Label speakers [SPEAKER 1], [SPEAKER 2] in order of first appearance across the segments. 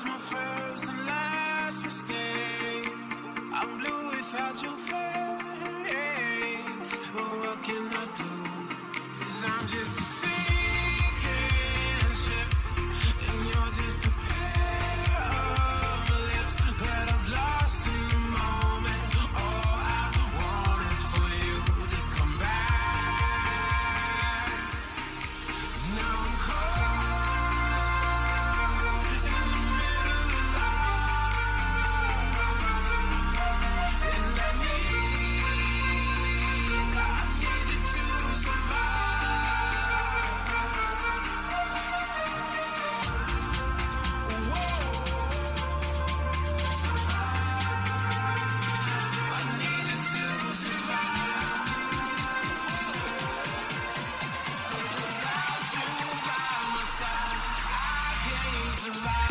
[SPEAKER 1] was my first and last mistake. I'm blue without your face. But what can I do? 'Cause I'm just a sinking ship, and you're just a pair of lips that I've lost in the moment. All I want is for you to come back. Now I'm caught in the middle of love, and I need you to survive. Whoa, I need you to survive. 'Cause without you by my side, I can't survive.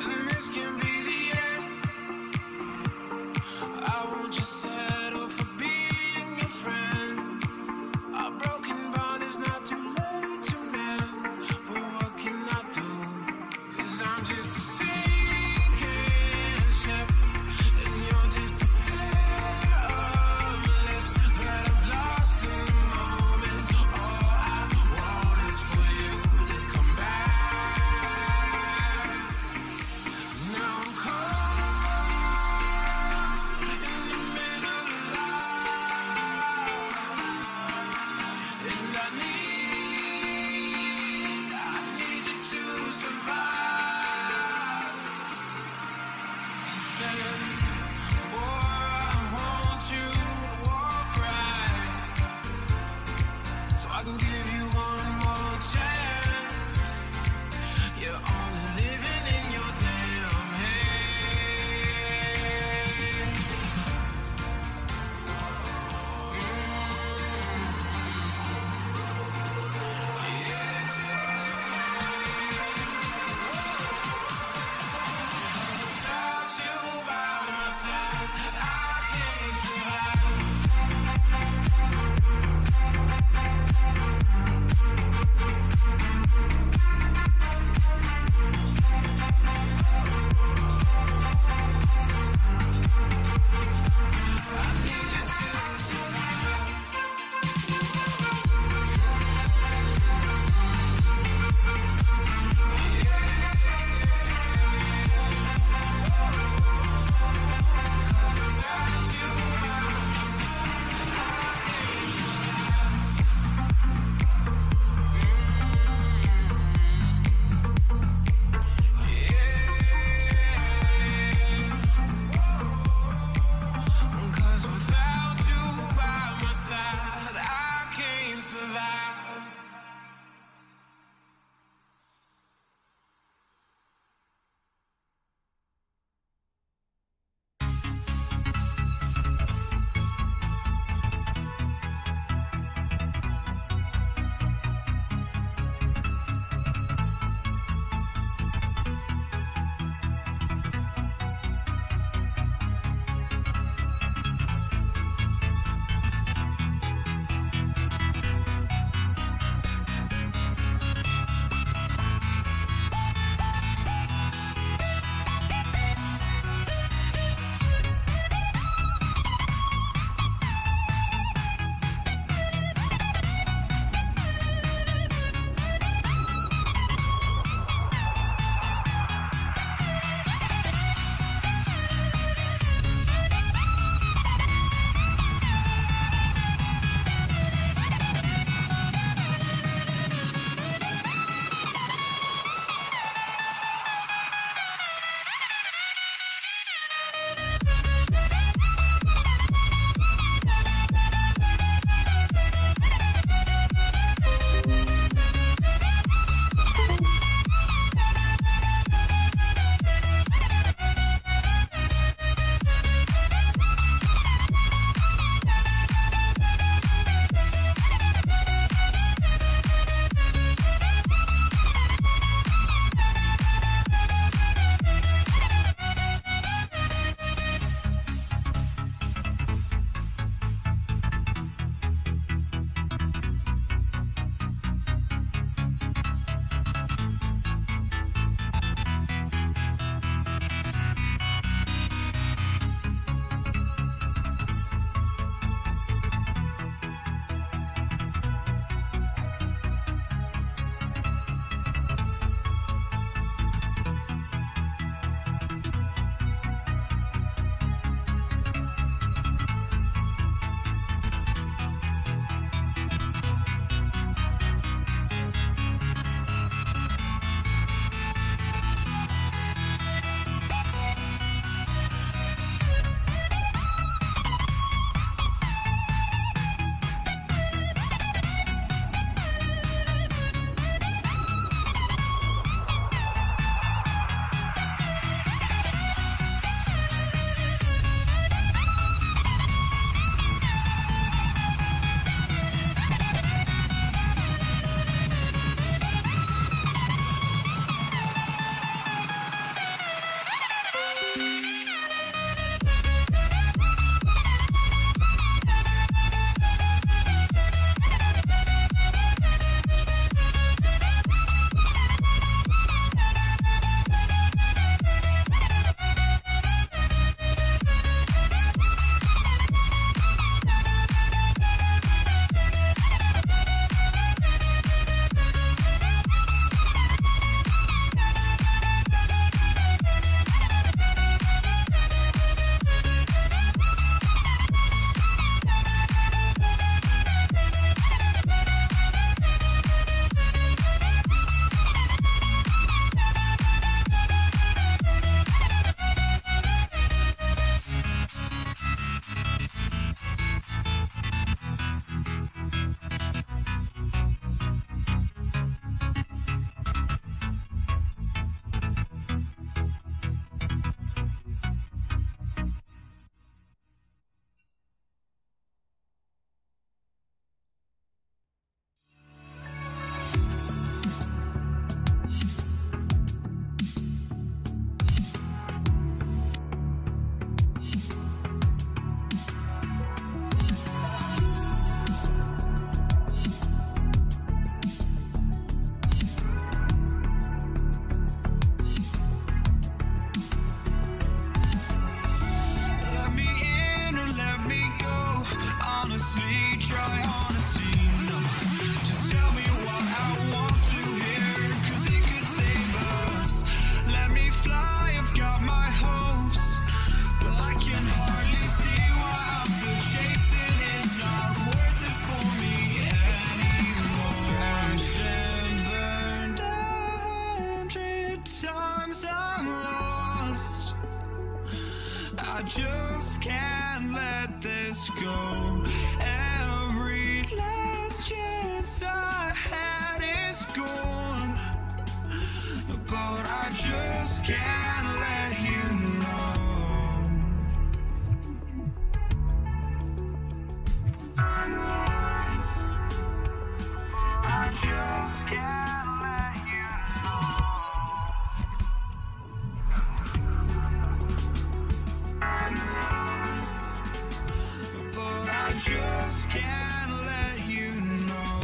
[SPEAKER 1] And this can be the end. I won't just settle for being your friend. A broken bond is not too late to mend. But what can I do? 'Cause I'm just a sinking ship, and you're just a pair of lips that I've lost in the moment. All I want is for you to come back. Now I'm caught in the middle of love, and I need you to survive. She said, boy, I want you to walk right, so I can give you one more chance. You're only living in your damn head. Without you by my side, I can't survive. I need you to survive. Without you by my side, I can't survive. 'Cause without you by my side, I can't survive. just can't let you know. But I just can't let you know.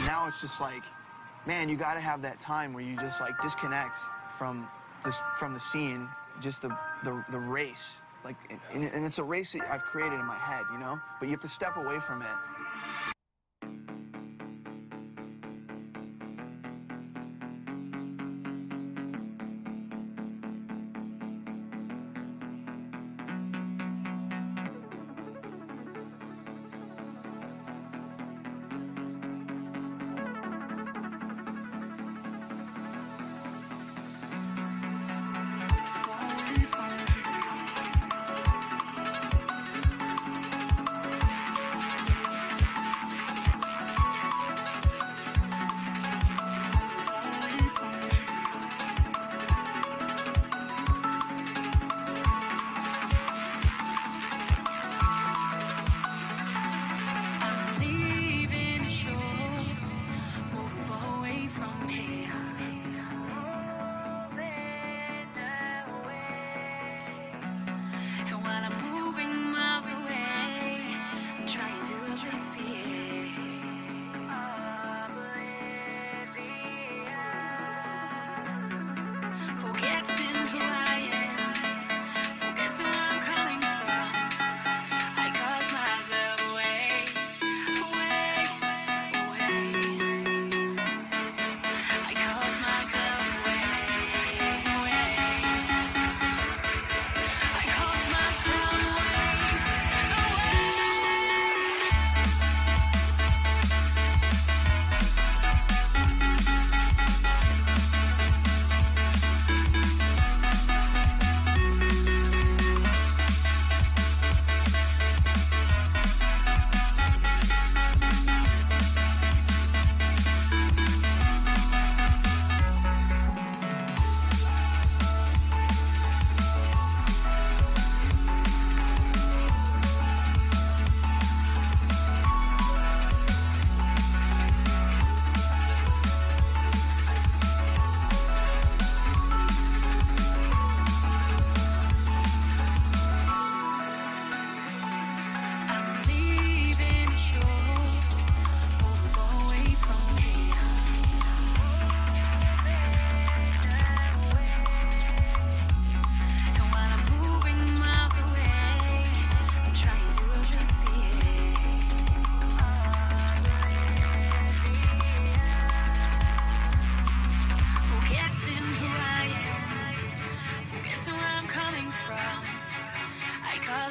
[SPEAKER 2] Now it's just like, man, you got to have that time where you just like disconnect from the scene, just the race, like, and it's a race that I've created in my head, you know. But you have to step away from it.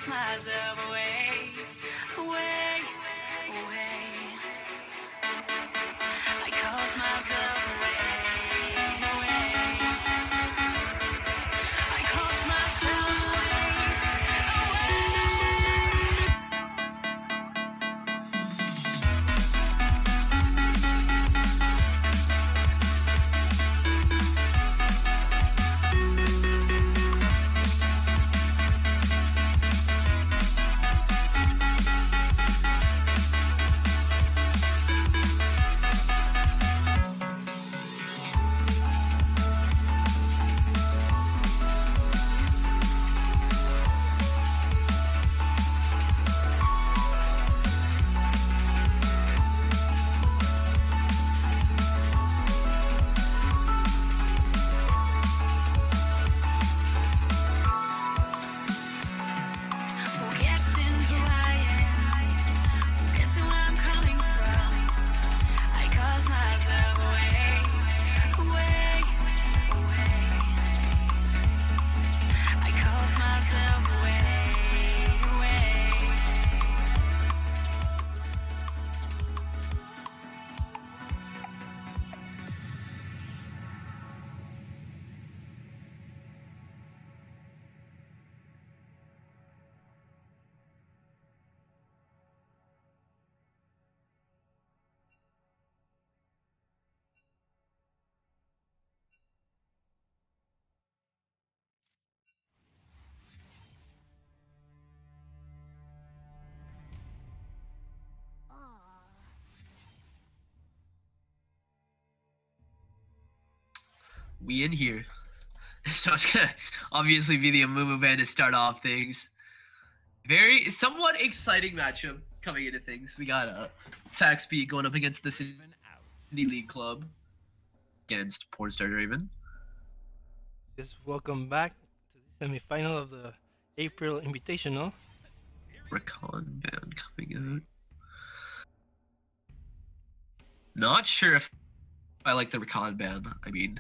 [SPEAKER 1] myself away, away, away. I cause myself away, away. I cause myself
[SPEAKER 3] We in here. So it's gonna obviously be the Amumu band to start off things. Very somewhat exciting matchup coming into things. We got FBvsSLC going up against the Sydney League Club against Pornstar Draven.
[SPEAKER 4] Just welcome back to the semi-final of the April Invitational.
[SPEAKER 3] Recon band coming out. Not sure if I like the Recon band. I mean,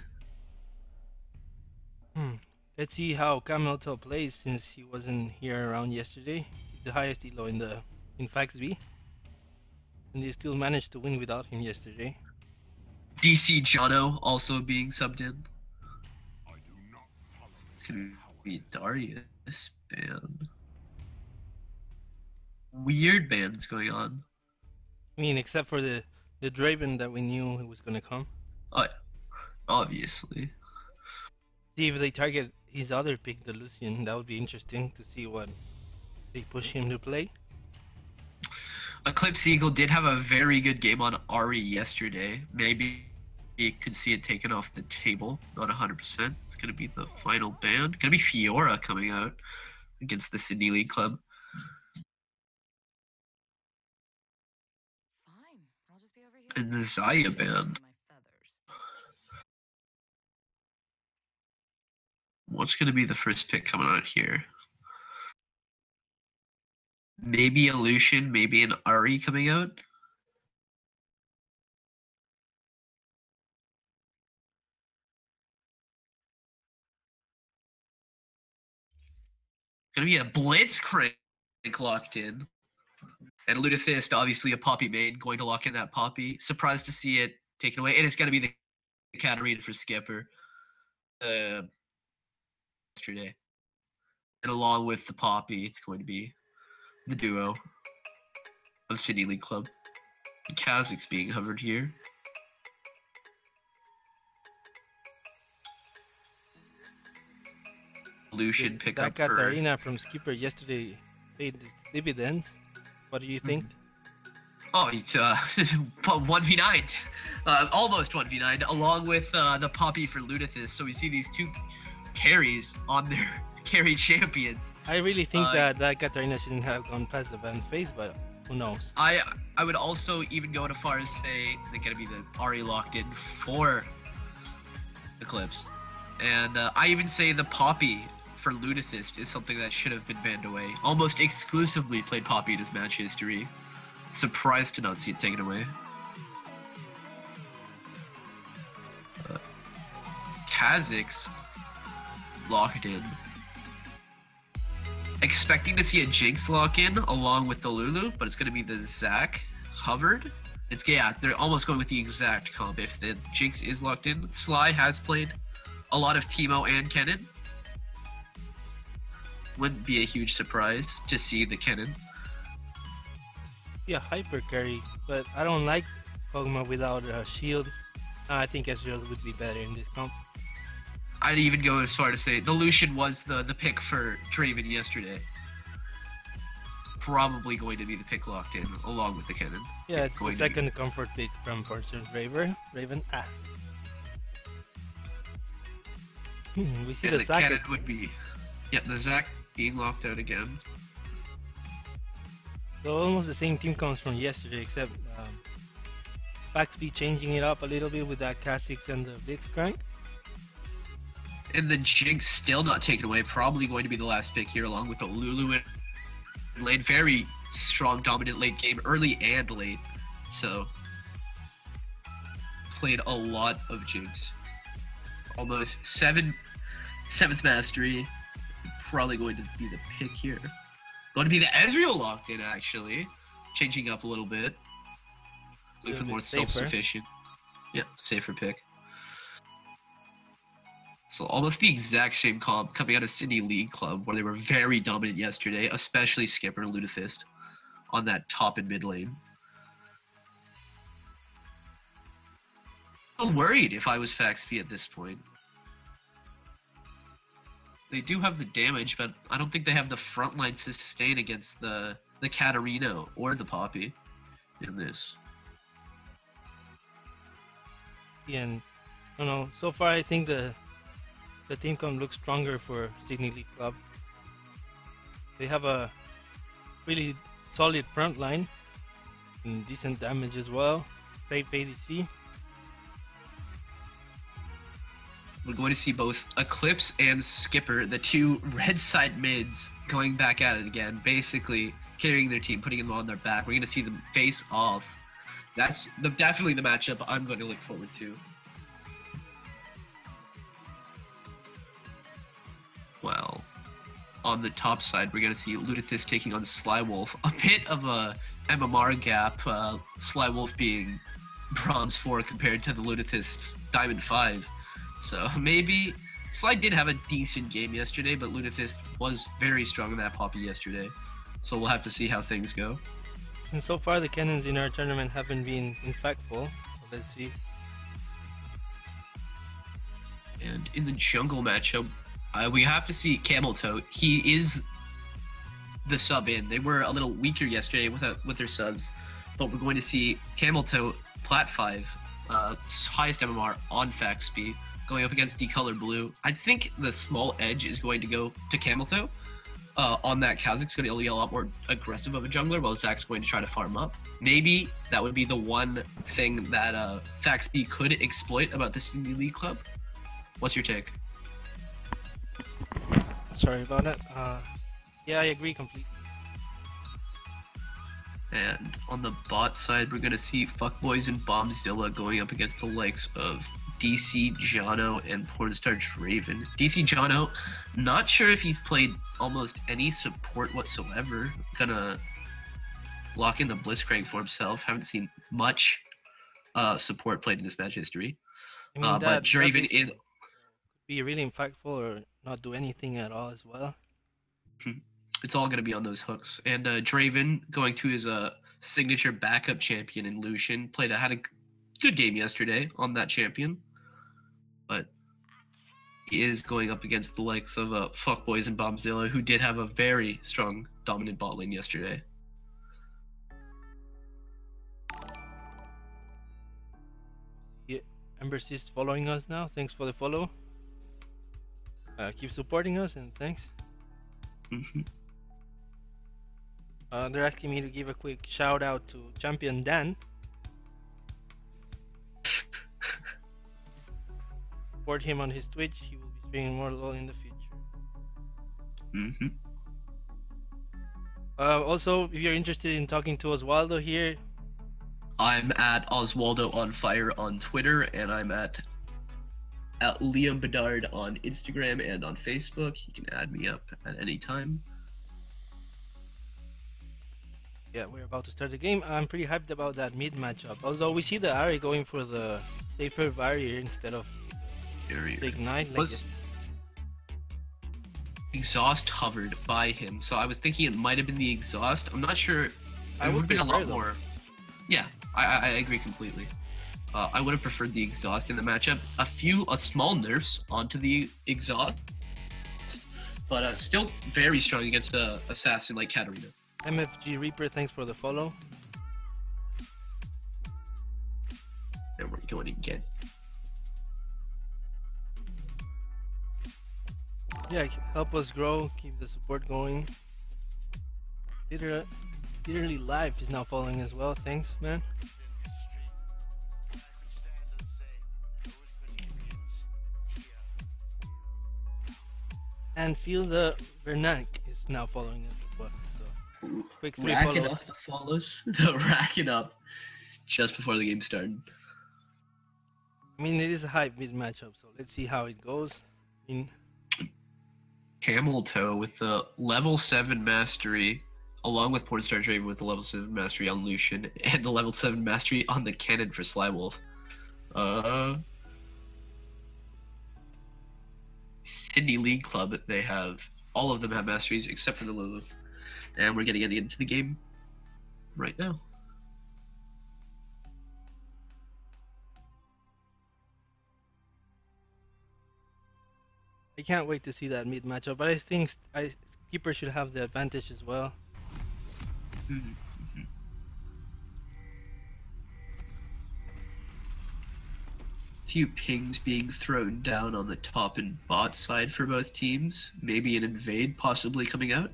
[SPEAKER 4] Let's see how Camelto plays since he wasn't here around yesterday. He's the highest elo in FBvsSLC, and they still managed to win without him yesterday.
[SPEAKER 3] DC Jono also being subbed in. It's gonna be Darius band. Weird bands going on.
[SPEAKER 4] I mean, except for the Draven that we knew was gonna come.
[SPEAKER 3] Oh, yeah. Obviously.
[SPEAKER 4] See if they target his other pick, the Lucian. That would be interesting to see what they push him to play.
[SPEAKER 3] Eclipse Eagle did have a very good game on Ari yesterday. Maybe you could see it taken off the table. Not 100%. It's going to be the final band. Going to be Fiora coming out against the Sydney League Club.
[SPEAKER 5] Fine. I'll just be over here.
[SPEAKER 3] And the Zaya band. What's going to be the first pick coming out here? Maybe a Lucian, maybe an Ari coming out. Gonna be a Blitzcrank locked in. And Lunathist, obviously a Poppy main, going to lock in that Poppy. Surprised to see it taken away. And it's gonna be the Katarina for Skipper. Yesterday. And along with the Poppy, it's going to be the duo of Sydney League Club. Kha'Zix being hovered here. Lucian pick up
[SPEAKER 4] that Katarina from Skipper yesterday paid its dividends. What do you think?
[SPEAKER 3] Oh, it's 1v9, almost 1v9, along with the Poppy for Lunathist. So we see these two carries on their carry champions.
[SPEAKER 4] I really think that Katarina shouldn't have gone past the ban phase, but who knows?
[SPEAKER 3] I would also even go as far as say they're gonna be the Ari locked in for Eclipse, and I even say the Poppy for Lunathist is something that should have been banned away. Almost exclusively played Poppy in his match history. Surprised to not see it taken away. Kha'Zix locked in. Expecting to see a Jinx lock in along with the Lulu, but it's going to be the Zac hovered. They're almost going with the exact comp. If the Jinx is locked in, Sly has played a lot of Teemo and Kennen. Wouldn't be a huge surprise to see the Kennen.
[SPEAKER 4] Yeah, hyper carry, but I don't like Kog'Maw without a shield. I think Ezreal would be better in this comp.
[SPEAKER 3] I'd even go as far to say the Lucian was the pick for Draven yesterday. Probably going to be the pick locked in along with the Kennen.
[SPEAKER 4] Yeah, it's the second comfort pick from Pornstar Draven. We see
[SPEAKER 3] and
[SPEAKER 4] the Zac.
[SPEAKER 3] Kennen would be, the Zac being locked out again.
[SPEAKER 4] So almost the same team comes from yesterday, except FBvsSLC changing it up a little bit with that Kha'Zix and the Blitzcrank.
[SPEAKER 3] And the Jinx still not taken away, probably going to be the last pick here along with the Lulu and lane. Very strong, dominant late game, early and late. So, played a lot of Jinx. Almost 7th mastery. Probably going to be the pick here. Going to be the Ezreal locked in, actually. Changing up a little bit. Looking for more self-sufficient. Yeah, safer pick. So almost the exact same comp coming out of Sydney League Club, where they were very dominant yesterday, especially Skipper and Lunathist on that top and mid lane. I'm worried if I was FBvsSLC at this point. They do have the damage, but I don't think they have the frontline to sustain against the Katarina or the Poppy in this.
[SPEAKER 4] And don't know. So far, I think the team comp looks stronger for Sydney League Club. They have a really solid front line and decent damage as well. Safe ADC.
[SPEAKER 3] We're going to see both Eclipse and Skipper, the two red side mids, going back at it again, basically carrying their team, putting them on their back. We're going to see them face off. That's definitely the matchup I'm going to look forward to. Well, on the top side, we're going to see Ludithis taking on Slywolf. A bit of a MMR gap, Slywolf being Bronze 4 compared to the Ludithis Diamond 5. So maybe Sly did have a decent game yesterday, but Ludithis was very strong in that Poppy yesterday. So we'll have to see how things go.
[SPEAKER 4] And so far the cannons in our tournament haven't been impactful. So let's see.
[SPEAKER 3] And in the jungle matchup, we have to see Camel Toe. He is the sub in. They were a little weaker yesterday with their subs, but we're going to see Camel Toe Plat 5, highest MMR on FaxB, going up against D-Color Blue. I think the small edge is going to go to Camel Toe. On that, Kazak's going to be a lot more aggressive of a jungler, while Zach's going to try to farm up. Maybe that would be the one thing that FaxB could exploit about the Sydney League Club. What's your take?
[SPEAKER 4] Sorry about that. Yeah, I agree completely.
[SPEAKER 3] And on the bot side, we're going to see Fuckboys and Bombzilla going up against the likes of DC Jono and Pornstar Draven. DC Jono, not sure if he's played almost any support whatsoever. Gonna lock in the Blitzcrank for himself. Haven't seen much support played in this match history.
[SPEAKER 4] I mean,
[SPEAKER 3] but Draven is
[SPEAKER 4] could be really impactful or not do anything at all as well.
[SPEAKER 3] It's all going to be on those hooks. And Draven going to his signature backup champion in Lucian. Had a good game yesterday on that champion. But he is going up against the likes of Fuckboys and Bombzilla, who did have a very strong dominant bot lane yesterday.
[SPEAKER 4] Yeah, Ember's is following us now. Thanks for the follow. Keep supporting us and thanks. They're asking me to give a quick shout out to Champion Dan. Support him on his Twitch. He will be streaming more LoL in the future. Also, if you're interested in talking to Oswaldo here,
[SPEAKER 3] I'm at Oswaldo on Fire on Twitter, and I'm at Liam Bedard on Instagram and on Facebook. You can add me up at any time.
[SPEAKER 4] yeah, we're about to start the game. I'm pretty hyped about that mid matchup. Although we see the Ari going for the safer barrier instead of the Ignite. Like
[SPEAKER 3] Exhaust hovered by him, so I was thinking it might have been the exhaust. I'm not sure. It would have been a lot more. Yeah, I agree completely. I would have preferred the exhaust in the matchup. A small nerfs onto the exhaust, but still very strong against a assassin like Katarina.
[SPEAKER 4] MFG Reaper, thanks for the follow.
[SPEAKER 3] And we're going again.
[SPEAKER 4] Yeah, help us grow, keep the support going. Literally Live is now following as well. Thanks, man. And Feel the Vernac is now following us as well. So quick 3
[SPEAKER 3] Racking
[SPEAKER 4] follows.
[SPEAKER 3] up the follows. The racking up just before the game started.
[SPEAKER 4] I mean, it is a high mid matchup, so let's see how it goes. I mean,
[SPEAKER 3] Camel Toe with the level 7 mastery, along with Pornstar Draven with the level 7 mastery on Lucian, and the level 7 mastery on the cannon for Slywolf. Sydney League Club, they have, all of them have masteries except for the Lulu. And we're getting into the game right now.
[SPEAKER 4] I can't wait to see that mid matchup, but I think Keeper should have the advantage as well.
[SPEAKER 3] Mm-hmm. few pings being thrown down on the top and bot side for both teams. Maybe an invade possibly coming out.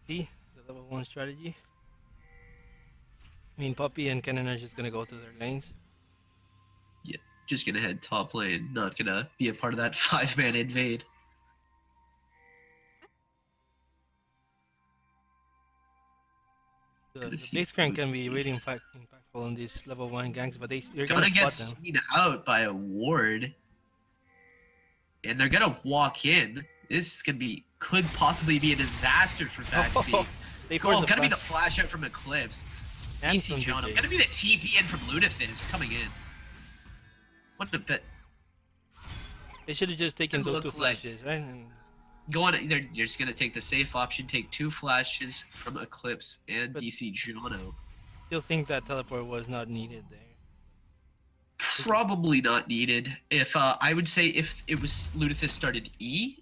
[SPEAKER 4] See the level 1 strategy. I mean, Poppy and Kennen are just gonna go to their lanes.
[SPEAKER 3] Yeah, just gonna head top lane, not gonna be a part of that 5-man invade.
[SPEAKER 4] The
[SPEAKER 3] Gonna see
[SPEAKER 4] Blitzcrank can
[SPEAKER 3] who's
[SPEAKER 4] be
[SPEAKER 3] beat.
[SPEAKER 4] really impactful on these level 1 ganks, but they're
[SPEAKER 3] Gonna
[SPEAKER 4] gonna
[SPEAKER 3] get
[SPEAKER 4] spot them.
[SPEAKER 3] seen out by a ward, and they're gonna walk in. This is gonna be, could possibly be a disaster for FBvsSLC.
[SPEAKER 4] They
[SPEAKER 3] Oh,
[SPEAKER 4] force a
[SPEAKER 3] gonna be the
[SPEAKER 4] flash.
[SPEAKER 3] flash out from Eclipse.
[SPEAKER 4] And
[SPEAKER 3] DC
[SPEAKER 4] from
[SPEAKER 3] Jono.
[SPEAKER 4] DJ.
[SPEAKER 3] Gonna be the TP in from Lunathis coming in. What a bit.
[SPEAKER 4] They should have just taken
[SPEAKER 3] Doesn't
[SPEAKER 4] those 2
[SPEAKER 3] look like-
[SPEAKER 4] flashes, right? And
[SPEAKER 3] Go on, either you're just gonna take the safe option, take 2 flashes from Eclipse and
[SPEAKER 4] But-
[SPEAKER 3] DC Jono.
[SPEAKER 4] still think that teleport was not needed there.
[SPEAKER 3] Probably not needed. If I would say if it was Lunathis started E,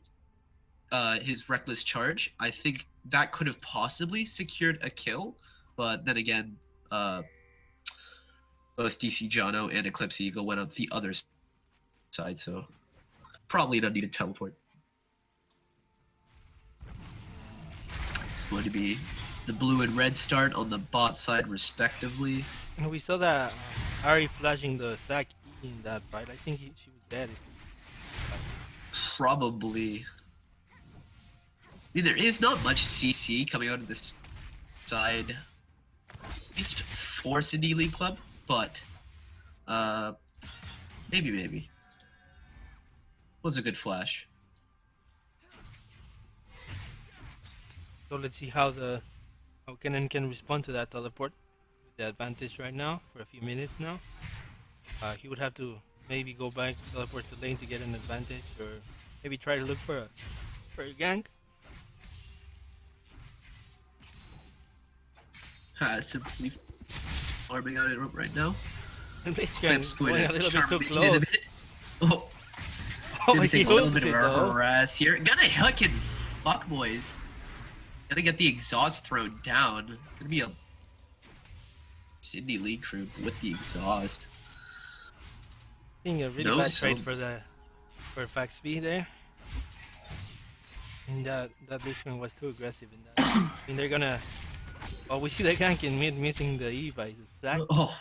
[SPEAKER 3] his reckless charge, I think that could have possibly secured a kill. But then again, both DC Jono and Eclipse Eagle went up the other side, so probably an unneeded teleport. It's going to be the blue and red start on the bot side respectively.
[SPEAKER 4] And we saw that Ari flashing the sack in that fight. I think she was dead.
[SPEAKER 3] Probably. I mean, there is not much CC coming out of this side. At least for Indie League Club, but maybe. Was a good flash.
[SPEAKER 4] So let's see how Kennen can respond to that teleport with the advantage right now for a few minutes now. He would have to maybe go back, teleport to lane to get an advantage, or maybe try to look for a gank.
[SPEAKER 3] Simply farming out it right now.
[SPEAKER 4] And
[SPEAKER 3] Clip's
[SPEAKER 4] Blitzcrank
[SPEAKER 3] going
[SPEAKER 4] going a
[SPEAKER 3] to
[SPEAKER 4] little bit
[SPEAKER 3] charm
[SPEAKER 4] too
[SPEAKER 3] in a
[SPEAKER 4] close.
[SPEAKER 3] minute. Oh,
[SPEAKER 4] Oh,
[SPEAKER 3] gonna
[SPEAKER 4] he
[SPEAKER 3] take a little
[SPEAKER 4] hooked
[SPEAKER 3] bit of
[SPEAKER 4] it
[SPEAKER 3] a
[SPEAKER 4] though.
[SPEAKER 3] harass here. Gonna hook and fuck boys. Gonna get the exhaust thrown down. Gonna be a Indie League crew with the exhaust.
[SPEAKER 4] I think a really
[SPEAKER 3] No
[SPEAKER 4] bad trade
[SPEAKER 3] subs.
[SPEAKER 4] for FBvsSLC there. And that Blitzcrank was too aggressive in that. I mean, they're gonna. Oh, we see the gank in mid missing the E by the sack.
[SPEAKER 3] Oh,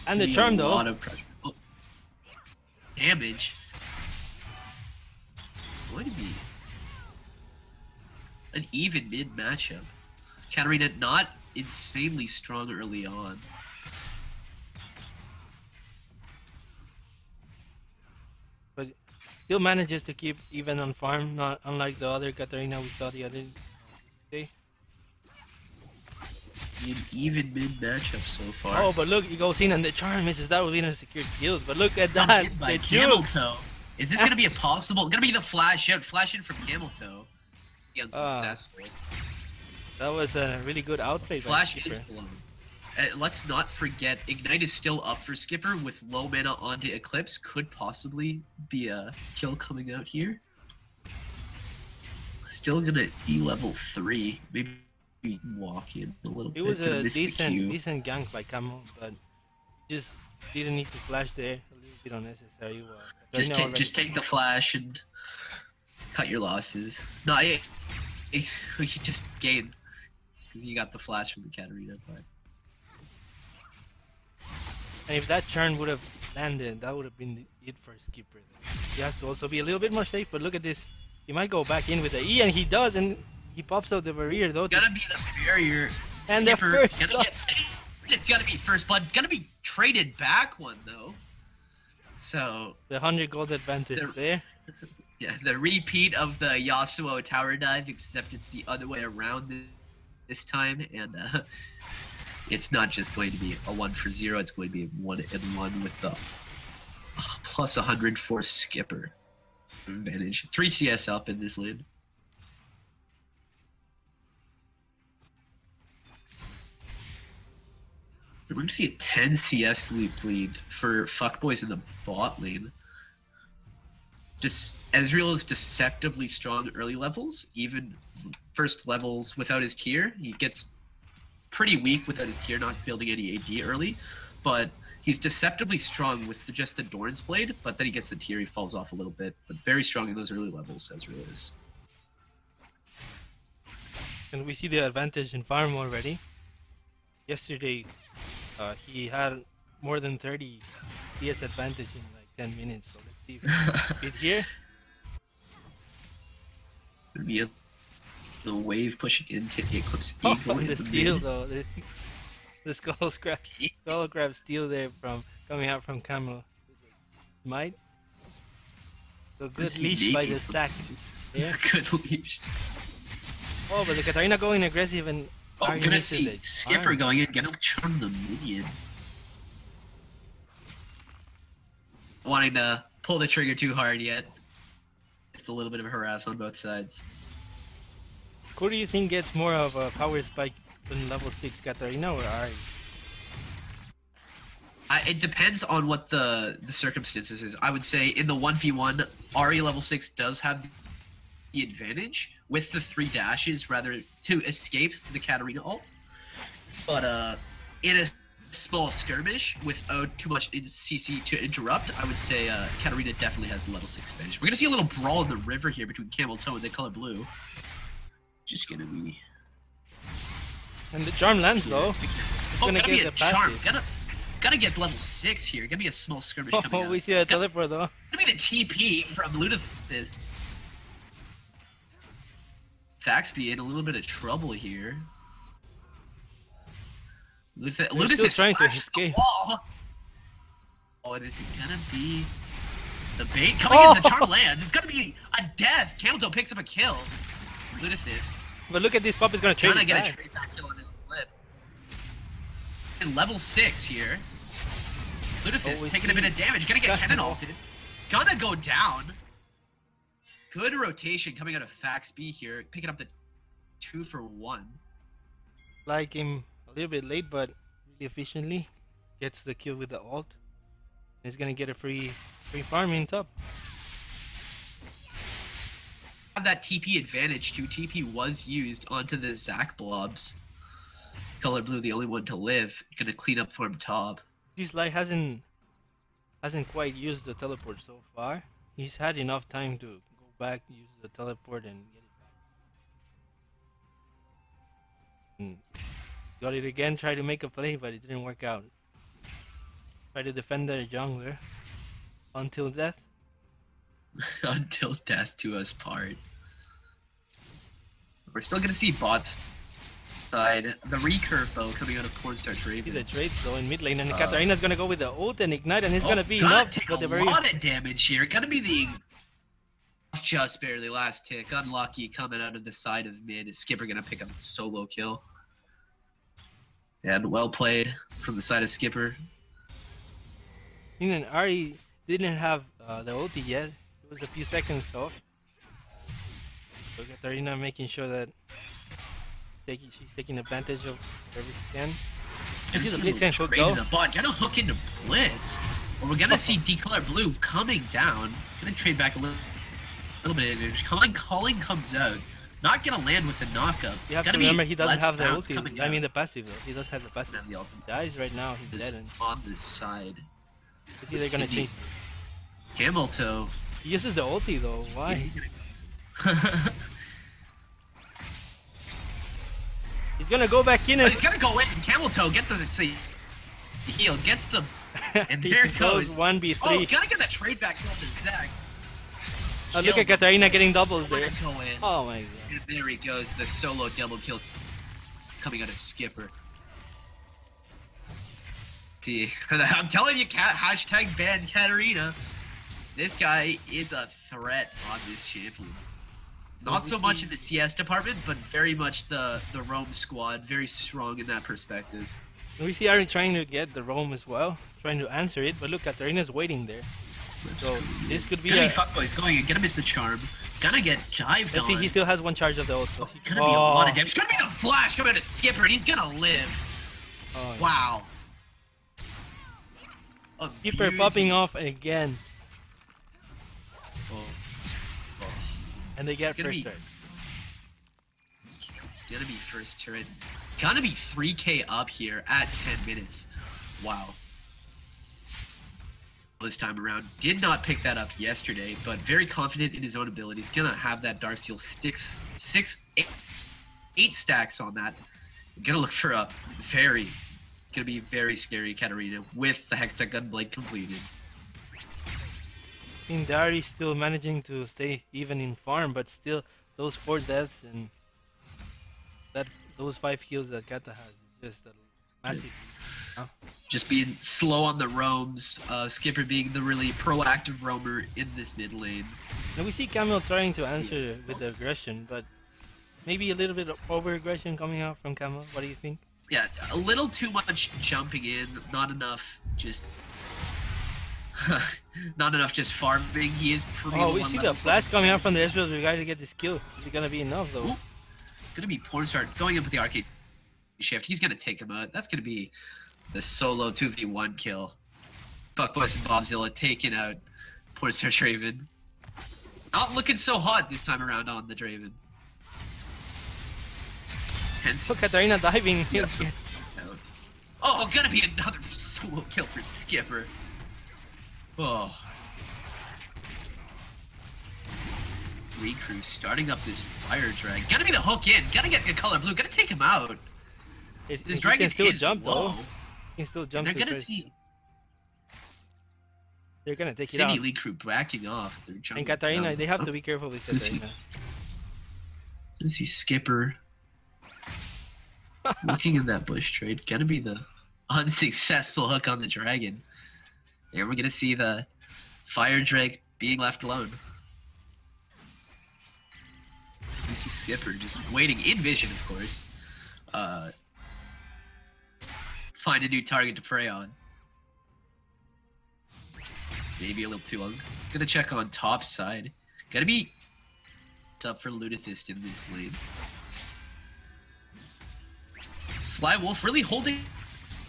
[SPEAKER 4] And the
[SPEAKER 3] be
[SPEAKER 4] charm
[SPEAKER 3] a
[SPEAKER 4] though.
[SPEAKER 3] lot of pressure. Oh. Damage. Going to be an even mid matchup. Katarina not insanely strong early on.
[SPEAKER 4] But still manages to keep even on farm, not unlike the other Katarina we saw the other day.
[SPEAKER 3] An even mid matchup so far.
[SPEAKER 4] Oh, but look, he goes in and the charm misses. That would be a secured kills. But look at
[SPEAKER 3] Come
[SPEAKER 4] that.
[SPEAKER 3] in by
[SPEAKER 4] The
[SPEAKER 3] Camel
[SPEAKER 4] jukes.
[SPEAKER 3] Toe. Is this gonna be a possible? Gonna be the flash out? Flash in from Camel Toe. Be
[SPEAKER 4] Ah.
[SPEAKER 3] unsuccessful.
[SPEAKER 4] That was a really good outplay. by
[SPEAKER 3] Flash is
[SPEAKER 4] Skipper.
[SPEAKER 3] blown. Let's not forget, Ignite is still up for Skipper with low mana onto Eclipse. Could possibly be a kill coming out here. Still gonna be level 3. Maybe walk in a little
[SPEAKER 4] It
[SPEAKER 3] bit.
[SPEAKER 4] was
[SPEAKER 3] Gonna
[SPEAKER 4] a
[SPEAKER 3] miss the Q.
[SPEAKER 4] decent gank by Camo, but just didn't need to flash there. A little bit unnecessary.
[SPEAKER 3] Just take the flash and cut your losses. No, we should just gain because you got the flash from the Katarina. But
[SPEAKER 4] And if that churn would have landed, that would have been it for Skipper. He has to also be a little bit more safe. But look at this. He might go back in with the E, and he does, and he pops out the barrier though.
[SPEAKER 3] gonna be the barrier.
[SPEAKER 4] And the
[SPEAKER 3] Skipper
[SPEAKER 4] first
[SPEAKER 3] gonna get. It's gonna be first blood. Gonna be traded back one though. So
[SPEAKER 4] The 100 gold advantage
[SPEAKER 3] The-
[SPEAKER 4] there.
[SPEAKER 3] yeah, the repeat of the Yasuo tower dive, except it's the other way around this time, and it's not just going to be a 1 for 0. It's going to be a 1-1 with the plus 100 for Skipper advantage. 3 CS up in this lane. We're going to see a 10 CS lead for fuckboys in the bot lane. just Ezreal is deceptively strong early levels, even first levels without his tier. He gets pretty weak without his tier, not building any AD early, but he's deceptively strong with just the Doran's Blade, but then he gets the tier, he falls off a little bit, but very strong in those early levels, Ezreal is.
[SPEAKER 4] And we see the advantage in farm already. Yesterday, he had more than 30 PS advantage in like 10 minutes. So let's see if he can beat here.
[SPEAKER 3] There'd be the wave pushing into Eclipse
[SPEAKER 4] Oh,
[SPEAKER 3] Eagle.
[SPEAKER 4] the steal though. The skull grab steal there from coming out from Camel. Might. So good leash by the sack. Yeah.
[SPEAKER 3] Good leash.
[SPEAKER 4] Oh, but the Katarina going aggressive and
[SPEAKER 3] Oh,
[SPEAKER 4] Ari
[SPEAKER 3] gonna
[SPEAKER 4] misses
[SPEAKER 3] see
[SPEAKER 4] it.
[SPEAKER 3] Skipper
[SPEAKER 4] Ari.
[SPEAKER 3] going in, gonna charm the minion. Wanting to pull the trigger too hard yet. Just a little bit of a harass on both sides.
[SPEAKER 4] Who do you think gets more of a power spike than level 6, Katarina or Ari?
[SPEAKER 3] It depends on what the circumstances is. I would say in the 1v1, Ari level 6 does have the advantage with the 3 dashes rather to escape the Katarina ult. But in a small skirmish without too much CC to interrupt, I would say Katarina definitely has the level 6 advantage. We're gonna see a little brawl in the river here between Camel Toe and the color blue. Just gonna be...
[SPEAKER 4] And the charm lands though. It's
[SPEAKER 3] Oh,
[SPEAKER 4] gonna
[SPEAKER 3] gotta be
[SPEAKER 4] get
[SPEAKER 3] a
[SPEAKER 4] the
[SPEAKER 3] charm.
[SPEAKER 4] passive.
[SPEAKER 3] Gotta get level 6 here. Gonna be a small skirmish coming
[SPEAKER 4] Oh,
[SPEAKER 3] up.
[SPEAKER 4] we see a teleport though.
[SPEAKER 3] Gonna be the TP from Lunathist. Thaxby in a little bit of trouble here. Lunathist
[SPEAKER 4] still trying to
[SPEAKER 3] splashes
[SPEAKER 4] escape.
[SPEAKER 3] the wall. Oh, and is it gonna be the bait coming in? The charm lands. It's gonna be a death. Camelto picks up a kill. Lunathist
[SPEAKER 4] But look at this pup is gonna trade
[SPEAKER 3] trying to
[SPEAKER 4] it
[SPEAKER 3] get
[SPEAKER 4] back.
[SPEAKER 3] a trade back kill on his flip. And level 6 here. Lunathist
[SPEAKER 4] we
[SPEAKER 3] taking a
[SPEAKER 4] see-
[SPEAKER 3] bit of damage. Gonna get cannon ulted. Gonna go down. Good rotation coming out of Fax B here, picking up the 2-for-1.
[SPEAKER 4] Like him a little bit late, but really efficiently gets the kill with the ult. He's gonna get a free farm in top.
[SPEAKER 3] Have that TP advantage too. TP was used onto the Zac blobs. Color blue, the only one to live. Gonna clean up from top.
[SPEAKER 4] This Light hasn't quite used the teleport so far. He's had enough time to go back, use the teleport, and get it back. Got it again. Tried to make a play, but it didn't work out. Tried to defend their jungler until death.
[SPEAKER 3] Until death to us part. We're still gonna see bots side. The recurve though coming out of Cornstarch
[SPEAKER 4] See the
[SPEAKER 3] Raven.
[SPEAKER 4] trade though in mid lane, and Katarina's gonna go with the ult and ignite, and it's gonna be
[SPEAKER 3] gonna
[SPEAKER 4] enough
[SPEAKER 3] take
[SPEAKER 4] for
[SPEAKER 3] a
[SPEAKER 4] the very.
[SPEAKER 3] lot of damage here. Gonna be the just barely last tick. Unlucky coming out of the side of mid. Skipper gonna pick up a solo kill. And well played from the side of Skipper.
[SPEAKER 4] And Ari didn't have the ulti yet. It was a few seconds off. So Katarina making sure that she's taking advantage of whatever she can. You see the Blitz can hook though.
[SPEAKER 3] The bot. Gonna hook into Blitz. Or we're gonna see D-Color Blue coming down. Gonna trade back a little bit of damage. Calling comes out. Not gonna land with the knockup.
[SPEAKER 4] You have
[SPEAKER 3] Gonna
[SPEAKER 4] to remember
[SPEAKER 3] be
[SPEAKER 4] he doesn't
[SPEAKER 3] Let's
[SPEAKER 4] have the
[SPEAKER 3] Bounce
[SPEAKER 4] ulti.
[SPEAKER 3] coming
[SPEAKER 4] I mean
[SPEAKER 3] out.
[SPEAKER 4] the passive though. He does have the passive.
[SPEAKER 3] And the ulti
[SPEAKER 4] He dies right now. He's
[SPEAKER 3] is
[SPEAKER 4] dead. And
[SPEAKER 3] on this side.
[SPEAKER 4] you see they're gonna
[SPEAKER 3] Sydney.
[SPEAKER 4] change.
[SPEAKER 3] Camel Toe.
[SPEAKER 4] He uses the ulti though. Why?
[SPEAKER 3] Is he gonna-
[SPEAKER 4] He's gonna go back in
[SPEAKER 3] But
[SPEAKER 4] and
[SPEAKER 3] he's gonna go in. Camel Toe gets the heal. Gets the and there it goes.
[SPEAKER 4] 1v3.
[SPEAKER 3] Oh, gotta get that trade back kill to Zac.
[SPEAKER 4] Oh, look at Katarina getting doubles there.
[SPEAKER 3] Go in.
[SPEAKER 4] Oh my god.
[SPEAKER 3] And there he goes, the solo double kill coming out of Skipper. See, I'm telling you, hashtag ban Katarina. This guy is a threat on this champion. Not so much in the CS department, but very much the Rome squad, very strong in that perspective.
[SPEAKER 4] We see Ari trying to get the roam as well, trying to answer it, but look, Katarina's waiting there. So this could be
[SPEAKER 3] Gonna
[SPEAKER 4] a...
[SPEAKER 3] be fuckboys going in, gonna miss the charm. Gonna get jived
[SPEAKER 4] Let's see,
[SPEAKER 3] on.
[SPEAKER 4] he still has one charge of the ult. So he...
[SPEAKER 3] Gonna be a lot of damage. Gonna be the flash coming out of Skipper, and he's gonna live.
[SPEAKER 4] Oh, yeah.
[SPEAKER 3] Wow.
[SPEAKER 4] Keeper popping off again.
[SPEAKER 3] Oh. Oh.
[SPEAKER 4] And they get
[SPEAKER 3] It's gonna
[SPEAKER 4] first
[SPEAKER 3] be-
[SPEAKER 4] turn.
[SPEAKER 3] Gonna be first turret. Gonna be 3k up here at 10 minutes. Wow. This time around. Did not pick that up yesterday, but very confident in his own abilities. Gonna have that Darksteel 8 stacks on that. Gonna look for a gonna be very scary Katarina with the Hexagon Blade completed.
[SPEAKER 4] I think Dari's still managing to stay even in farm, but still those 4 deaths and those 5 kills that Kata has is just a massive.
[SPEAKER 3] Just being slow on the roams, Skipper being the really proactive roamer in this mid lane.
[SPEAKER 4] Now we see Camel trying to answer with the aggression, but maybe a little bit of over aggression coming out from Camel. What do you think?
[SPEAKER 3] Yeah, a little too much jumping in, not enough just not enough just farming. He is pretty
[SPEAKER 4] Oh, we see the flash coming out from the Ezreal. We gotta get this kill. Is it gonna be enough though?
[SPEAKER 3] Ooh. Gonna be Pornstar going up with the arcade shift. He's gonna take him out. That's gonna be the solo 2v1 kill. Fuckboys and Bobzilla taking out Pornstar Draven. Not looking so hot this time around on the Draven. Hence,
[SPEAKER 4] Look, Katarina diving.
[SPEAKER 3] yes. Oh, gonna be another solo kill for Skipper. Oh. Recrew starting up this fire drag. Gotta be the hook in. Gotta get the color blue. Gotta take him out. This
[SPEAKER 4] He
[SPEAKER 3] dragon
[SPEAKER 4] can still
[SPEAKER 3] is
[SPEAKER 4] jump
[SPEAKER 3] low.
[SPEAKER 4] though. He can still jump.
[SPEAKER 3] And they're
[SPEAKER 4] to
[SPEAKER 3] gonna
[SPEAKER 4] first.
[SPEAKER 3] see
[SPEAKER 4] They're gonna take it
[SPEAKER 3] City
[SPEAKER 4] out.
[SPEAKER 3] League crew backing off. They're jumping
[SPEAKER 4] And Katarina,
[SPEAKER 3] down.
[SPEAKER 4] they have to be careful with
[SPEAKER 3] Let's see.
[SPEAKER 4] Katarina.
[SPEAKER 3] Let's see Skipper looking in that bush trade. Gonna be the unsuccessful hook on the dragon. And we're gonna see the fire drake being left alone. We see Skipper just waiting in vision, of course. Find a new target to prey on. Maybe a little too long. Gonna check on top side. Gotta be up for Lunathist in this lane. Sly Wolf really holding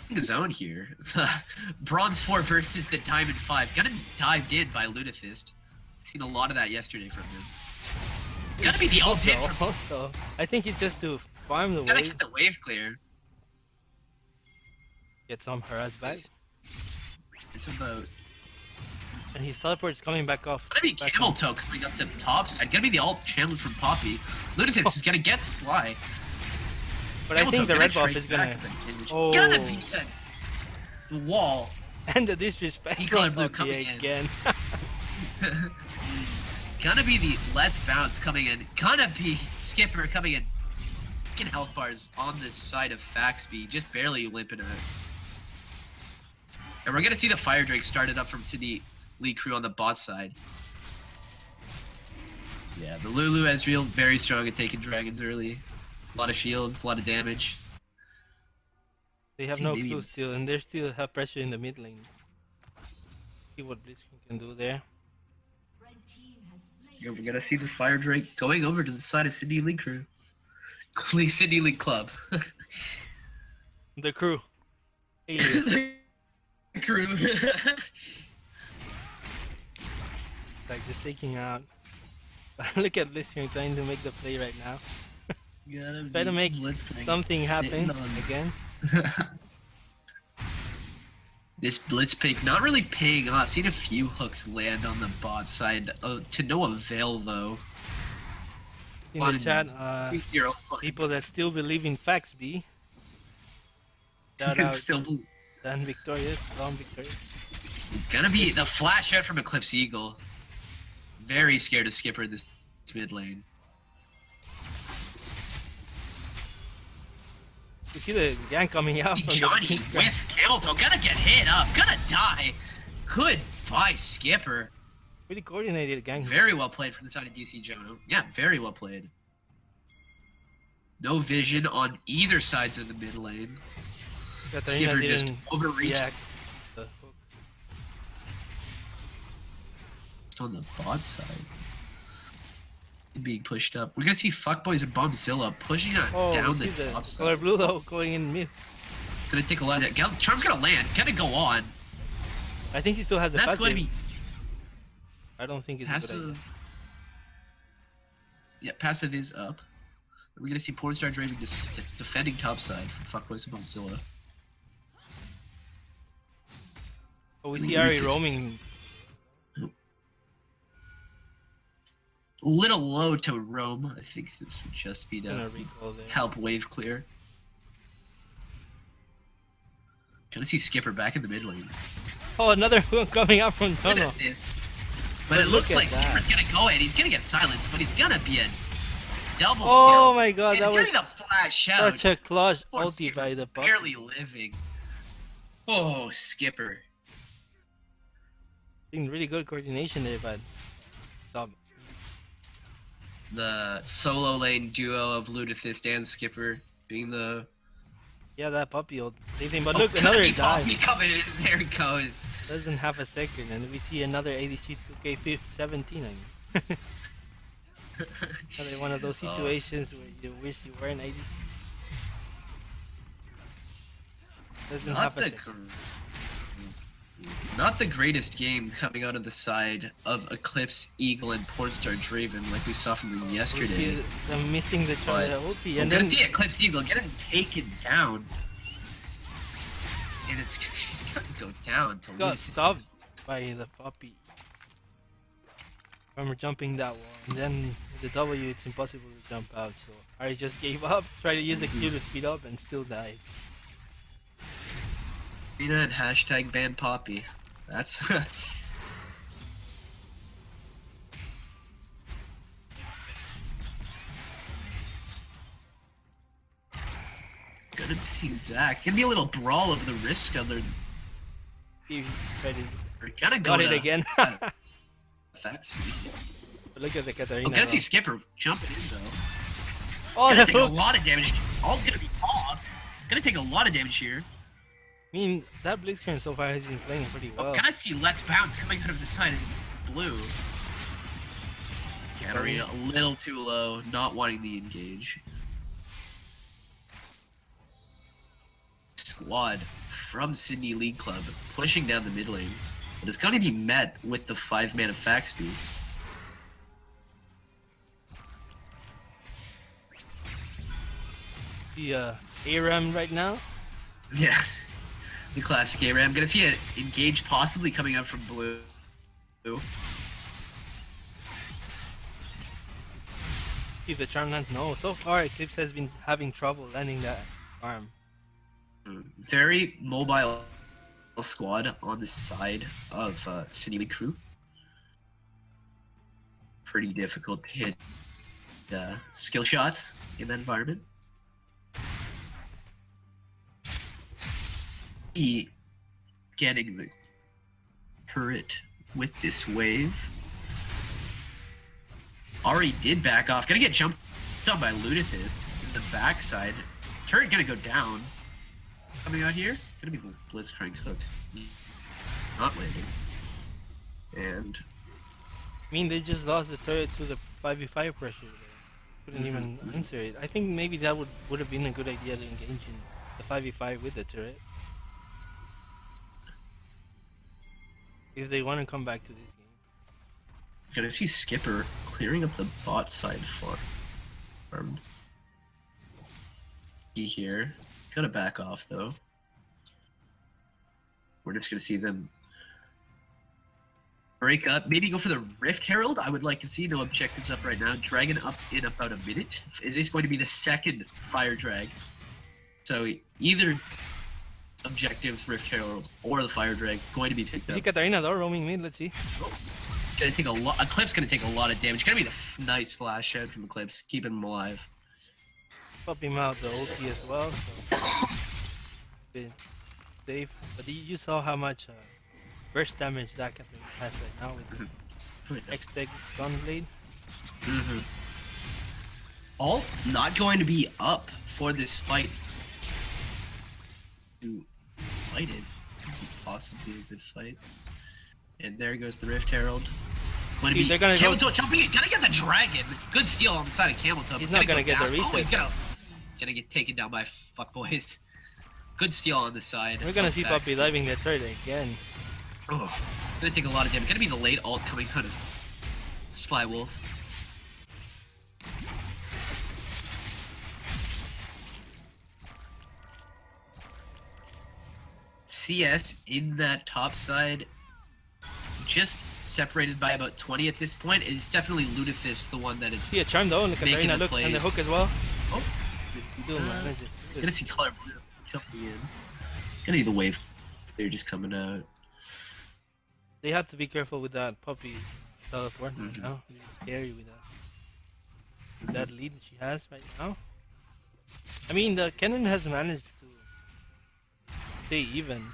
[SPEAKER 3] his own here. The Bronze 4 versus the Diamond 5. Gotta be dived in by Lunathist. Seen a lot of that yesterday from him. Gotta be the ult hit from
[SPEAKER 4] Also, I think it's just to farm the
[SPEAKER 3] Gotta
[SPEAKER 4] wave,
[SPEAKER 3] get the wave clear.
[SPEAKER 4] get some harass back,
[SPEAKER 3] It's about.
[SPEAKER 4] and his teleport's coming back off.
[SPEAKER 3] Gotta be
[SPEAKER 4] back
[SPEAKER 3] Camel
[SPEAKER 4] on.
[SPEAKER 3] Toe coming up the top side. Gotta be the ult channeled from Poppy. Lunathist is gonna get Sly.
[SPEAKER 4] But I
[SPEAKER 3] Camel
[SPEAKER 4] think
[SPEAKER 3] Toe
[SPEAKER 4] the red buff
[SPEAKER 3] trade
[SPEAKER 4] is
[SPEAKER 3] back
[SPEAKER 4] gonna.
[SPEAKER 3] at the image.
[SPEAKER 4] Oh.
[SPEAKER 3] Gotta be the wall.
[SPEAKER 4] And the disrespect.
[SPEAKER 3] Decolor
[SPEAKER 4] on
[SPEAKER 3] blue
[SPEAKER 4] Poppy
[SPEAKER 3] coming in.
[SPEAKER 4] again.
[SPEAKER 3] Gonna be the Let's Bounce coming in. Gonna be Skipper coming in. Fucking health bars on this side of Faxby, just barely limping out. And we're gonna see the Fire Drake started up from City League crew on the bot side. Yeah, the Lulu Ezreal very strong at taking dragons early. A lot of shields, a lot of damage.
[SPEAKER 4] They have
[SPEAKER 3] See,
[SPEAKER 4] no
[SPEAKER 3] maybe-
[SPEAKER 4] clue still, and they still have pressure in the mid lane. See what Blitzcrank can do there.
[SPEAKER 3] Yeah, we're gonna see the Fire Drake going over to the side of City League crew. City League Club.
[SPEAKER 4] The crew. Alias.
[SPEAKER 3] crew.
[SPEAKER 4] Like just taking out. Look at Blitzcrank trying to make the play right now. Try to make something happen again.
[SPEAKER 3] This blitz pick not really paying off. Seen a few hooks land on the bot side to no avail though.
[SPEAKER 4] In the chat,
[SPEAKER 3] 3-0 fucking
[SPEAKER 4] people that still believe in facts, B. Shout out
[SPEAKER 3] still
[SPEAKER 4] Dan Victorious, Long Victorious.
[SPEAKER 3] gonna be the flash out from Eclipse Eagle. Very scared of Skipper in this mid lane.
[SPEAKER 4] You see the gang coming out from
[SPEAKER 3] Johnny
[SPEAKER 4] the
[SPEAKER 3] with Camel Toe gonna get hit up, gonna die. Goodbye, Skipper.
[SPEAKER 4] really coordinated gang.
[SPEAKER 3] Very well played from the side of DC Jono. Yeah, very well played. No vision on either sides of the mid lane.
[SPEAKER 4] Katarina
[SPEAKER 3] Skipper just
[SPEAKER 4] didn't
[SPEAKER 3] overreached
[SPEAKER 4] react. The hook.
[SPEAKER 3] on the bot side. Being pushed up. We're gonna see Fuckboys and Bombzilla pushing it
[SPEAKER 4] Oh,
[SPEAKER 3] down
[SPEAKER 4] we
[SPEAKER 3] the
[SPEAKER 4] see the
[SPEAKER 3] top side.
[SPEAKER 4] color blue though going in mid.
[SPEAKER 3] Gonna take a lot of that. Charm's gonna land. Gonna go on.
[SPEAKER 4] I think he still has a
[SPEAKER 3] That's
[SPEAKER 4] passive.
[SPEAKER 3] going to be.
[SPEAKER 4] I don't think it's a good idea.
[SPEAKER 3] Passive. Yeah, passive is up. We're gonna see Pornstar Draven just defending topside from Fuckboys and Bonzilla.
[SPEAKER 4] Oh, we see Ari roaming.
[SPEAKER 3] A little low to roam. I think this would just be to
[SPEAKER 4] Recall there.
[SPEAKER 3] help wave clear. Gonna see Skipper back in the mid lane.
[SPEAKER 4] Oh, another one coming up from tunnel.
[SPEAKER 3] But it looks
[SPEAKER 4] look at
[SPEAKER 3] like
[SPEAKER 4] that.
[SPEAKER 3] Skipper's gonna go in. He's gonna get silenced, but he's gonna be a double kill.
[SPEAKER 4] Oh my god,
[SPEAKER 3] And
[SPEAKER 4] that was
[SPEAKER 3] getting the flash out.
[SPEAKER 4] such a clutch
[SPEAKER 3] Poor
[SPEAKER 4] ulti
[SPEAKER 3] Skipper,
[SPEAKER 4] by the puppy.
[SPEAKER 3] barely living. Oh, Skipper.
[SPEAKER 4] Doing really good coordination there, but stop.
[SPEAKER 3] The solo lane duo of Ludithist and Skipper being the...
[SPEAKER 4] Yeah, that puppy ult. Same thing, but
[SPEAKER 3] Oh,
[SPEAKER 4] look, another
[SPEAKER 3] Poppy
[SPEAKER 4] dive.
[SPEAKER 3] coming in. There it goes.
[SPEAKER 4] Doesn't have a second, and we see another ADC 2K17. I mean. Another one of those situations where you wish you were an ADC. Doesn't have a second.
[SPEAKER 3] Not the greatest game coming out of the side of Eclipse, Eagle, and Pornstar Draven like we saw from them
[SPEAKER 4] We
[SPEAKER 3] yesterday.
[SPEAKER 4] see them missing the
[SPEAKER 3] But
[SPEAKER 4] ulti,
[SPEAKER 3] we're
[SPEAKER 4] and
[SPEAKER 3] gonna
[SPEAKER 4] then
[SPEAKER 3] see Eclipse Eagle get him taken down. And she's gonna go down to
[SPEAKER 4] got
[SPEAKER 3] lose.
[SPEAKER 4] stopped by the puppy. From jumping that wall, and then with the W, it's impossible to jump out. So Ari just gave up, tried to use the Q to speed up, and still died.
[SPEAKER 3] Arena and hashtag ban Poppy. That's gonna see Zach. Gonna be a little brawl of the risk of their.
[SPEAKER 4] He tried to
[SPEAKER 3] We're gonna go
[SPEAKER 4] got
[SPEAKER 3] to
[SPEAKER 4] it again.
[SPEAKER 3] Facts.
[SPEAKER 4] But look at the Katarina.
[SPEAKER 3] I'm gonna
[SPEAKER 4] though.
[SPEAKER 3] see Skipper jumping in though.
[SPEAKER 4] Oh,
[SPEAKER 3] Gonna
[SPEAKER 4] the
[SPEAKER 3] take a
[SPEAKER 4] hook!
[SPEAKER 3] lot of damage. All's gonna be popped. Gonna take a lot of damage here.
[SPEAKER 4] I mean, that Blitzcrank so far has been playing pretty well.
[SPEAKER 3] Oh, gonna see Let's Bounce coming out of the side of blue. Katarina a little too low, not wanting the engage. Squad from Sydney League Club pushing down the mid lane, but it's gonna be met with the 5-mana fact speed.
[SPEAKER 4] The ARAM right now.
[SPEAKER 3] Yeah, the classic ARAM. Gonna see an engage possibly coming up from blue.
[SPEAKER 4] See the charm land. No, so far Eclipse has been having trouble landing that arm.
[SPEAKER 3] Very mobile squad on the side of City League Crew. Pretty difficult to hit skill shots in that environment. Getting the turret with this wave. Ari did back off. Gonna get jumped on by Ludithist in the backside. Turret gonna go down. Coming out here, gonna be the Blitzcrank's hook. Not landing. And
[SPEAKER 4] I mean, they just lost the turret to the 5v5 pressure. They couldn't even answer it. I think maybe that would have been a good idea to engage in the 5v5 with the turret. If they want to come back to this game.
[SPEAKER 3] gonna see Skipper clearing up the bot side farm. Here. Gotta back off though. We're just gonna see them break up. Maybe go for the Rift Herald. I would like to see. No objectives up right now. Dragon up in about a minute. It is going to be the second fire drag. So either objectives, Rift Herald, or the fire drag going to be picked
[SPEAKER 4] See
[SPEAKER 3] up.
[SPEAKER 4] Katarina though, roaming mid, let's see.
[SPEAKER 3] Gonna take a lot. Eclipse gonna take a lot of damage. Gonna be the nice flash out from Eclipse, keeping him alive.
[SPEAKER 4] Pop him out the ulti as well. So bit safe. But you saw how much burst damage that Katarina has right now with the X-Tech Gunblade.
[SPEAKER 3] All not going to be up for this fight. To fight it. Could be possibly a good fight. And there goes the Rift Herald. Going to
[SPEAKER 4] See,
[SPEAKER 3] be
[SPEAKER 4] they're gonna
[SPEAKER 3] Camel
[SPEAKER 4] go-
[SPEAKER 3] Toe jumping in. Gonna get the dragon. Good steal on the side of Camel Toe.
[SPEAKER 4] He's not gonna get the
[SPEAKER 3] down.
[SPEAKER 4] reset.
[SPEAKER 3] Oh, he's gonna get taken down by fuckboys. Good steal on the side.
[SPEAKER 4] We're gonna
[SPEAKER 3] of
[SPEAKER 4] see
[SPEAKER 3] Vax.
[SPEAKER 4] Puppy diving the turret again.
[SPEAKER 3] Oh, gonna take a lot of damage. Gonna be the late ult coming out of Slywolf. CS in that top side, just separated by about 20 at this point. Is definitely Lutefisk, the one that is.
[SPEAKER 4] See a charm though, and the
[SPEAKER 3] making
[SPEAKER 4] Katarina
[SPEAKER 3] the
[SPEAKER 4] look, and the
[SPEAKER 3] plays.
[SPEAKER 4] hook as well.
[SPEAKER 3] Oh,
[SPEAKER 4] Still manages.
[SPEAKER 3] gonna see color blue jumping in. Gonna be the wave. They're just coming out.
[SPEAKER 4] They have to be careful with that puppy teleport right
[SPEAKER 3] Mhm.
[SPEAKER 4] now. Really scary with that lead that she has right now. I mean, the Kennen has managed to stay even.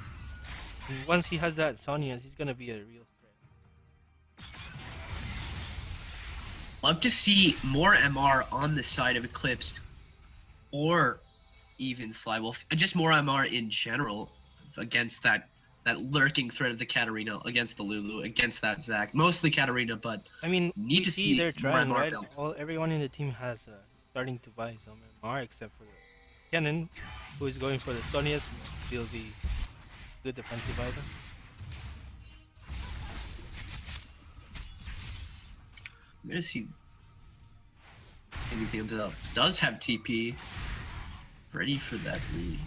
[SPEAKER 4] And once he has that Sonya, he's gonna be a real threat.
[SPEAKER 3] Love to see more MR on the side of Eclipse, or even Slywolf, and just more MR in general against that lurking threat of the Katarina, against the Lulu, against that Zac. Mostly Katarina, but
[SPEAKER 4] I mean,
[SPEAKER 3] Need
[SPEAKER 4] we
[SPEAKER 3] to
[SPEAKER 4] see
[SPEAKER 3] see
[SPEAKER 4] they're trying,
[SPEAKER 3] more
[SPEAKER 4] right?
[SPEAKER 3] build.
[SPEAKER 4] Everyone in the team has starting to buy some MR, except for Kennen, who is going for the Sonyas, which will be good defensive item.
[SPEAKER 3] I'm gonna see anything until does have TP ready for that lead.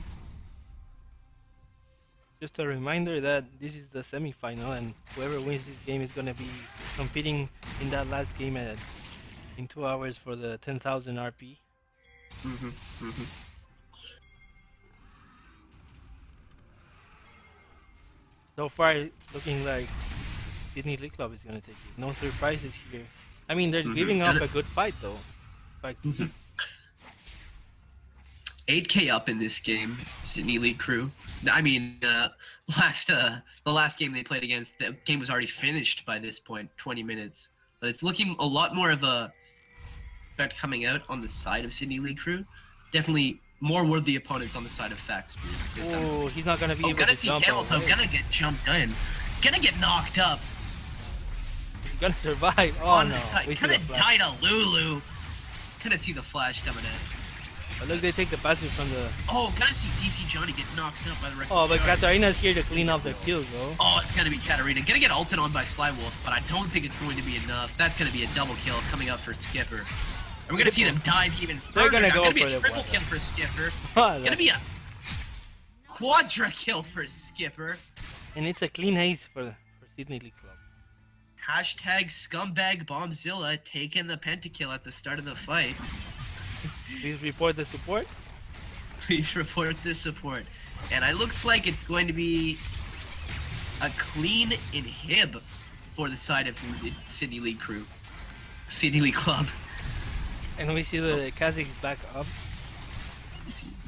[SPEAKER 4] Just a reminder that this is the semi-final, and whoever wins this game is going to be competing in that last game in 2 hours for the 10,000 RP. So far, it's looking like Sydney League Club is going to take it. No surprises here. I mean, they're giving up a good fight, though. Like,
[SPEAKER 3] 8K up in this game, Sydney League Crew. I mean, the last game they played against, the game was already finished by this point, 20 minutes. But it's looking a lot more of a effect coming out on the side of Sydney League Crew. Definitely more worthy opponents on the side of Fax this time.
[SPEAKER 4] oh, he's not going to be able
[SPEAKER 3] Gonna
[SPEAKER 4] to
[SPEAKER 3] see
[SPEAKER 4] jump
[SPEAKER 3] Camel Toe,
[SPEAKER 4] away.
[SPEAKER 3] gonna get jumped in. Gonna get knocked up
[SPEAKER 4] He's going to survive. Oh,
[SPEAKER 3] on
[SPEAKER 4] no.
[SPEAKER 3] the side.
[SPEAKER 4] We see
[SPEAKER 3] Gonna
[SPEAKER 4] the flash.
[SPEAKER 3] die to Lulu. Gonna see the flash coming in.
[SPEAKER 4] But look, they take the passive from the...
[SPEAKER 3] Oh, gonna see DC Johnny get knocked up by the
[SPEAKER 4] Oh, but
[SPEAKER 3] Reckless Charge.
[SPEAKER 4] Katarina's here to clean up the kills, though.
[SPEAKER 3] Oh, it's gonna be Katarina. Gonna get ulted on by Slywolf, but I don't think it's going to be enough. That's gonna be a double kill coming up for Skipper. And we're gonna see them dive even further.
[SPEAKER 4] They're gonna
[SPEAKER 3] now.
[SPEAKER 4] go
[SPEAKER 3] Gonna be
[SPEAKER 4] for
[SPEAKER 3] a
[SPEAKER 4] the
[SPEAKER 3] triple
[SPEAKER 4] blood.
[SPEAKER 3] kill for Skipper.
[SPEAKER 4] And
[SPEAKER 3] Gonna be a quadra kill for Skipper.
[SPEAKER 4] it's a clean haze for Sydney League Club.
[SPEAKER 3] Hashtag scumbag bombzilla taking the pentakill at the start of the fight.
[SPEAKER 4] Please report the support.
[SPEAKER 3] Please report the support. And it looks like it's going to be a clean inhib for the side of the Sydney League Crew. Sydney League Club.
[SPEAKER 4] And we see the Kazakhs back up.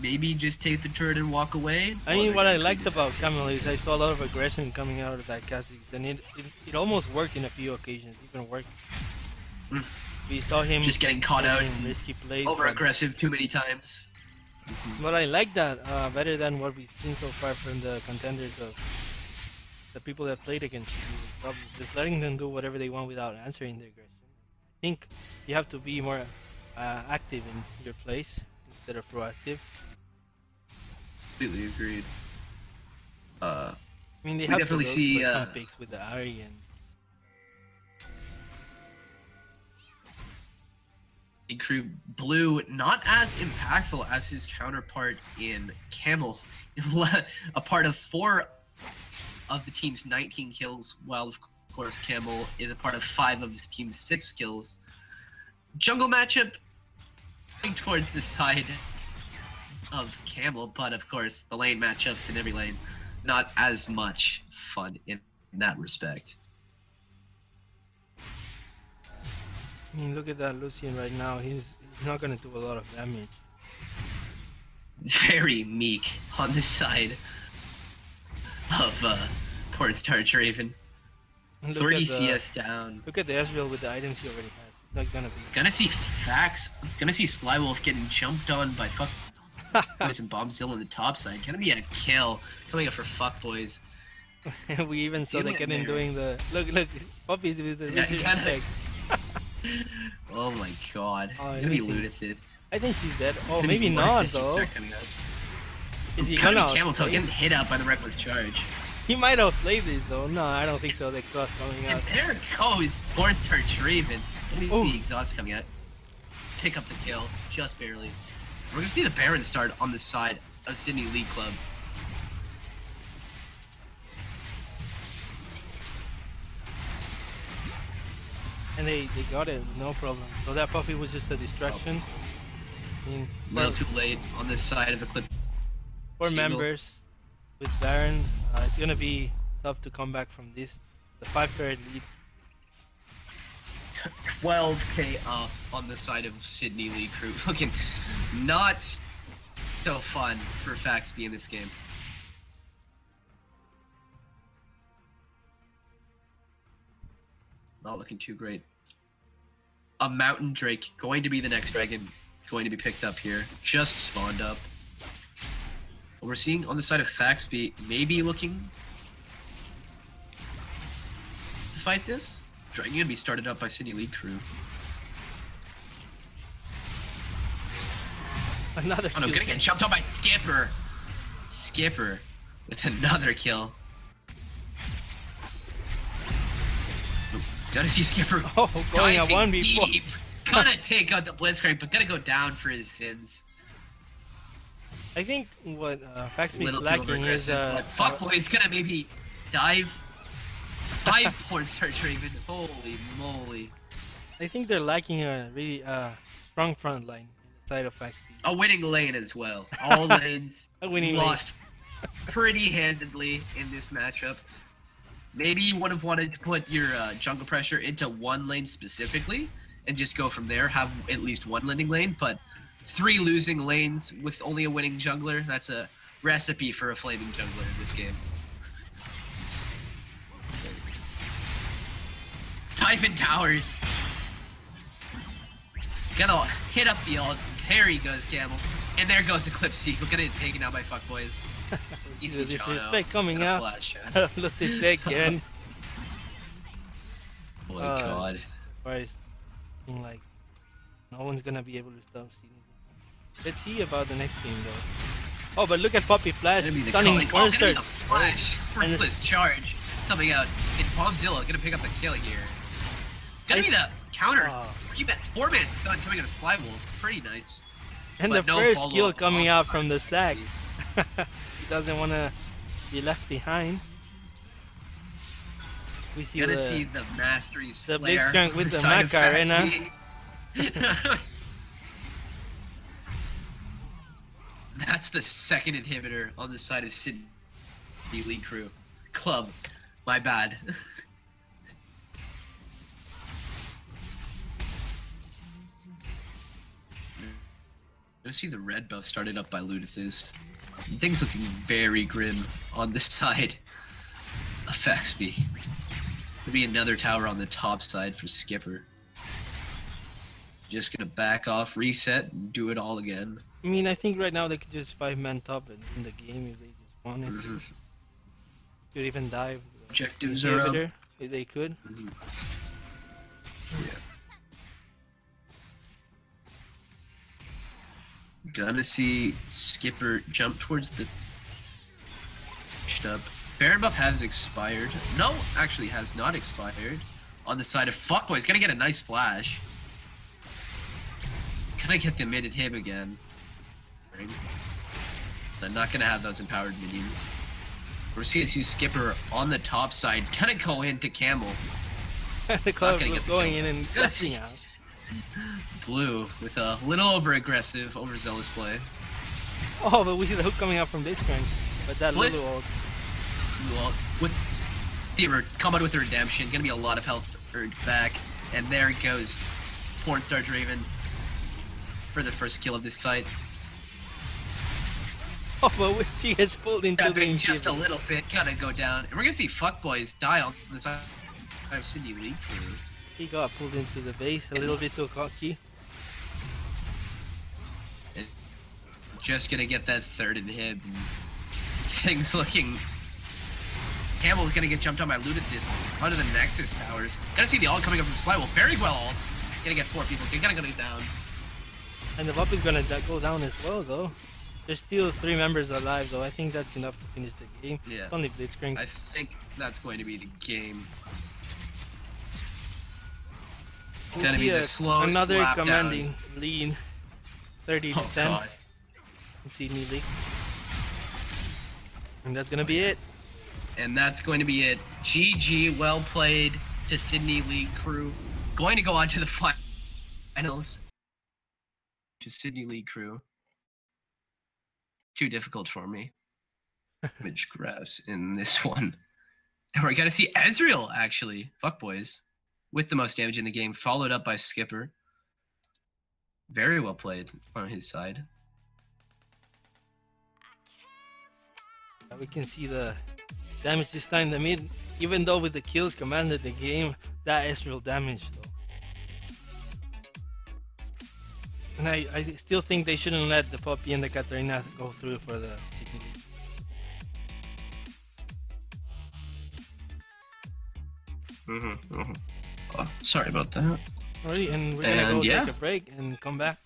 [SPEAKER 3] Maybe just take the turret and walk away.
[SPEAKER 4] I mean, what I liked about Camel is I saw a lot of aggression coming out of that Kazakhs, and it almost worked in a few occasions. Even worked.
[SPEAKER 3] Mm.
[SPEAKER 4] We saw him
[SPEAKER 3] Just getting caught out,
[SPEAKER 4] making risky plays.
[SPEAKER 3] over aggressive too many times.
[SPEAKER 4] But I like that better than what we've seen so far from the contenders of the people that played against you. Probably just letting them do whatever they want without answering the aggression. I think you have to be more active in your plays instead of proactive.
[SPEAKER 3] Completely agreed.
[SPEAKER 4] I mean, they
[SPEAKER 3] We
[SPEAKER 4] have
[SPEAKER 3] definitely
[SPEAKER 4] to
[SPEAKER 3] see,
[SPEAKER 4] for some picks with the Ari and
[SPEAKER 3] Crew Blue not as impactful as his counterpart in Camel, a part of 4 of the team's 19 kills, while of course Camel is a part of 5 of his team's 6 kills. Jungle matchup going towards the side of Camel, but of course the lane matchups in every lane not as much fun in that respect.
[SPEAKER 4] I mean, look at that Lucian right now. He's not gonna do a lot of damage.
[SPEAKER 3] Very meek on the side of Portstar Draven.
[SPEAKER 4] And look
[SPEAKER 3] 30
[SPEAKER 4] at the,
[SPEAKER 3] CS down.
[SPEAKER 4] Look at the Ezreal with the items he already has. It's not gonna be.
[SPEAKER 3] Gonna see Fax. Gonna see Slywolf getting jumped on by Fuckboys and Bombzilla on the top side. Gonna be a kill coming up for Fuckboys.
[SPEAKER 4] We even saw
[SPEAKER 3] You
[SPEAKER 4] the
[SPEAKER 3] went
[SPEAKER 4] Kennen
[SPEAKER 3] there.
[SPEAKER 4] doing the look puppies with the
[SPEAKER 3] Yeah,
[SPEAKER 4] rigid
[SPEAKER 3] kinda.
[SPEAKER 4] reflex.
[SPEAKER 3] Oh my god.
[SPEAKER 4] Oh,
[SPEAKER 3] Gonna be
[SPEAKER 4] amazing.
[SPEAKER 3] Lutefisk.
[SPEAKER 4] I think she's dead. Oh,
[SPEAKER 3] Gonna
[SPEAKER 4] maybe
[SPEAKER 3] be more
[SPEAKER 4] not
[SPEAKER 3] Lutefisk
[SPEAKER 4] though.
[SPEAKER 3] start coming out.
[SPEAKER 4] Is he
[SPEAKER 3] Gonna
[SPEAKER 4] gonna
[SPEAKER 3] be Camel Toe
[SPEAKER 4] outplay?
[SPEAKER 3] getting hit out by the Reckless Charge.
[SPEAKER 4] He might have played this though. No, I don't think so. The exhaust coming
[SPEAKER 3] And
[SPEAKER 4] out.
[SPEAKER 3] there goes Forster Draven.
[SPEAKER 4] Oh.
[SPEAKER 3] The exhaust coming out. Pick up the kill, just barely. We're gonna see the Baron start on the side of Sydney League Club.
[SPEAKER 4] And they got it, no problem. So that puppy was just a distraction. I mean,
[SPEAKER 3] A little too late on this side of Eclipse.
[SPEAKER 4] four
[SPEAKER 3] Single.
[SPEAKER 4] members with Baron. It's gonna be tough to come back from this. The 5-card lead.
[SPEAKER 3] 12k up on the side of Sydney League Crew. Looking not so fun for FBvsSLC in this game. Not looking too great. A Mountain Drake going to be the next dragon going to be picked up here. Just spawned up. What we're seeing on the side of FBvsSLC maybe looking to fight this. Dragon gonna be started up by Sydney League Crew.
[SPEAKER 4] Another
[SPEAKER 3] Oh no,
[SPEAKER 4] kill.
[SPEAKER 3] gonna get jumped on by Skipper. Skipper with another kill. Oop, gotta see Skipper
[SPEAKER 4] Oh, going at
[SPEAKER 3] diving
[SPEAKER 4] 1v4.
[SPEAKER 3] deep. Gonna take out the Blitzcrank, but gonna go down for his sins.
[SPEAKER 4] I think what FBvsSLC is
[SPEAKER 3] Little too
[SPEAKER 4] lacking is
[SPEAKER 3] overaggressive, but Fuckboy's gonna maybe dive. 5 points start Draven. Holy moly.
[SPEAKER 4] I think they're lacking a really strong front line in the side of FBvsSLC.
[SPEAKER 3] A winning lane as well. All lanes
[SPEAKER 4] A winning lane.
[SPEAKER 3] lost pretty handedly in this matchup. Maybe you would have wanted to put your jungle pressure into one lane specifically and just go from there, have at least one winning lane, but 3 losing lanes with only a winning jungler, that's a recipe for a flaming jungler in this game. Typhon Towers. Gonna hit up the ult. There he goes, Camel. And there goes Eclipse Eagle. Gonna get taken out by Fuckboys. Easy
[SPEAKER 4] The
[SPEAKER 3] Jono.
[SPEAKER 4] disrespect coming
[SPEAKER 3] Gonna
[SPEAKER 4] out.
[SPEAKER 3] flash shot.
[SPEAKER 4] Look at this deck again.
[SPEAKER 3] Oh my god.
[SPEAKER 4] As far as being like, no one's gonna be able to stop seeing it. Let's see about the next game though. Oh, but look at Puppy Flash,
[SPEAKER 3] Gonna be the
[SPEAKER 4] stunning
[SPEAKER 3] calling. Oh, gonna be
[SPEAKER 4] Cornstarch.
[SPEAKER 3] the flash.
[SPEAKER 4] And this-
[SPEAKER 3] Fruitless charge coming out. And Bombzilla gonna pick up the kill here. Gonna be the counter.
[SPEAKER 4] Oh.
[SPEAKER 3] 4-man stun coming out of Sly Wolf. Pretty nice.
[SPEAKER 4] And
[SPEAKER 3] But
[SPEAKER 4] the
[SPEAKER 3] no
[SPEAKER 4] first
[SPEAKER 3] follow-up
[SPEAKER 4] kill coming
[SPEAKER 3] on
[SPEAKER 4] out from the
[SPEAKER 3] FBvsSLC.
[SPEAKER 4] sack. He doesn't want to be left behind. We see
[SPEAKER 3] Gonna
[SPEAKER 4] the,
[SPEAKER 3] see the Masteries
[SPEAKER 4] the
[SPEAKER 3] flare
[SPEAKER 4] Blitzcrank
[SPEAKER 3] on
[SPEAKER 4] with the
[SPEAKER 3] side of
[SPEAKER 4] Macarena.
[SPEAKER 3] FBvsSLC. That's the second inhibitor on the side of Sydney League Crew. Club. My bad. Gonna see the red buff started up by Ludithist. Things looking very grim on this side of FBvsSLC. Could be another tower on the top side for Skipper. Just gonna back off, reset, and do it all again.
[SPEAKER 4] I mean, I think right now they could just 5-man top and win the game if they just wanted. Could even dive.
[SPEAKER 3] Objectives are up.
[SPEAKER 4] Inhibitor, if they could.
[SPEAKER 3] Yeah. Gonna see Skipper jump towards the stub. Baron buff has expired. No, actually has not expired. On the side of Fuckboy's gonna get a nice flash. Gonna get the mid and him again. I'm not gonna have those empowered minions. We're seeing Skipper on the top side. Gonna go into Camel.
[SPEAKER 4] The club
[SPEAKER 3] gonna
[SPEAKER 4] was
[SPEAKER 3] get the
[SPEAKER 4] going
[SPEAKER 3] kill.
[SPEAKER 4] in and
[SPEAKER 3] Gonna
[SPEAKER 4] guessing
[SPEAKER 3] see-
[SPEAKER 4] out.
[SPEAKER 3] Blue with a little over aggressive, overzealous play.
[SPEAKER 4] Oh, but we see the hook coming out from Blitzcrank. But that
[SPEAKER 3] Blitz-
[SPEAKER 4] little ult.
[SPEAKER 3] Well, with the combat with the redemption, gonna be a lot of health earned back, and there goes Pornstar Draven for the first kill of this fight.
[SPEAKER 4] Oh, but she gets pulled into the
[SPEAKER 3] Tapping just a
[SPEAKER 4] inhibitor.
[SPEAKER 3] little bit, gotta go down, and we're gonna see Fuckboys die on the side of Sydney League Crew.
[SPEAKER 4] He got pulled into the base a little bit too cocky.
[SPEAKER 3] And just gonna get that third inhib. And things looking. Campbell's gonna get jumped on by Ludithist under the Nexus towers. Gonna see the ult coming up from Slywolf. Very well ult. Gonna get 4 people. Gonna go down.
[SPEAKER 4] And the buff is gonna go down as well, though. There's still 3 members alive, though. I think that's enough to finish the game.
[SPEAKER 3] Yeah.
[SPEAKER 4] It's only Blitzcrank.
[SPEAKER 3] I think that's going to be the game.
[SPEAKER 4] We
[SPEAKER 3] Gonna
[SPEAKER 4] see
[SPEAKER 3] be the slow
[SPEAKER 4] another
[SPEAKER 3] slap
[SPEAKER 4] commanding lead, 30 to
[SPEAKER 3] Oh
[SPEAKER 4] 10.
[SPEAKER 3] god.
[SPEAKER 4] Sydney League. And that's gonna be it.
[SPEAKER 3] And that's going to be it. GG, well played to Sydney League crew. Going to go on to the finals. To Sydney League crew. Too difficult for me. Which grabs in this one. And we're gonna see Ezreal actually. Fuck boys. With the most damage in the game, followed up by Skipper. Very well played on his side.
[SPEAKER 4] We can see the damage this time. The mid, even though with the kills commanded the game, that is real damage though. And I still think they shouldn't let the Poppy and the Katarina go through for the Sydney League.
[SPEAKER 3] Oh, sorry about that.
[SPEAKER 4] Alright, and we're gonna go
[SPEAKER 3] yeah.
[SPEAKER 4] take a break and come back.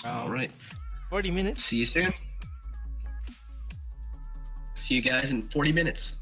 [SPEAKER 3] All right.
[SPEAKER 4] 40 minutes.
[SPEAKER 3] See you soon. See you guys in 40 minutes.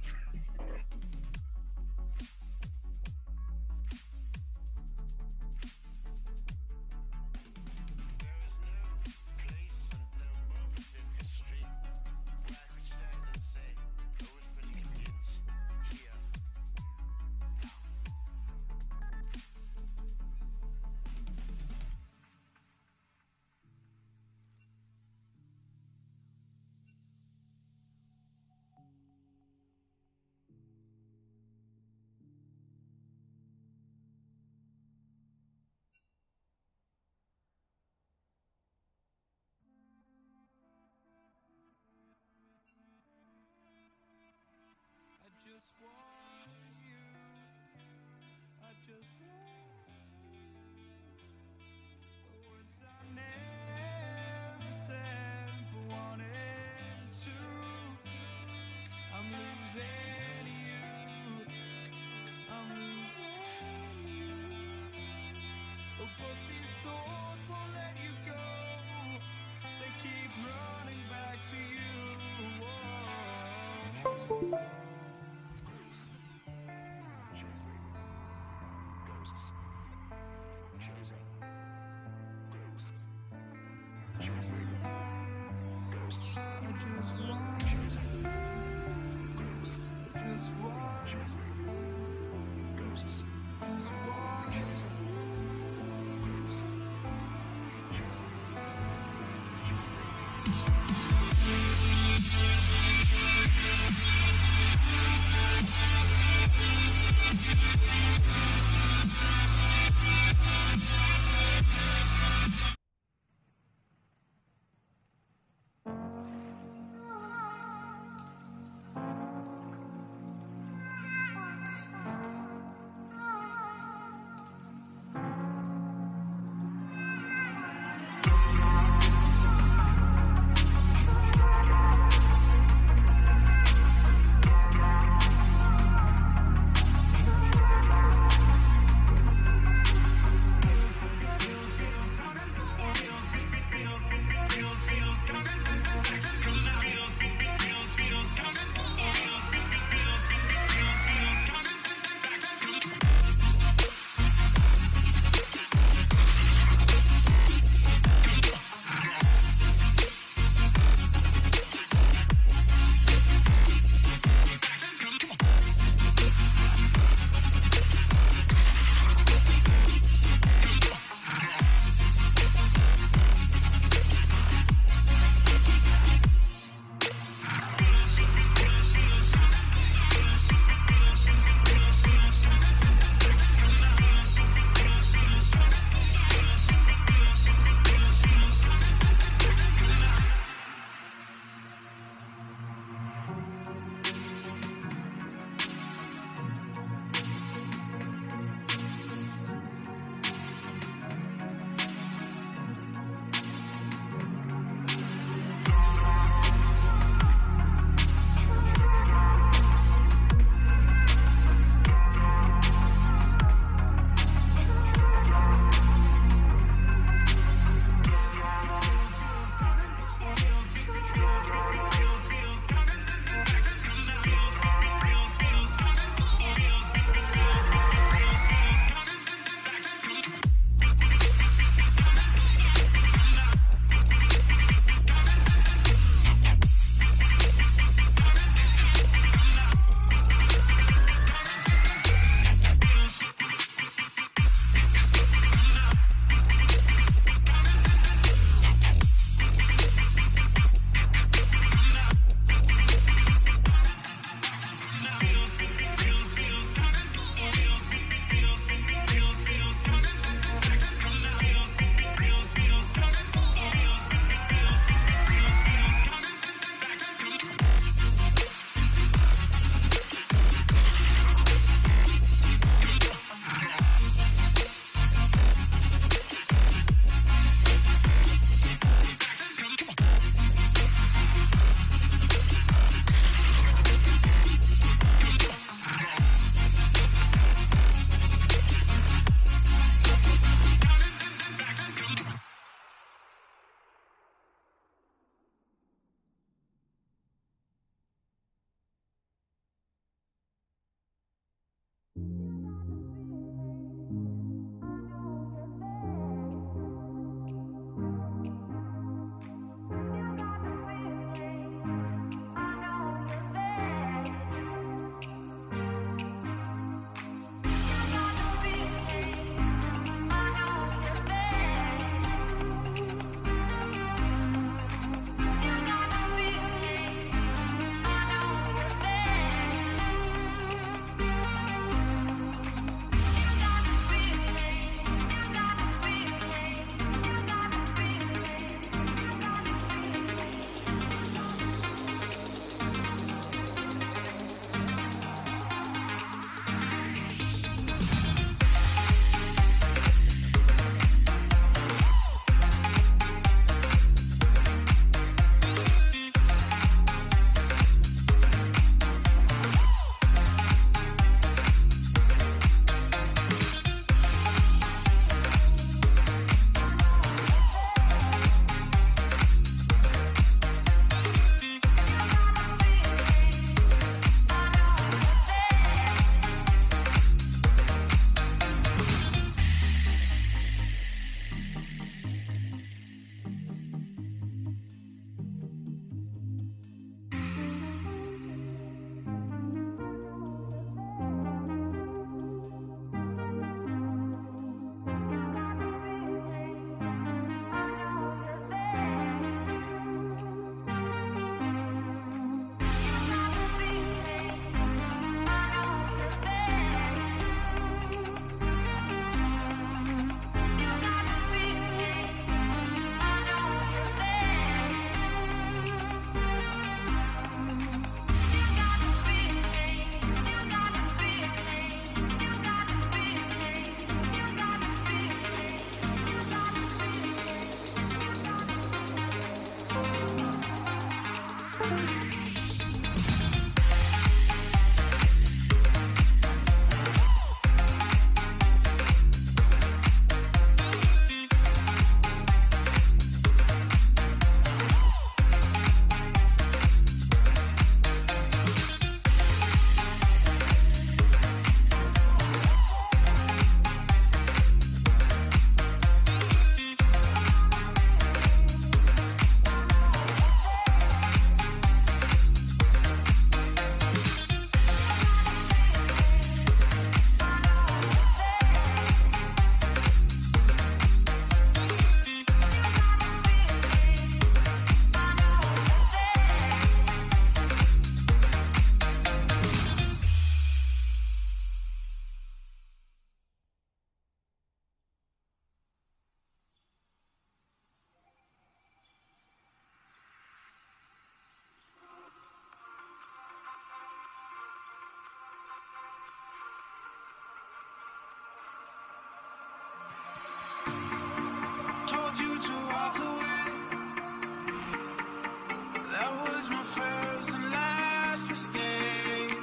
[SPEAKER 1] was my first and last mistake.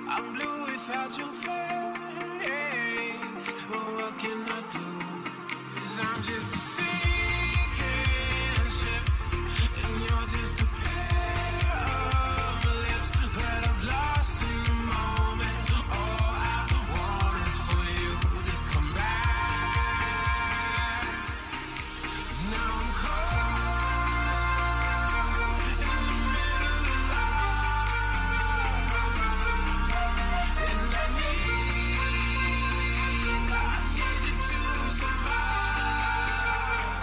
[SPEAKER 1] I'm blue without your face. But what can I do? 'Cause I'm just a sinking ship, and you're just a pair of lips that I've lost in the moment. All I want is for you to come back. Now I'm caught in the middle of love, and I need you to survive.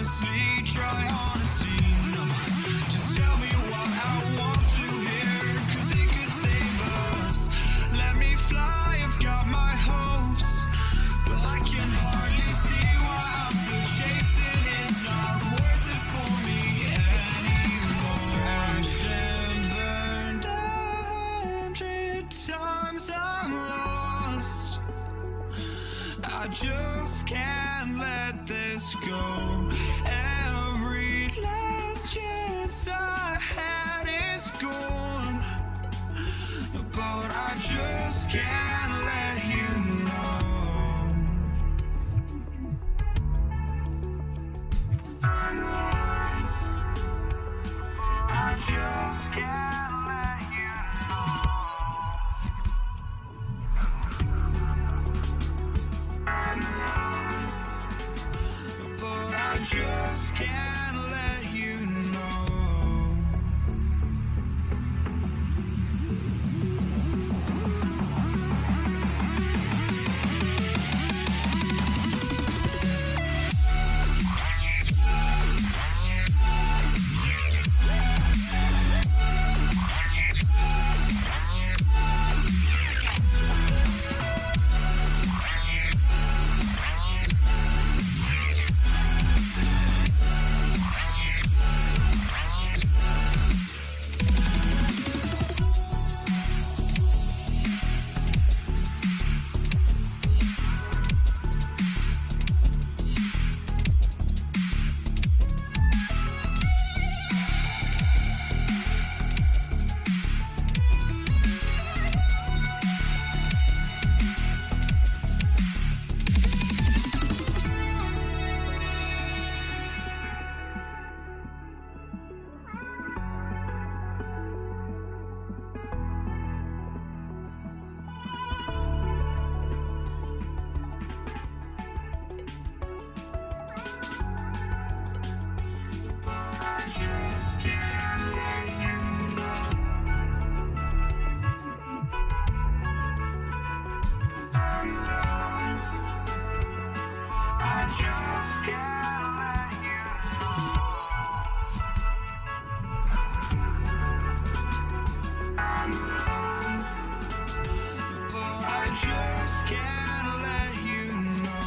[SPEAKER 1] honestly, try honesty. No, just tell me what I want to hear, 'cause it could save us. Let me fly, I've got my hopes, but I can hardly see why I'm still chasing. It's not worth it for me anymore. Crashed and burned 100 times, I'm lost. I just can't let this go. Every last chance I had is gone, but I just can't let you know. I just can't let you know. But I just can't let you know.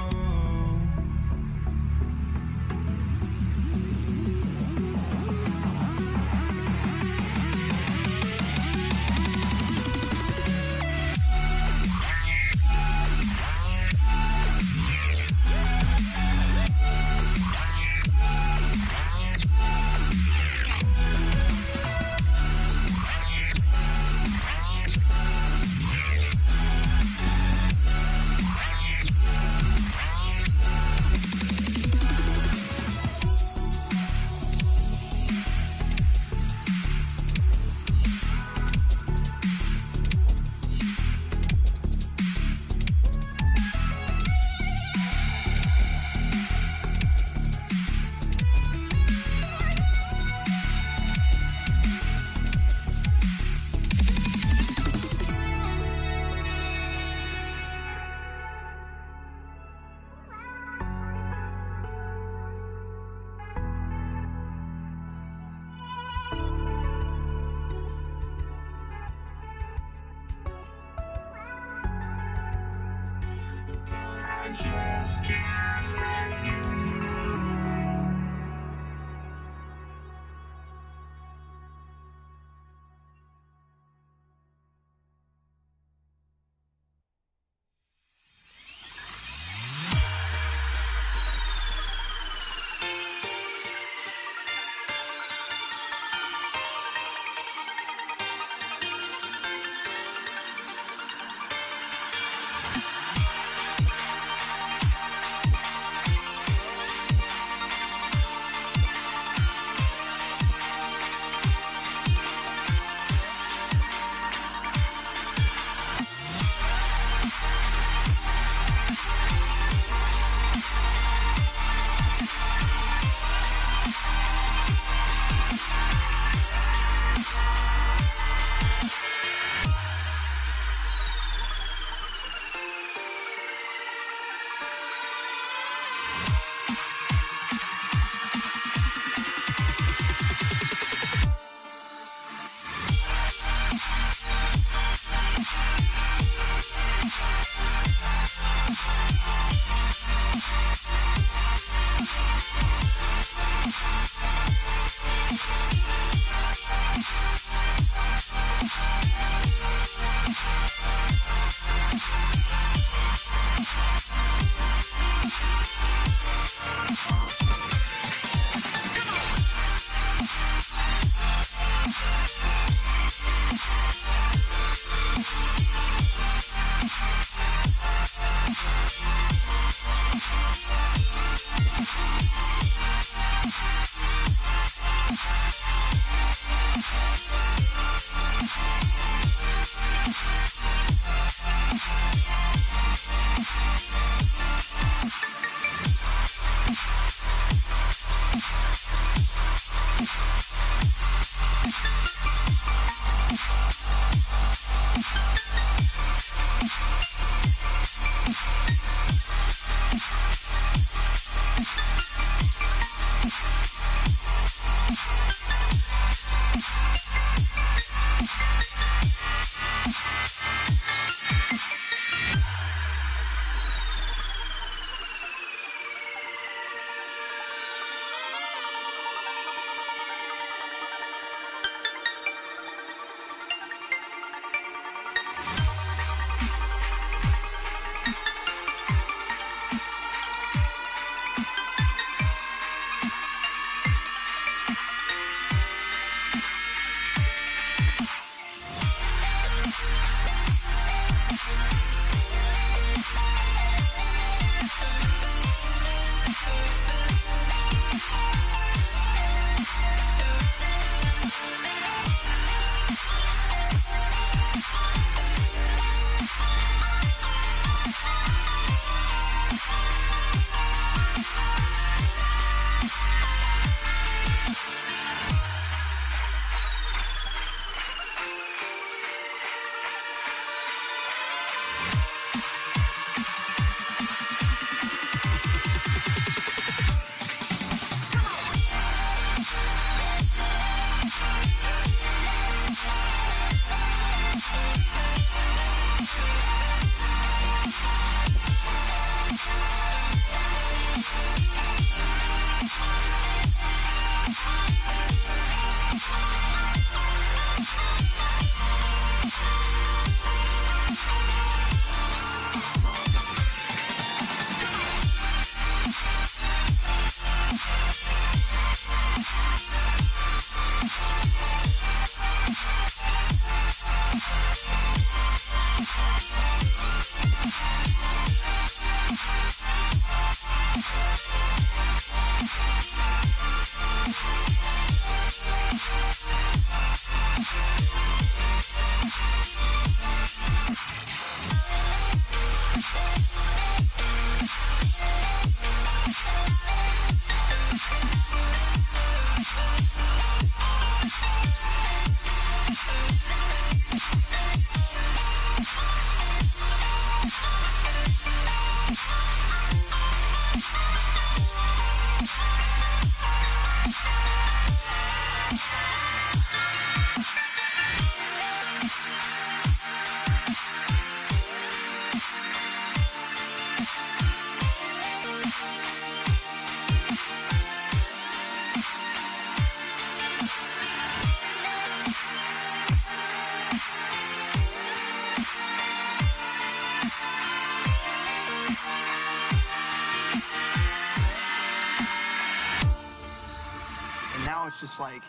[SPEAKER 2] Now it's just like,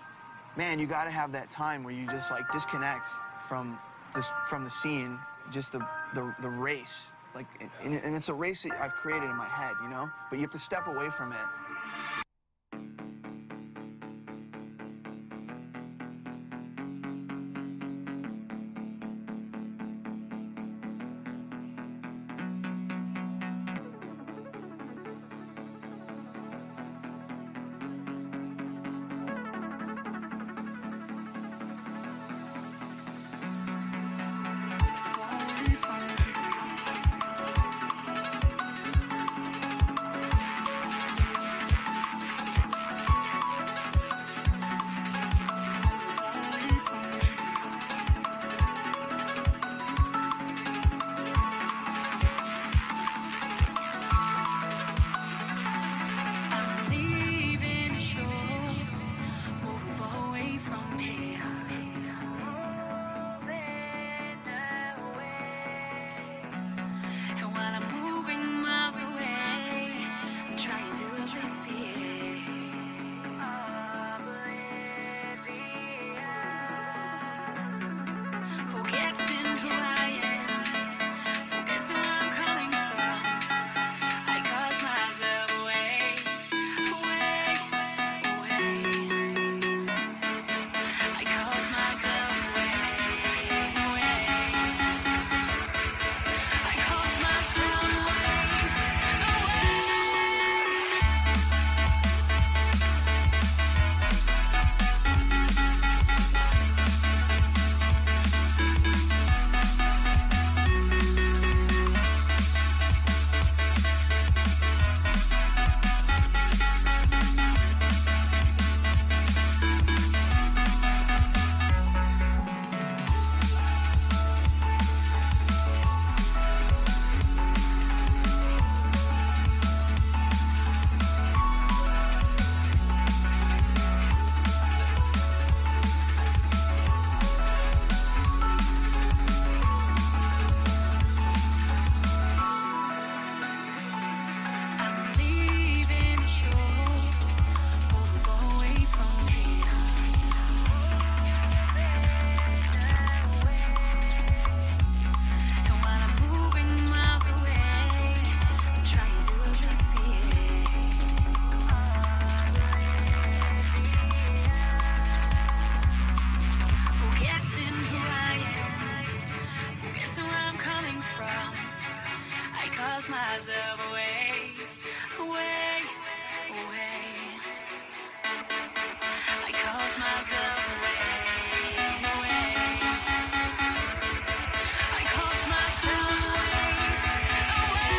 [SPEAKER 2] man, you got to have that time where you just like disconnect from the scene, just the race, like, and it's a race that I've created in my head, you know. But you have to step away from it.
[SPEAKER 1] myself away, away, away. I cast myself away, away. I cast myself away, away.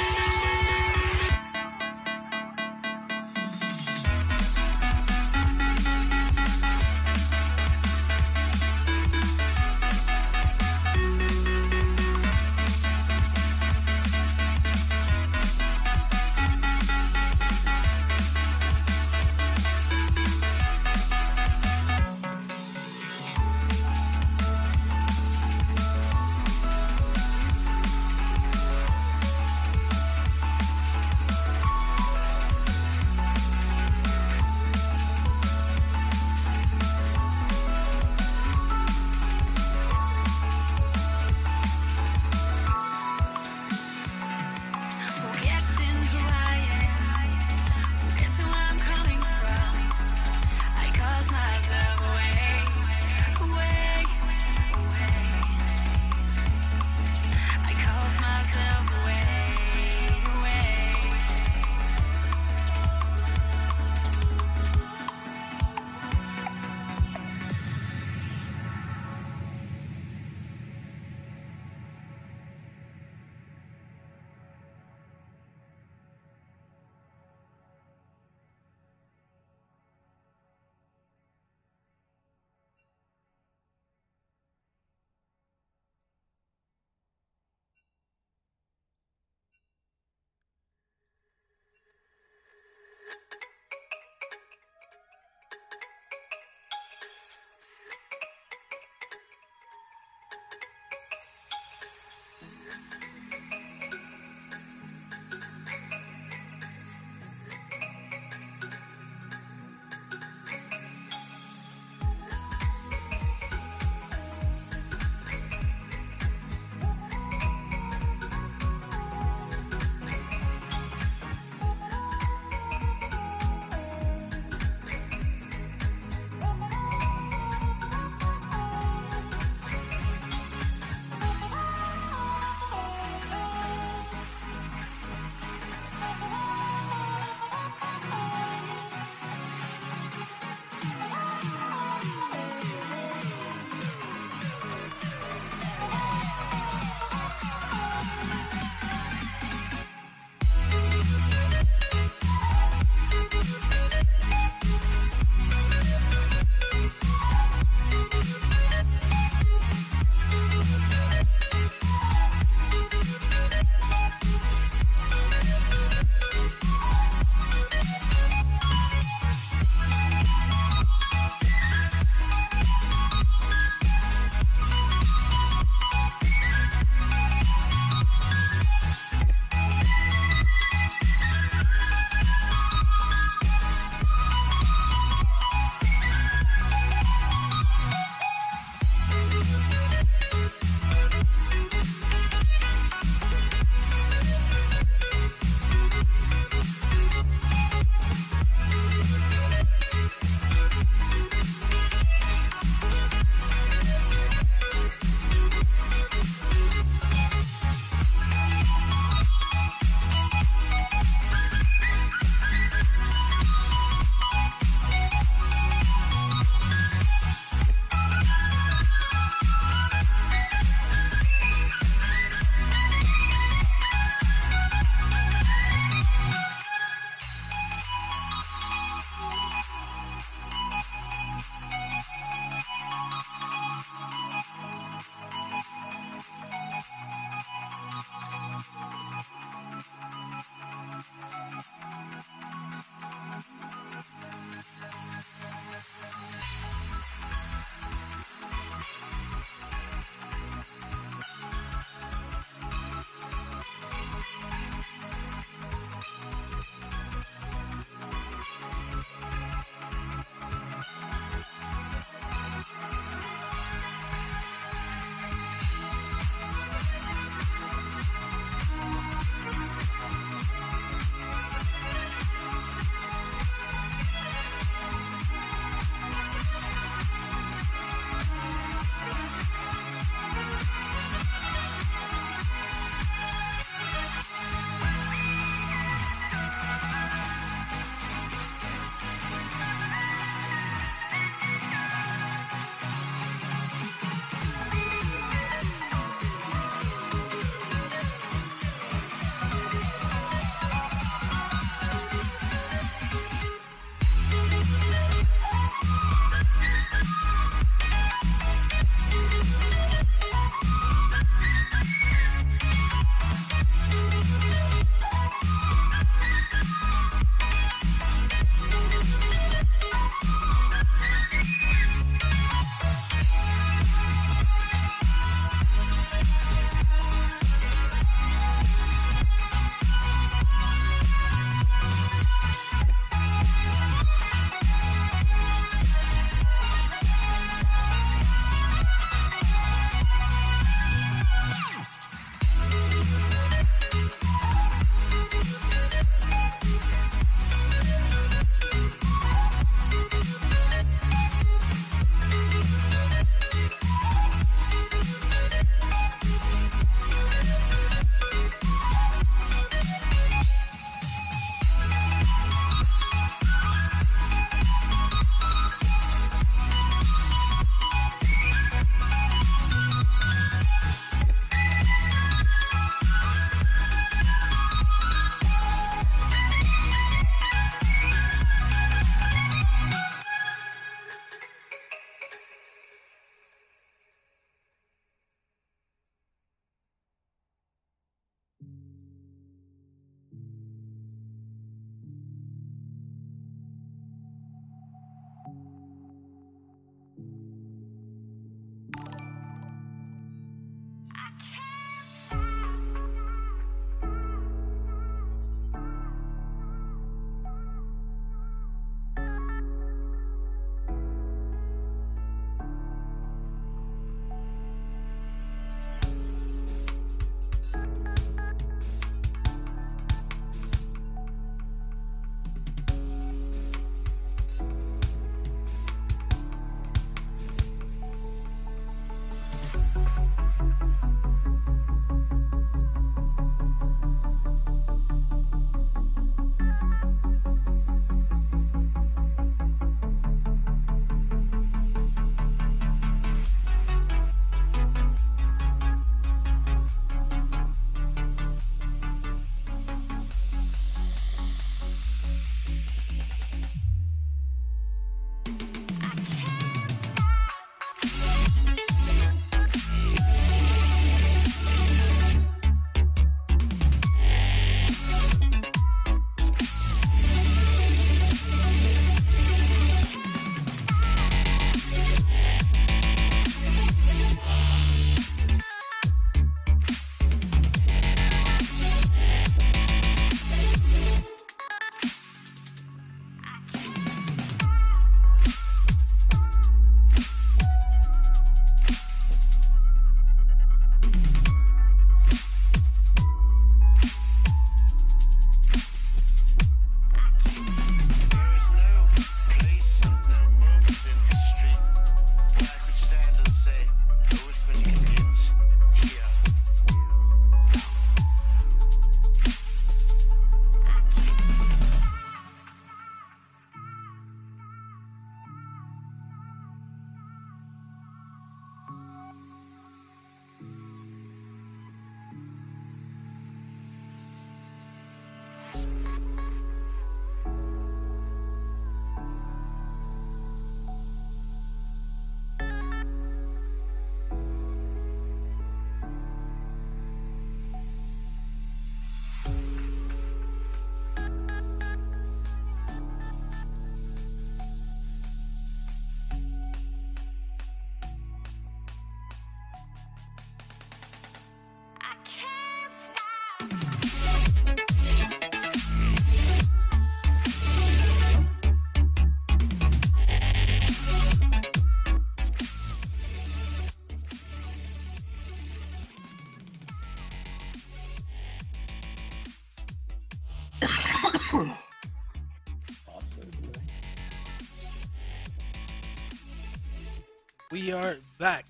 [SPEAKER 4] We are back.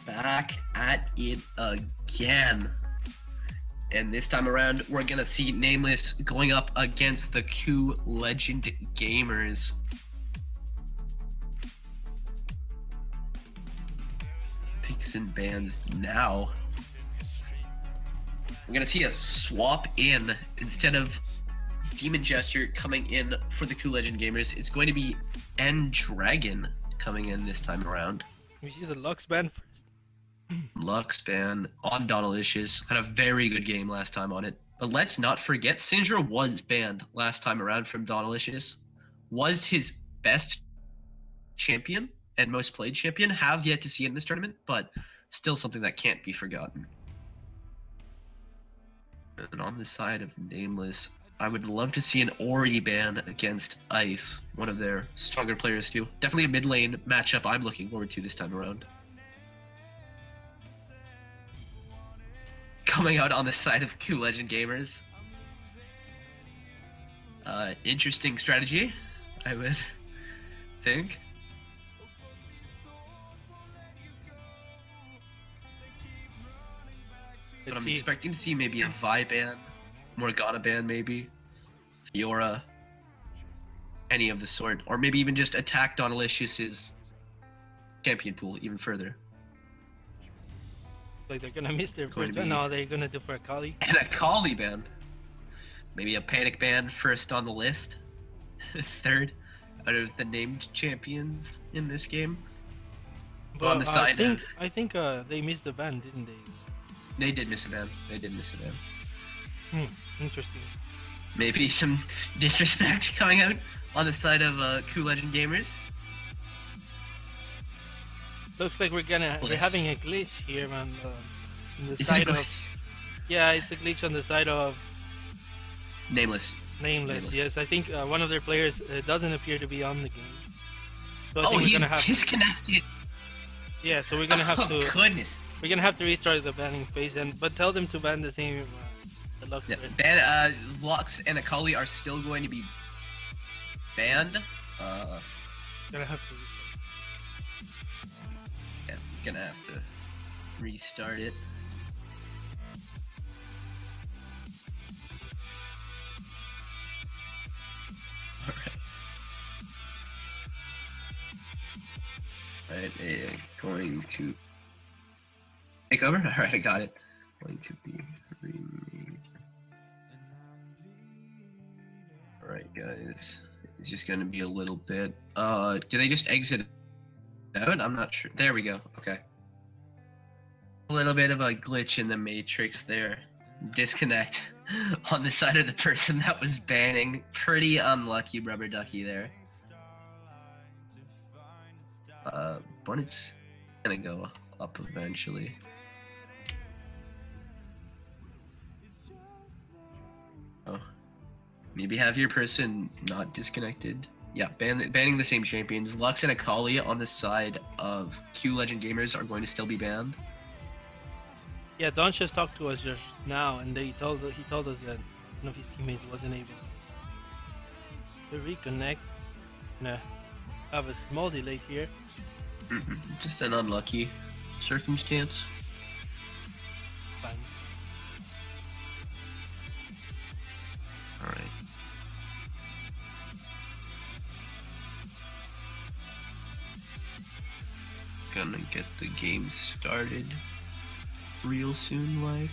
[SPEAKER 3] Back at it again. And this time around, we're gonna see Nameless going up against the Q Legend Gamers. Picks and bans now. We're gonna see a swap in. Instead of Demon Gesture coming in for the Q Legend Gamers, it's going to be NDragon coming in this time around.
[SPEAKER 4] We see the Lux ban first.
[SPEAKER 3] Lux ban on Donalicious. Had a very good game last time on it. But let's not forget, Syndra was banned last time around from Donalicious. Was his best champion and most played champion. Have yet to see it in this tournament, but still something that can't be forgotten. And on the side of Nameless, I would love to see an Ori ban against Ice, one of their stronger players too. Definitely a mid lane matchup I'm looking forward to this time around. Coming out on the side of Q Legend Gamers. Interesting strategy, I would think. But I'm expecting to see maybe a Vi ban, Morgana ban maybe, Fiora, any of the sort. Or maybe even just attack Donalicious's champion pool even further.
[SPEAKER 4] Like they're gonna miss their first ban. No, they're gonna do for a Kali.
[SPEAKER 3] And a Kali ban. Maybe a panic ban first on the list. Third out of the named champions in this game. But on the side
[SPEAKER 4] I think they missed the ban, didn't they?
[SPEAKER 3] They did miss a ban. They did miss a ban.
[SPEAKER 4] Interesting.
[SPEAKER 3] Maybe some disrespect coming out on the side of Q Legend Gamers.
[SPEAKER 4] Looks like we're having a glitch here on the
[SPEAKER 3] Is
[SPEAKER 4] side
[SPEAKER 3] it a glitch?
[SPEAKER 4] of. Yeah, it's a glitch on the side of
[SPEAKER 3] Nameless.
[SPEAKER 4] Nameless. Yes, I think one of their players doesn't appear to be on the game. So I think
[SPEAKER 3] he's
[SPEAKER 4] we're gonna have
[SPEAKER 3] disconnected.
[SPEAKER 4] Yeah, so we're gonna have to.
[SPEAKER 3] Goodness.
[SPEAKER 4] We're gonna have to restart the banning phase, but tell them to ban the same the Lux.
[SPEAKER 3] Yeah, Lux and Akali are still going to be banned.
[SPEAKER 4] Gonna have to.
[SPEAKER 3] Yeah, gonna have to restart it. Alright, going to take over? Alright, I got it. Going to be remade. Alright, guys. It's just gonna be a little bit. Do they just exit out? I'm not sure. There we go. Okay. A little bit of a glitch in the matrix there. Disconnect on the side of the person that was banning. Pretty unlucky rubber ducky there. But it's gonna go up eventually. Oh, maybe have your person not disconnected. Yeah, banning the same champions. Lux and Akali on the side of Q Legend Gamers are going to still be banned.
[SPEAKER 4] Yeah, Don just talked to us just now, and he told us that one of his teammates wasn't able to reconnect. Have a small delay here.
[SPEAKER 3] Just an unlucky circumstance.
[SPEAKER 4] Fine.
[SPEAKER 3] Alright. Gonna get the game started real soon, like.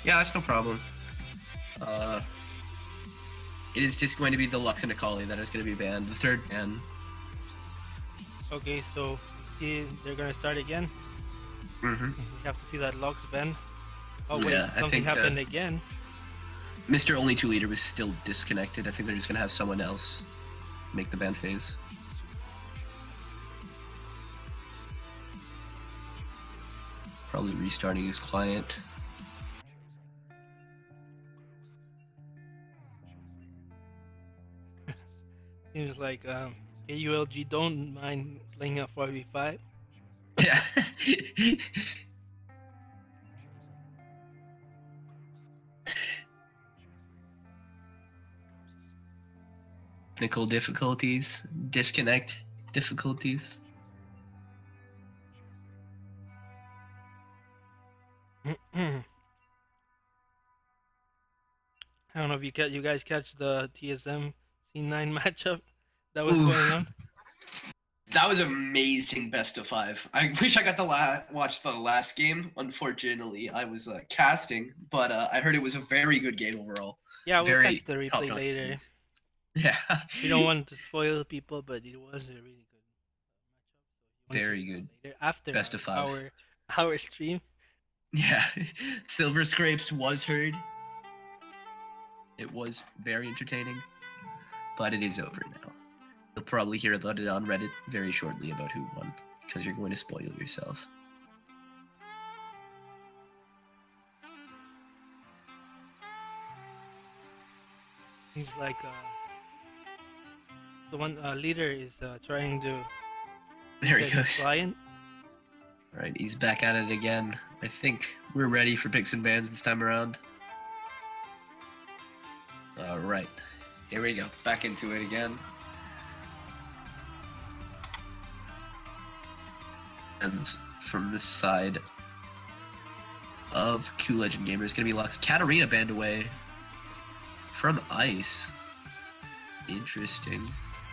[SPEAKER 3] Yeah, that's no problem. It is just going to be the Lux and Akali that is going to be banned. The third ban.
[SPEAKER 4] Okay, so they're gonna start again. We have to see that Lux ban. Oh wait,
[SPEAKER 3] Yeah,
[SPEAKER 4] something happened again.
[SPEAKER 3] Mr. Only 2 Leader was still disconnected. I think they're just going to have someone else make the ban phase. Probably restarting his client.
[SPEAKER 4] Seems like AULG don't mind playing a 5v5.
[SPEAKER 3] Yeah. technical difficulties, disconnect difficulties.
[SPEAKER 4] I don't know if you guys catch the TSM C9 matchup that was
[SPEAKER 3] Oof.
[SPEAKER 4] going on.
[SPEAKER 3] That was amazing, best of 5. I wish I got to watch the last game. Unfortunately, I was casting, but I heard it was a very good game overall.
[SPEAKER 4] Yeah, we'll
[SPEAKER 3] Very
[SPEAKER 4] catch the replay
[SPEAKER 3] top-notch
[SPEAKER 4] later.
[SPEAKER 3] teams. Yeah.
[SPEAKER 4] We don't want to spoil people, but it was a really good matchup. So
[SPEAKER 3] Very good.
[SPEAKER 4] later after
[SPEAKER 3] Best of 5.
[SPEAKER 4] our stream.
[SPEAKER 3] Yeah. Silver Scrapes was heard. It was very entertaining, but it is over now. You'll probably hear about it on Reddit very shortly about who won, because you're going to spoil yourself.
[SPEAKER 4] Seems like the one leader is trying to
[SPEAKER 3] There he
[SPEAKER 4] reset his
[SPEAKER 3] goes.
[SPEAKER 4] client.
[SPEAKER 3] Alright, he's back at it again. I think we're ready for picks and bans this time around. Alright, here we go. Back into it again. And from this side of Q Legend Gamer is going to be Lux. Katarina banned away from Ice. Interesting.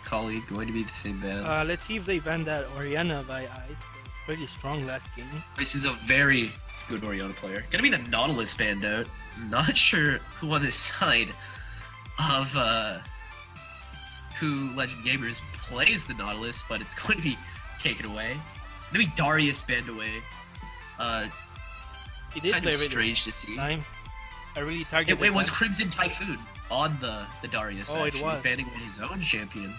[SPEAKER 3] Colleague going to be the same ban.
[SPEAKER 4] Let's see if they ban that Oriana by Ice. Pretty strong last game.
[SPEAKER 3] This is a very good Oriana player. Gonna be the Nautilus banned out. Not sure who on this side of who Legend Gamers plays the Nautilus, but it's going to be taken away. Gonna be Darius banned away.
[SPEAKER 4] He did
[SPEAKER 3] Kind
[SPEAKER 4] play
[SPEAKER 3] of
[SPEAKER 4] really
[SPEAKER 3] strange to see.
[SPEAKER 4] time. I really targeted
[SPEAKER 3] It was
[SPEAKER 4] him.
[SPEAKER 3] Crimson Typhoon on the Darius.
[SPEAKER 4] Oh, it
[SPEAKER 3] actually,
[SPEAKER 4] was.
[SPEAKER 3] banning away his own champion.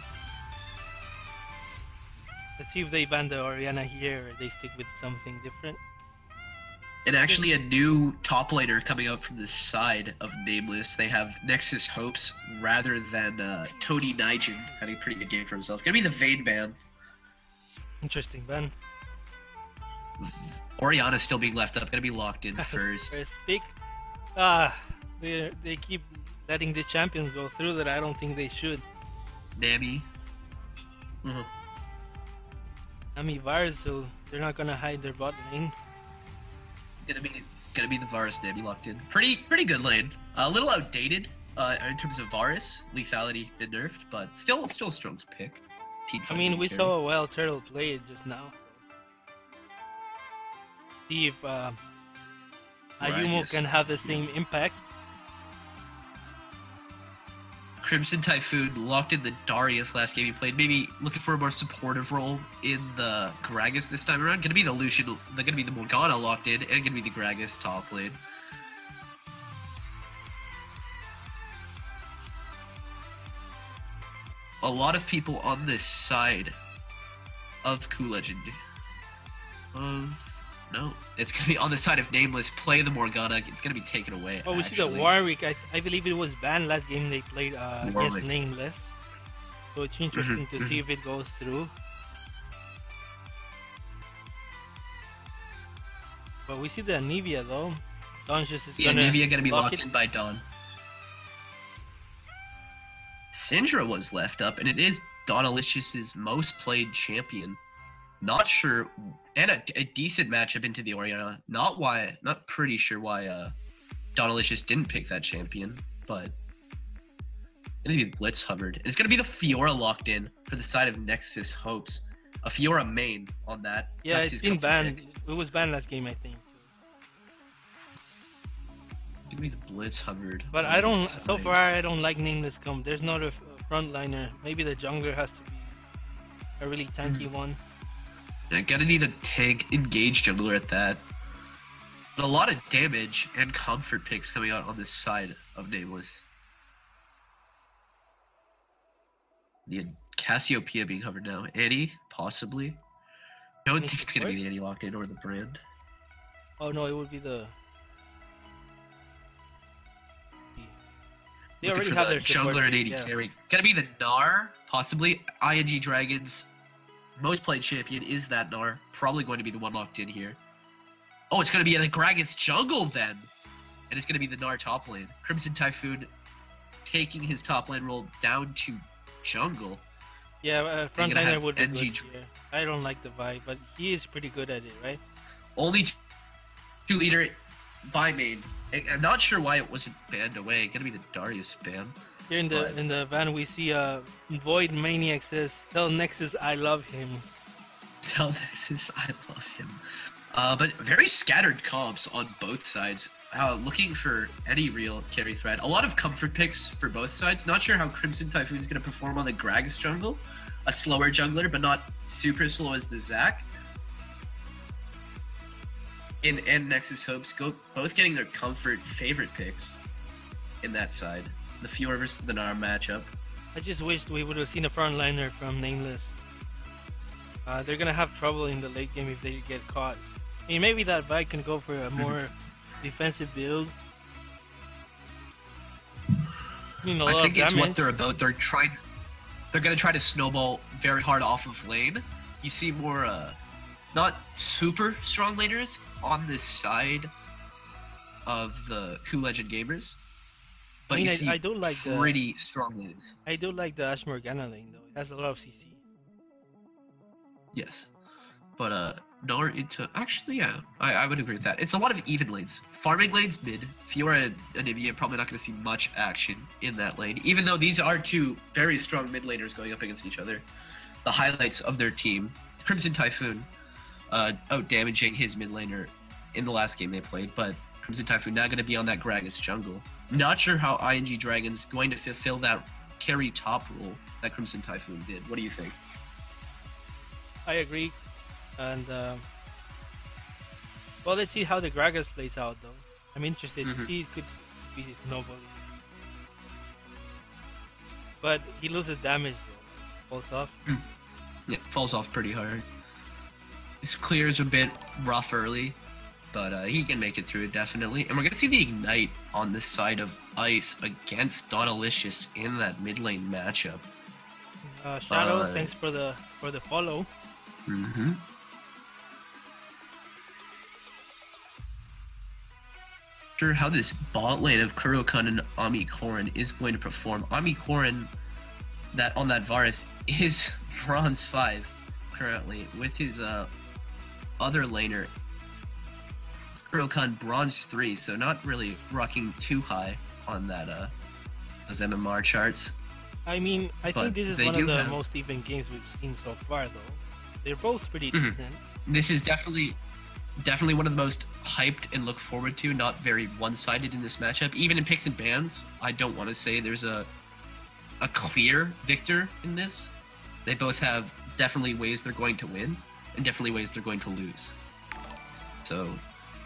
[SPEAKER 4] Let's see if they ban the Oriana here or they stick with something different.
[SPEAKER 3] And actually a new top laner coming out from the side of Nameless. They have Nexus Hopes rather than Tony Nigel having a pretty good game for himself. Gonna be the Vayne ban.
[SPEAKER 4] Interesting ban.
[SPEAKER 3] Oriana's still being left up. Gonna be locked in first.
[SPEAKER 4] First pick. They keep letting the champions go through that I don't think they should.
[SPEAKER 3] Nami.
[SPEAKER 4] I mean, Vars, so they're not gonna hide their bot lane.
[SPEAKER 3] Gonna be the Varus Nami locked in. Pretty good lane. A little outdated in terms of Varus. Lethality been nerfed, but still a strong pick.
[SPEAKER 4] I mean, we saw Wild Turtle play it just now. See if Ayumu can have the same impact.
[SPEAKER 3] Crimson Typhoon locked in the Darius last game he played. Maybe looking for a more supportive role in the Gragas this time around. Gonna be the Lucian, gonna be the Morgana locked in, and gonna be the Gragas top lane. A lot of people on this side of Q Legend. No, it's gonna be on the side of Nameless. Play the Morgana. It's gonna be taken away.
[SPEAKER 4] Oh, we see the Warwick. I believe it was banned last game they played against Nameless. So it's interesting to see if it goes through. But we see the Anivia though. Don's just
[SPEAKER 3] Yeah, Anivia gonna be
[SPEAKER 4] lock
[SPEAKER 3] locked
[SPEAKER 4] it.
[SPEAKER 3] in by Dawn. Syndra was left up, and it is Dawnalicious' most played champion. Not sure, and a decent matchup into the Oriana. Not pretty sure why Dawnalicious didn't pick that champion, but gonna be Blitz hovered. It's gonna be the Fiora locked in for the side of Nexus Hopes. A Fiora main on that.
[SPEAKER 4] Yeah,
[SPEAKER 3] That's
[SPEAKER 4] it's
[SPEAKER 3] his
[SPEAKER 4] been
[SPEAKER 3] comfort
[SPEAKER 4] banned.
[SPEAKER 3] pick.
[SPEAKER 4] It was banned last game, I think.
[SPEAKER 3] Gonna be the Blitz hovered.
[SPEAKER 4] But
[SPEAKER 3] on
[SPEAKER 4] I
[SPEAKER 3] the
[SPEAKER 4] don't. So
[SPEAKER 3] side.
[SPEAKER 4] far, I don't like Nameless comp. There's not a frontliner. Maybe the jungler has to be a really tanky one.
[SPEAKER 3] Yeah, gotta need a tank, engaged jungler at that. But a lot of damage and comfort picks coming out on this side of Nameless. The Cassiopeia being hovered now. Annie, possibly. I don't
[SPEAKER 4] Any
[SPEAKER 3] think it's gonna be
[SPEAKER 4] support?
[SPEAKER 3] the Annie locked in or the brand.
[SPEAKER 4] Oh no, it would be the. They
[SPEAKER 3] Looking
[SPEAKER 4] already
[SPEAKER 3] for
[SPEAKER 4] have
[SPEAKER 3] the
[SPEAKER 4] their support
[SPEAKER 3] jungler and
[SPEAKER 4] pick,
[SPEAKER 3] AD
[SPEAKER 4] yeah.
[SPEAKER 3] carry. Gonna be the Gnar, possibly. ING Dragons most played champion is that Gnar. Probably going to be the one locked in here. Oh, it's gonna be the Gragas jungle then. And it's gonna be the Gnar top lane. Crimson Typhoon taking his top lane role down to jungle.
[SPEAKER 4] Yeah,
[SPEAKER 3] gonna
[SPEAKER 4] frontliner
[SPEAKER 3] have
[SPEAKER 4] would be
[SPEAKER 3] NG
[SPEAKER 4] good here. I don't like the Vi, but he is pretty good at it, right?
[SPEAKER 3] Only 2-leader Vi main. I'm not sure why it wasn't banned away. Gonna be the Darius ban.
[SPEAKER 4] Here in the van we see Void Maniac says, "Tell Nexus I love him."
[SPEAKER 3] Tell Nexus I love him. But very scattered comps on both sides. Looking for any real carry threat. A lot of comfort picks for both sides. Not sure how Crimson Typhoon is going to perform on the Gragas jungle. A slower jungler, but not super slow as the Zac. And Nexus hopes both getting their comfort favorite picks in that side. The Fiora versus the Gnar matchup.
[SPEAKER 4] I just wished we would have seen a frontliner from Nameless. They're gonna have trouble in the late game if they get caught. I mean, maybe that Vi can go for a more defensive build. You know,
[SPEAKER 3] I think it's
[SPEAKER 4] damage.
[SPEAKER 3] what they're about. They're gonna try to snowball very hard off of lane. You see more, not super strong laners on this side of the Coup Legend gamers. But
[SPEAKER 4] I mean,
[SPEAKER 3] you see
[SPEAKER 4] I do like
[SPEAKER 3] pretty strong lanes.
[SPEAKER 4] I do like the Ash Morgana lane though. It has a lot of CC.
[SPEAKER 3] Yes. But Gnar into actually yeah, I would agree with that. It's a lot of even lanes. Farming lanes mid. Fiora and Anivia probably not gonna see much action in that lane. Even though these are two very strong mid laners going up against each other. The highlights of their team. Crimson Typhoon out damaging his mid laner in the last game they played, but Crimson Typhoon now gonna be on that Gragas jungle. Not sure how ING Dragon's going to fulfill that carry top role that Crimson Typhoon did. What do you think?
[SPEAKER 4] I agree, and well, let's see how the Gragas plays out though. I'm interested to see it could be snowballing, but he loses damage though. Falls off.
[SPEAKER 3] Yeah, falls off pretty hard. His clear is a bit rough early, but he can make it through it definitely. And we're gonna see the Ignite on this side of Ice against Donalicious in that mid lane matchup.
[SPEAKER 4] Shadow, thanks for the follow.
[SPEAKER 3] Sure how this bot lane of Kurokan and Ami Korin is going to perform. Ami Korin, that on that Varus, is bronze 5 currently with his other laner Kurokan bronze 3, so not really rocking too high on that those MMR charts.
[SPEAKER 4] I mean, I
[SPEAKER 3] But
[SPEAKER 4] think this is
[SPEAKER 3] they
[SPEAKER 4] one of
[SPEAKER 3] do
[SPEAKER 4] the
[SPEAKER 3] have-
[SPEAKER 4] most even games we've seen so far though. They're both pretty decent.
[SPEAKER 3] This is definitely one of the most hyped and looked forward to, not very one-sided in this matchup. Even in picks and bans, I don't want to say there's a clear victor in this. They both have definitely ways they're going to win, and definitely ways they're going to lose. So,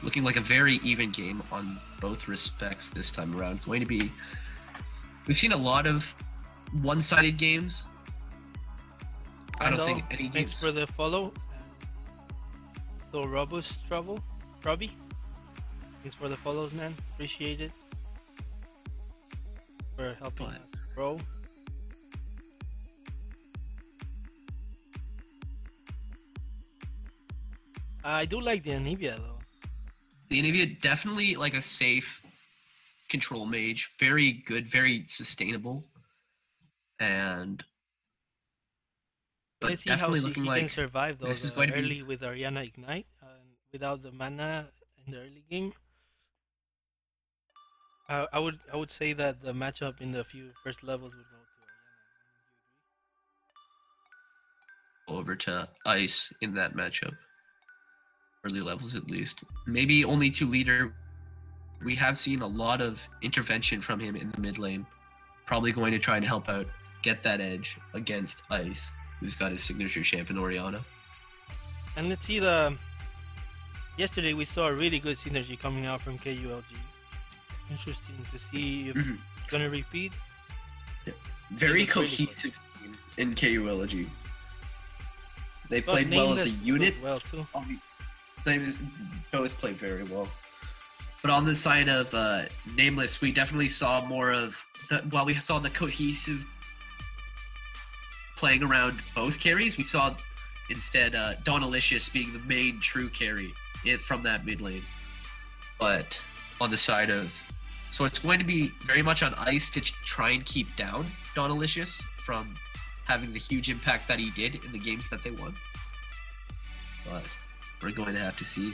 [SPEAKER 3] looking like a very even game on both respects this time around. We've seen a lot of one-sided games. I don't think any
[SPEAKER 4] Thanks
[SPEAKER 3] games.
[SPEAKER 4] for the follow. So robust Robbie. Thanks for the follows, man. Appreciate it. For helping
[SPEAKER 3] But-
[SPEAKER 4] us grow. I do like the Anivia though.
[SPEAKER 3] The Anivia definitely like a safe control mage, very good, very sustainable, and but
[SPEAKER 4] Let's see how
[SPEAKER 3] definitely
[SPEAKER 4] he
[SPEAKER 3] looking
[SPEAKER 4] can
[SPEAKER 3] like
[SPEAKER 4] survive though.
[SPEAKER 3] this is going to be-
[SPEAKER 4] Early with Ariana Ignite, without the mana in the early game. I would say that the matchup in the first levels would go to Ariana.
[SPEAKER 3] over to Ice in that matchup, early levels at least. Maybe only 2-leader. We have seen a lot of intervention from him in the mid lane. Probably going to try and help out, get that edge against Ice, who's got his signature champion Orianna.
[SPEAKER 4] And let's see yesterday we saw a really good synergy coming out from KULG. Interesting to see if it's gonna repeat.
[SPEAKER 3] Very
[SPEAKER 4] It was really
[SPEAKER 3] cohesive team in KULG. They
[SPEAKER 4] But
[SPEAKER 3] played well as a
[SPEAKER 4] Nameless
[SPEAKER 3] unit.
[SPEAKER 4] played well too.
[SPEAKER 3] They both played very well. But on the side of Nameless, we definitely saw more of while we saw the cohesive playing around both carries, we saw instead Donalicious being the main true carry from that mid lane. But on the side of... So it's going to be very much on Ice to try and keep down Donalicious from having the huge impact that he did in the games that they won. But we're going to have to see.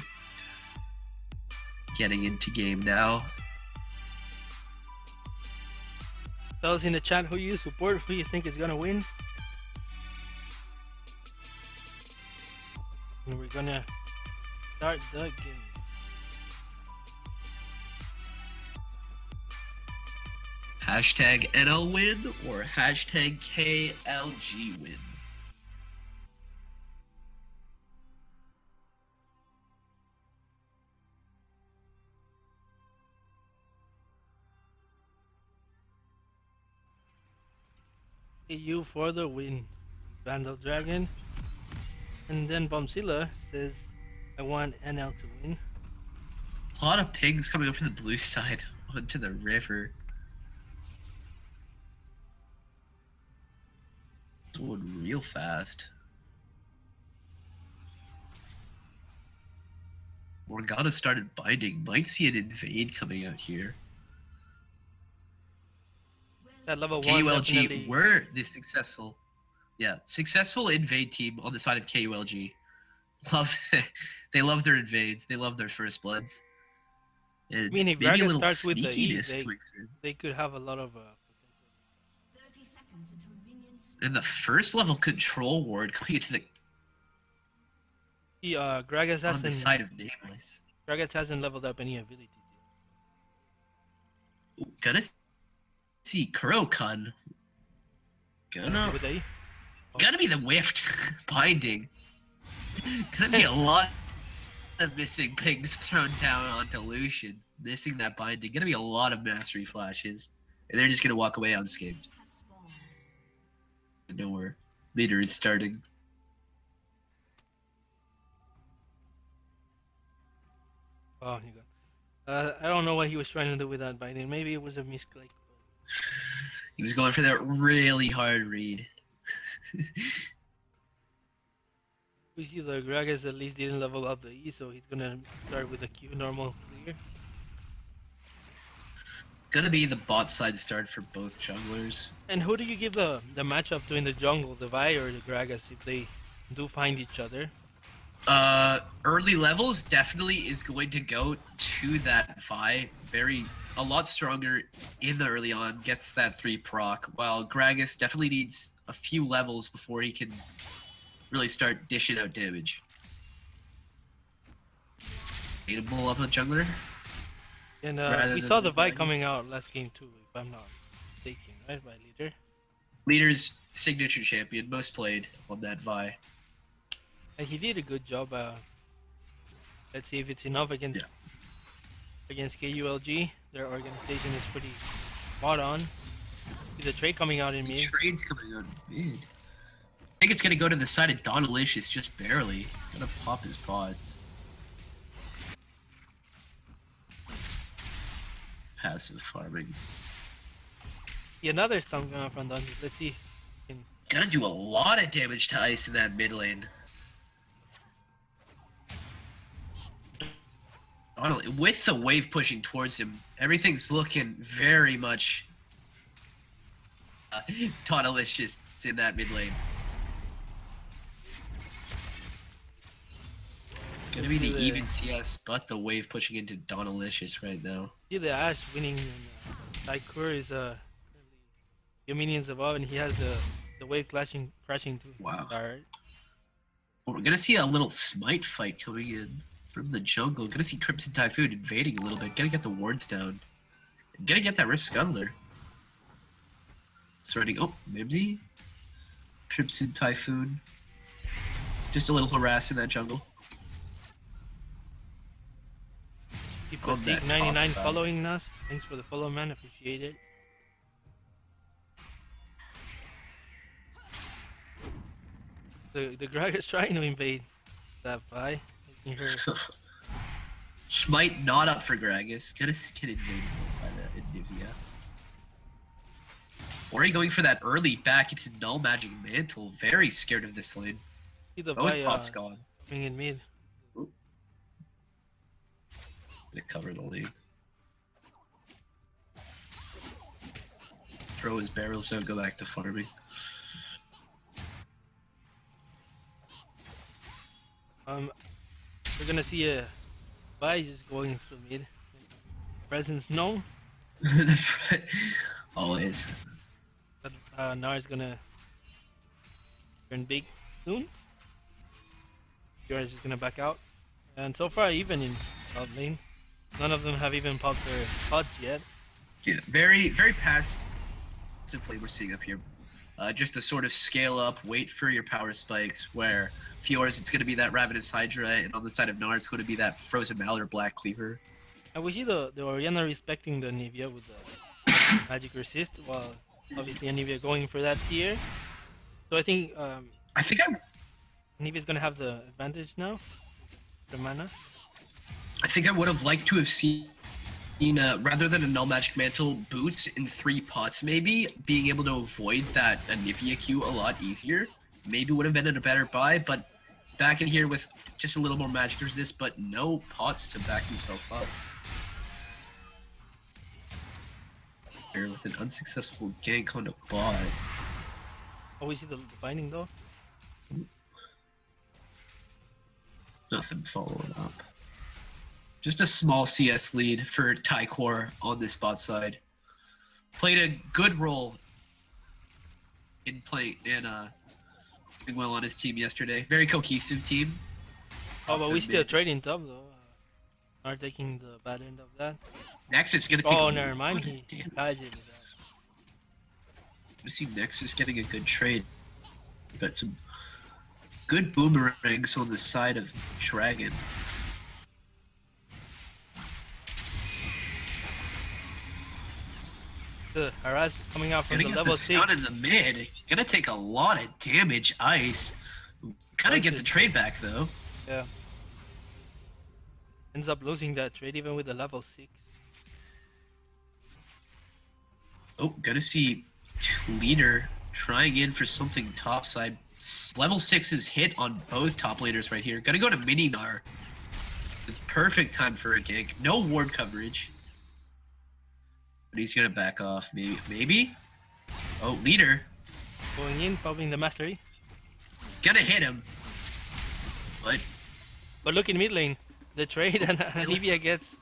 [SPEAKER 3] Getting into game now.
[SPEAKER 4] Tell us in the chat who you support, who you think is gonna win. And we're gonna start the game.
[SPEAKER 3] Hashtag NL win or hashtag KLG win.
[SPEAKER 4] You for the win, Vandal Dragon. And then Bombzilla says, I want NL to win.
[SPEAKER 3] A lot of pings coming up from the blue side onto the river. Going real fast. Morgana started binding. Might see an invade coming out here.
[SPEAKER 4] That level 1
[SPEAKER 3] KULG
[SPEAKER 4] definitely...
[SPEAKER 3] were the successful. Yeah, successful invade team on the side of KULG. They love their invades. They love their first bloods. And
[SPEAKER 4] I mean, if
[SPEAKER 3] maybe a
[SPEAKER 4] Gragas
[SPEAKER 3] little
[SPEAKER 4] starts with the E,
[SPEAKER 3] sneakiness to it.
[SPEAKER 4] they could have a lot of...
[SPEAKER 5] 30 seconds until minions.
[SPEAKER 3] And the first level control ward going into the
[SPEAKER 4] Gragas
[SPEAKER 3] on the
[SPEAKER 4] hasn't...
[SPEAKER 3] side of Nameless.
[SPEAKER 4] Gragas hasn't leveled up any abilities yet.
[SPEAKER 3] Gonna see Kurokun. Gonna
[SPEAKER 4] With the E?
[SPEAKER 3] Gonna be the whiffed binding. Gonna be a lot of missing pings thrown down onto Lucian. Missing that binding. Gonna be a lot of mastery flashes. And they're just gonna walk away unscathed. Know where leader is starting.
[SPEAKER 4] Oh, you got. I don't know what he was trying to do with that binding. Maybe it was a misclick.
[SPEAKER 3] He was going for that really hard read.
[SPEAKER 4] We see the Gragas at least didn't level up the E, so he's gonna start with a Q normal clear.
[SPEAKER 3] Gonna be the bot side start for both junglers.
[SPEAKER 4] And who do you give the matchup to in the jungle, the Vi or the Gragas, if they do find each other?
[SPEAKER 3] Early levels definitely is going to go to that Vi. A lot stronger in the early on, gets that 3 proc, while Gragas definitely needs a few levels before he can really start dishing out damage. Hateable of a jungler.
[SPEAKER 4] And
[SPEAKER 3] Rather
[SPEAKER 4] we
[SPEAKER 3] than
[SPEAKER 4] saw the Vi
[SPEAKER 3] Gragas.
[SPEAKER 4] coming out last game too, if I'm not mistaken, right, by leader?
[SPEAKER 3] Leader's signature champion, most played on that Vi.
[SPEAKER 4] And he did a good job. Let's see if it's enough against KULG. Their organization is pretty spot on. See the trade coming out in mid.
[SPEAKER 3] Trade's coming out mid. I think it's gonna go to the side of Donalicious just barely. Gonna pop his pods. Passive farming.
[SPEAKER 4] See another stun from Dungeons. Let's see.
[SPEAKER 3] Gotta do a lot of damage to Ice in that mid lane. With the wave pushing towards him, everything's looking very much Donalicious in that mid lane. Gonna be the even CS, but the wave pushing into Donalicious right now.
[SPEAKER 4] See the Ash winning. And Tykur is currently your minions above, and he has the wave crashing to
[SPEAKER 3] Wow.
[SPEAKER 4] start.
[SPEAKER 3] Well, we're gonna see a little smite fight coming in from the jungle. Gonna see Crimson Typhoon invading a little bit. Gonna get the wards down. Gonna get that Rift Scuttler. Starting. Oh, maybe Crimson Typhoon. Just a little harass in that jungle.
[SPEAKER 4] People
[SPEAKER 3] On that
[SPEAKER 4] Dig 99
[SPEAKER 3] top side.
[SPEAKER 4] following us. Thanks for the follow, man. Appreciate it. The Greg is trying to invade that Vi. Making her
[SPEAKER 3] Smite not up for Gragas. Gonna get invaded by the Nivea. Ori going for that early back into Null Magic Mantle. Very scared of this lane.
[SPEAKER 4] see the
[SPEAKER 3] Both
[SPEAKER 4] Vi
[SPEAKER 3] pops gone.
[SPEAKER 4] coming in mid.
[SPEAKER 3] Gonna cover the lane. Throw his barrels out, go back to farming.
[SPEAKER 4] we're gonna see a Vi just going through mid. Presence known.
[SPEAKER 3] Always.
[SPEAKER 4] But Nara's gonna turn big soon. Yours is gonna back out. And so far, even in top lane, none of them have even popped their pods yet.
[SPEAKER 3] Yeah, very, very passive play we're seeing up here. Just to sort of scale up, wait for your power spikes, where Fior's it's going to be that Ravenous Hydra, and on the side of Gnar it's going to be that Frozen Mallet or Black Cleaver.
[SPEAKER 4] And we see the Orianna respecting the Nivea with the magic resist, while obviously Nivea going for that tier. So I think Nivea's going to have the advantage now, the mana.
[SPEAKER 3] I think I would have liked to have seen, rather than a Null Magic Mantle, boots in 3 pots maybe, being able to avoid that Nivea Q a lot easier. Maybe would have been a better buy, but back in here with just a little more magic resist, but no pots to back himself up. Here with an unsuccessful gank on the bot.
[SPEAKER 4] Oh, we see the binding though.
[SPEAKER 3] Nothing following up. Just a small CS lead for Tycor on this bot side. Played a good role in doing well on his team yesterday. Very cohesive team.
[SPEAKER 4] Oh, but we still trading top though. Are taking the bad end of that.
[SPEAKER 3] Nexus gonna take.
[SPEAKER 4] Oh, never mind. He dies it with that.
[SPEAKER 3] I see Nexus getting a good trade. We got some good boomerangs on the side of Dragon.
[SPEAKER 4] The harass coming out from
[SPEAKER 3] Gonna
[SPEAKER 4] the
[SPEAKER 3] get
[SPEAKER 4] level
[SPEAKER 3] the
[SPEAKER 4] 6.
[SPEAKER 3] stun in the mid. Gonna take a lot of damage. Ice. Gotta get the trade back though.
[SPEAKER 4] Yeah. Ends up losing that trade even with the level 6.
[SPEAKER 3] Oh, gonna see Leader trying in for something topside. Level 6 is hit on both top laners right here. Gonna go to Mini Gnar. The perfect time for a gank. No ward coverage. But he's gonna back off. Maybe? Oh, Leader.
[SPEAKER 4] Going in, popping the mastery.
[SPEAKER 3] Gonna hit him.
[SPEAKER 4] But look in mid lane. The trade and Anivia gets...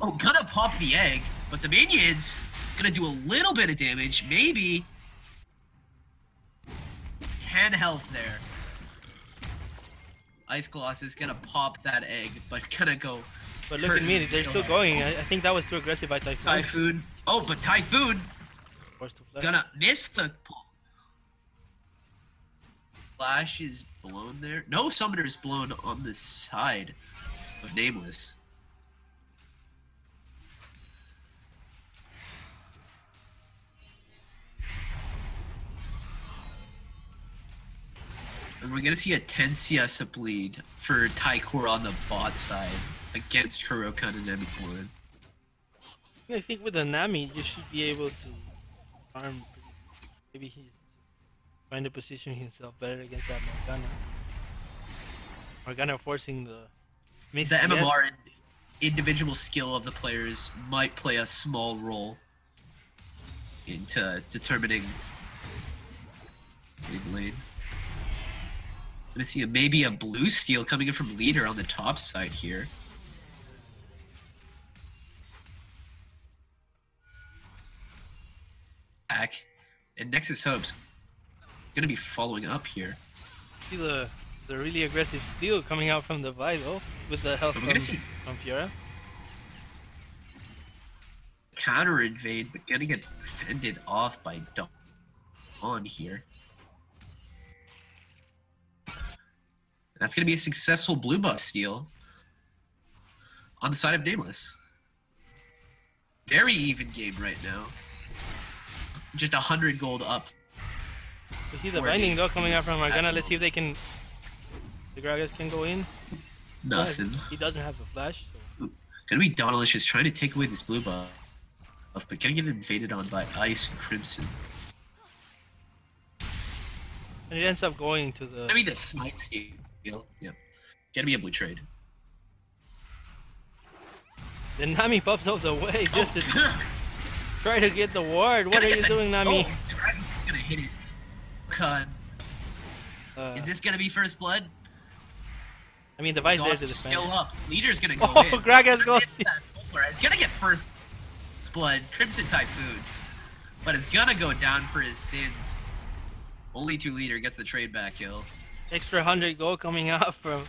[SPEAKER 3] Oh, gonna pop the egg. But the minions gonna do a little bit of damage. Maybe. 10 health there. Ice Colossus gonna pop that egg, but gonna go.
[SPEAKER 4] But look at me, they're still going. I think that was too aggressive by Typhoon.
[SPEAKER 3] Typhoon. Oh, but Typhoon
[SPEAKER 4] Forced to flash.
[SPEAKER 3] gonna miss the flash is blown there. No summoner is blown on the side of Nameless. And we're gonna see a 10 CS up lead for Tycor on the bot side against Kurokan and Nami-Korin.
[SPEAKER 4] I think with the Nami, you should be able to farm. Maybe he's trying to position himself better against that Morgana. Morgana forcing the miss.
[SPEAKER 3] The MMR and individual skill of the players might play a small role into determining mid lane. Gonna see maybe a blue steal coming in from Leader on the top side here. Back. And Nexus Hope's gonna be following up here.
[SPEAKER 4] See the really aggressive steal coming out from the Vi though, with the help from Fiora.
[SPEAKER 3] Counter invade, but gonna get fended off by Dawn here. That's going to be a successful blue buff steal on the side of Nameless. Very even game right now. Just 100 gold up.
[SPEAKER 4] We see the binding though coming out from Morgana. Let's see if they can... The Gragas can go in.
[SPEAKER 3] Nothing.
[SPEAKER 4] He doesn't have the flash. So.
[SPEAKER 3] Gonna be Dauntless trying to take away this blue buff, but gonna get invaded on by Ice and Crimson.
[SPEAKER 4] And it ends up going to the...
[SPEAKER 3] I mean the smite steal. Yep. Gonna be a blue trade.
[SPEAKER 4] Then Nami pops out the way just to try to get the ward. What are you doing, Nami?
[SPEAKER 3] Oh, Dragon's gonna hit it. God. Is this gonna be first blood?
[SPEAKER 4] I mean, the Vi's there to
[SPEAKER 3] Exhaust is
[SPEAKER 4] defend.
[SPEAKER 3] still up. Leader's gonna go
[SPEAKER 4] Oh,
[SPEAKER 3] in.
[SPEAKER 4] Gragas goes.
[SPEAKER 3] It's gonna get first blood, Crimson Typhoon, but it's gonna go down for his sins. Only 2 Leader gets the trade back kill.
[SPEAKER 4] Extra 100 gold coming out for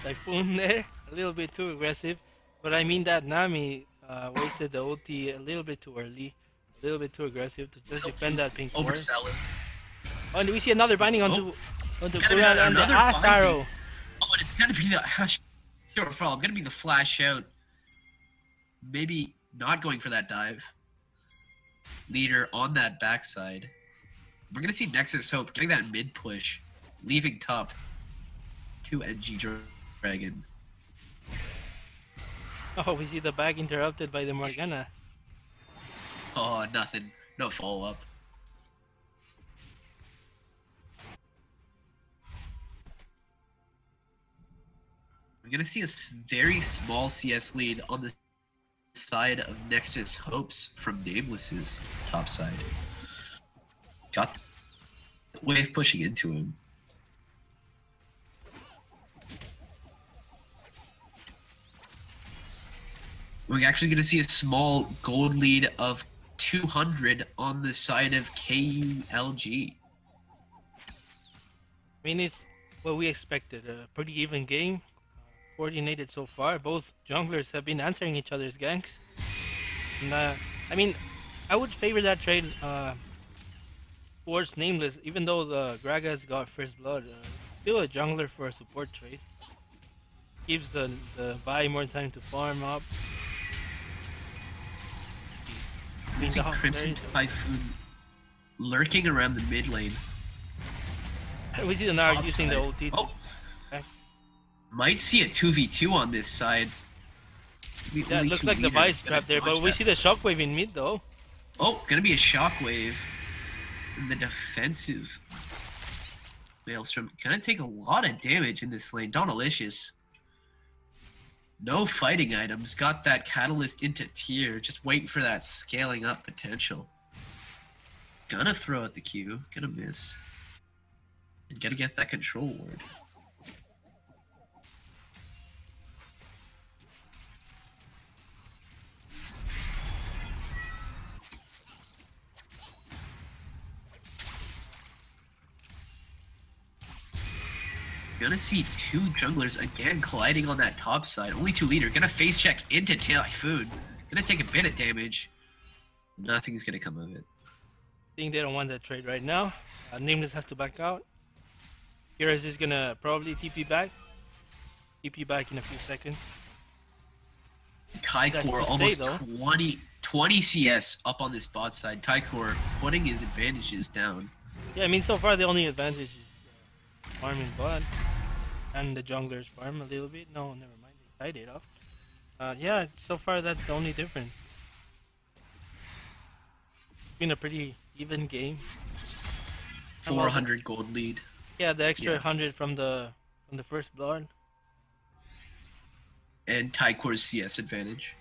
[SPEAKER 4] Typhoon there. A little bit too aggressive. But I mean that Nami wasted the ulti a little bit too early. A little bit too aggressive to just defend that pink ward.
[SPEAKER 3] Overselling.
[SPEAKER 4] Oh, and we see another binding onto
[SPEAKER 3] Gotta be
[SPEAKER 4] Guran and the
[SPEAKER 3] another
[SPEAKER 4] Ash
[SPEAKER 3] binding.
[SPEAKER 4] Arrow.
[SPEAKER 3] Oh, and it's gonna be the Ash shortfall. Gonna be the flash out. Maybe not going for that dive. Leader on that backside. We're gonna see Nexus Hope getting that mid push, leaving top to NG Dragon.
[SPEAKER 4] Oh, we see the back interrupted by the Morgana.
[SPEAKER 3] Oh, nothing. No follow up. We're gonna see a very small CS lead on the side of Nexus Hopes from Nameless's top side. Got the wave pushing into him. We're actually going to see a small gold lead of 200 on the side of KULG.
[SPEAKER 4] I mean, it's what we expected. A pretty even game. Coordinated so far. Both junglers have been answering each other's ganks. And, I mean, I would favor that trade towards Nameless, even though the Gragas got first blood. Still a jungler for a support trade. Gives the Vi more time to farm up.
[SPEAKER 3] We see Crimson Typhoon lurking around the mid lane.
[SPEAKER 4] We see the Nara
[SPEAKER 3] Top
[SPEAKER 4] using the
[SPEAKER 3] side.
[SPEAKER 4] ulti.
[SPEAKER 3] Oh.
[SPEAKER 4] Okay.
[SPEAKER 3] Might see a 2v2 on this side.
[SPEAKER 4] Yeah, it looks like the Vi's trapped there, but we see the shockwave in mid though.
[SPEAKER 3] Oh, gonna be a shockwave in the defensive. Maelstrom gonna take a lot of damage in this lane. Donalicious. No fighting items. Got that catalyst into tier. Just waiting for that scaling up potential. Gonna throw out the Q. Gonna miss. And gonna get that control ward. Gonna see 2 junglers again colliding on that top side. Only 2 leader. Gonna face check into Typhoon. Gonna take a bit of damage. Nothing's gonna come of it.
[SPEAKER 4] I think they don't want that trade right now. Nameless has to back out. Heroes is gonna probably TP back. TP back in a few seconds.
[SPEAKER 3] Tycor almost
[SPEAKER 4] though.
[SPEAKER 3] 20 CS up on this bot side. Tycor putting his advantages down.
[SPEAKER 4] Yeah, I mean, so far the only advantage is farming bot. And the junglers farm a little bit. No, never mind. They tied it off. Yeah, so far that's the only difference. It's been a pretty even game.
[SPEAKER 3] 400 gold lead.
[SPEAKER 4] Yeah, the extra
[SPEAKER 3] Yeah.
[SPEAKER 4] 100 from the first blood.
[SPEAKER 3] And Tycor's CS advantage.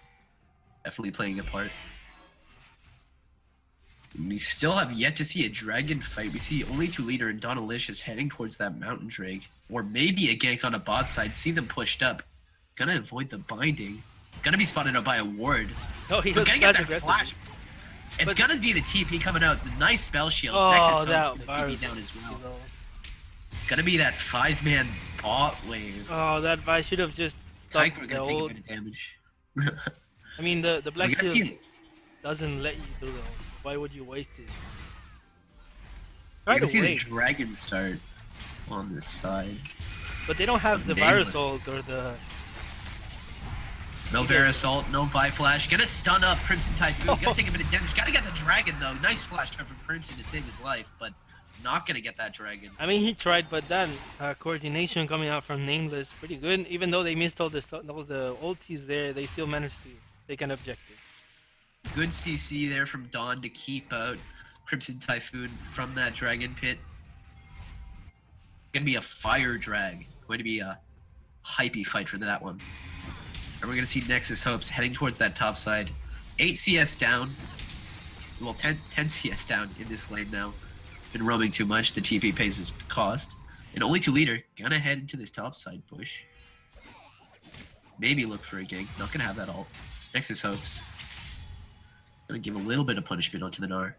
[SPEAKER 3] Definitely playing a part. We still have yet to see a dragon fight. We see only 2 leader and Donalicious heading towards that mountain drake. Or maybe a gank on a bot side. See them pushed up. Gonna avoid the binding. Gonna be spotted out by a ward.
[SPEAKER 4] Oh, he
[SPEAKER 3] But
[SPEAKER 4] was
[SPEAKER 3] gonna get that
[SPEAKER 4] aggressive.
[SPEAKER 3] flash. It's
[SPEAKER 4] But-
[SPEAKER 3] gonna be the TP coming out. The nice spell shield.
[SPEAKER 4] Oh,
[SPEAKER 3] Nexus
[SPEAKER 4] that
[SPEAKER 3] Hope's gonna
[SPEAKER 4] virus.
[SPEAKER 3] TP down as well. Gonna be that 5-man bot wave.
[SPEAKER 4] Oh, that Vi should have just stopped
[SPEAKER 3] Tycor
[SPEAKER 4] the
[SPEAKER 3] gonna take a
[SPEAKER 4] ult.
[SPEAKER 3] bit of damage.
[SPEAKER 4] I mean, the
[SPEAKER 3] We're
[SPEAKER 4] black
[SPEAKER 3] gonna
[SPEAKER 4] shield
[SPEAKER 3] see
[SPEAKER 4] doesn't let you do the ult. Why would you waste it?
[SPEAKER 3] We're
[SPEAKER 4] Try
[SPEAKER 3] gonna
[SPEAKER 4] to
[SPEAKER 3] see the
[SPEAKER 4] wait,
[SPEAKER 3] dragon start on this side.
[SPEAKER 4] but they don't have
[SPEAKER 3] of
[SPEAKER 4] the virus
[SPEAKER 3] Nameless.
[SPEAKER 4] ult or the.
[SPEAKER 3] No Verisalt, no Vi Flash. Gonna stun up Crimson Typhoon. Gonna take a bit of damage. Gotta get the dragon though. Nice flash time from Crimson to save his life, but not gonna get that dragon.
[SPEAKER 4] I mean, he tried, but that coordination coming out from Nameless pretty good. Even though they missed all the ultis there, they still managed to take an objective.
[SPEAKER 3] Good CC there from Dawn to keep out Crimson Typhoon from that dragon pit. Gonna be a fire drag. Going to be a hypey fight for that one. And we're gonna see Nexus Hopes heading towards that top side. 8 CS down. Well, 10 CS down in this lane now. Been roaming too much. The TP pays its cost. And only 2 leader. Gonna head into this top side push. Maybe look for a gank. Not gonna have that ult. Nexus hopes. Gonna give a little bit of punishment onto the Gnar.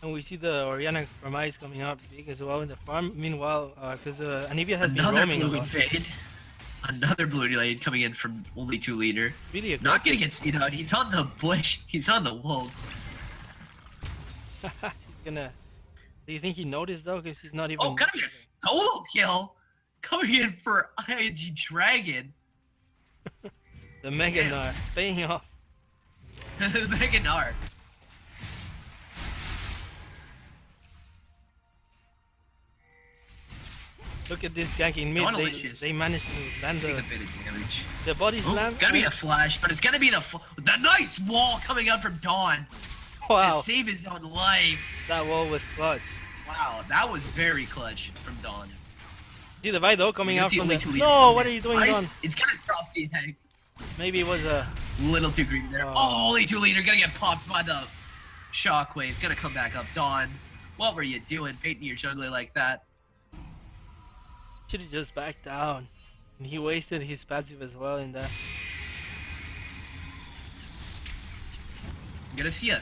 [SPEAKER 4] And we see the Orianna from Ice coming out big as well in the farm. Meanwhile, because Anivia has been
[SPEAKER 3] Another
[SPEAKER 4] roaming a
[SPEAKER 3] blue
[SPEAKER 4] lot.
[SPEAKER 3] invade. Another blue lane coming in from only 2 leader.
[SPEAKER 4] Really aggressive.
[SPEAKER 3] Not gonna get seen out. He's on the bush. He's on the wolves.
[SPEAKER 4] He's gonna. Do you think he noticed though? Because he's not even.
[SPEAKER 3] Oh, gonna be a solo kill coming in for ING Dragon.
[SPEAKER 4] The Mega
[SPEAKER 3] Damn.
[SPEAKER 4] Gnar paying off.
[SPEAKER 3] Mega Gnar.
[SPEAKER 4] Look at this ganking mid.
[SPEAKER 3] Delicious.
[SPEAKER 4] They managed to land
[SPEAKER 3] Take a
[SPEAKER 4] the
[SPEAKER 3] bit of damage.
[SPEAKER 4] body
[SPEAKER 3] Oh,
[SPEAKER 4] slam.
[SPEAKER 3] gotta be a flash, but it's gonna be the nice wall coming out from Dawn.
[SPEAKER 4] Wow,
[SPEAKER 3] To save his own life.
[SPEAKER 4] that wall was clutch.
[SPEAKER 3] Wow, that was very clutch from Dawn.
[SPEAKER 4] See the Vi though coming
[SPEAKER 3] You can
[SPEAKER 4] out
[SPEAKER 3] see
[SPEAKER 4] from
[SPEAKER 3] only
[SPEAKER 4] the.
[SPEAKER 3] 2 leader
[SPEAKER 4] No,
[SPEAKER 3] coming
[SPEAKER 4] what
[SPEAKER 3] in.
[SPEAKER 4] are you doing,
[SPEAKER 3] Ice,
[SPEAKER 4] Dawn?
[SPEAKER 3] It's gonna drop the attack.
[SPEAKER 4] Maybe it was a.
[SPEAKER 3] Little too greedy there.
[SPEAKER 4] Oh.
[SPEAKER 3] Oh, only 2 leader gonna get popped by the shockwave. Gonna come back up. Dawn, what were you doing, painting your jungler like that?
[SPEAKER 4] Should have just backed down. And he wasted his passive as well in that.
[SPEAKER 3] You're gonna see a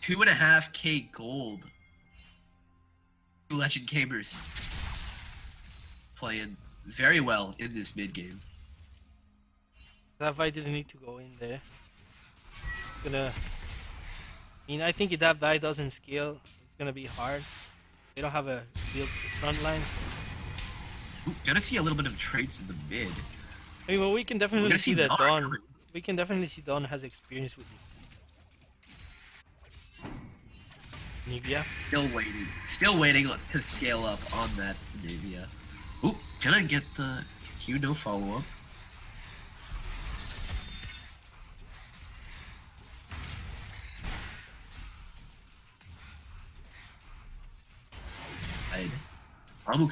[SPEAKER 3] 2.5k gold. 2 legend gamers playing very well in this mid game.
[SPEAKER 4] That Vi didn't need to go in there. Gonna. I mean, I think if that Vi doesn't scale, it's gonna be hard. They don't have a real front line.
[SPEAKER 3] Ooh, gonna see a little bit of trades in the mid.
[SPEAKER 4] I mean, well, we can
[SPEAKER 3] We're
[SPEAKER 4] definitely
[SPEAKER 3] gonna
[SPEAKER 4] see
[SPEAKER 3] see
[SPEAKER 4] that
[SPEAKER 3] Gnar
[SPEAKER 4] Dawn.
[SPEAKER 3] coming.
[SPEAKER 4] We can definitely see Dawn has experience with it. Nivea.
[SPEAKER 3] Still waiting to scale up on that Navia. Ooh, gonna get the Q, no follow up.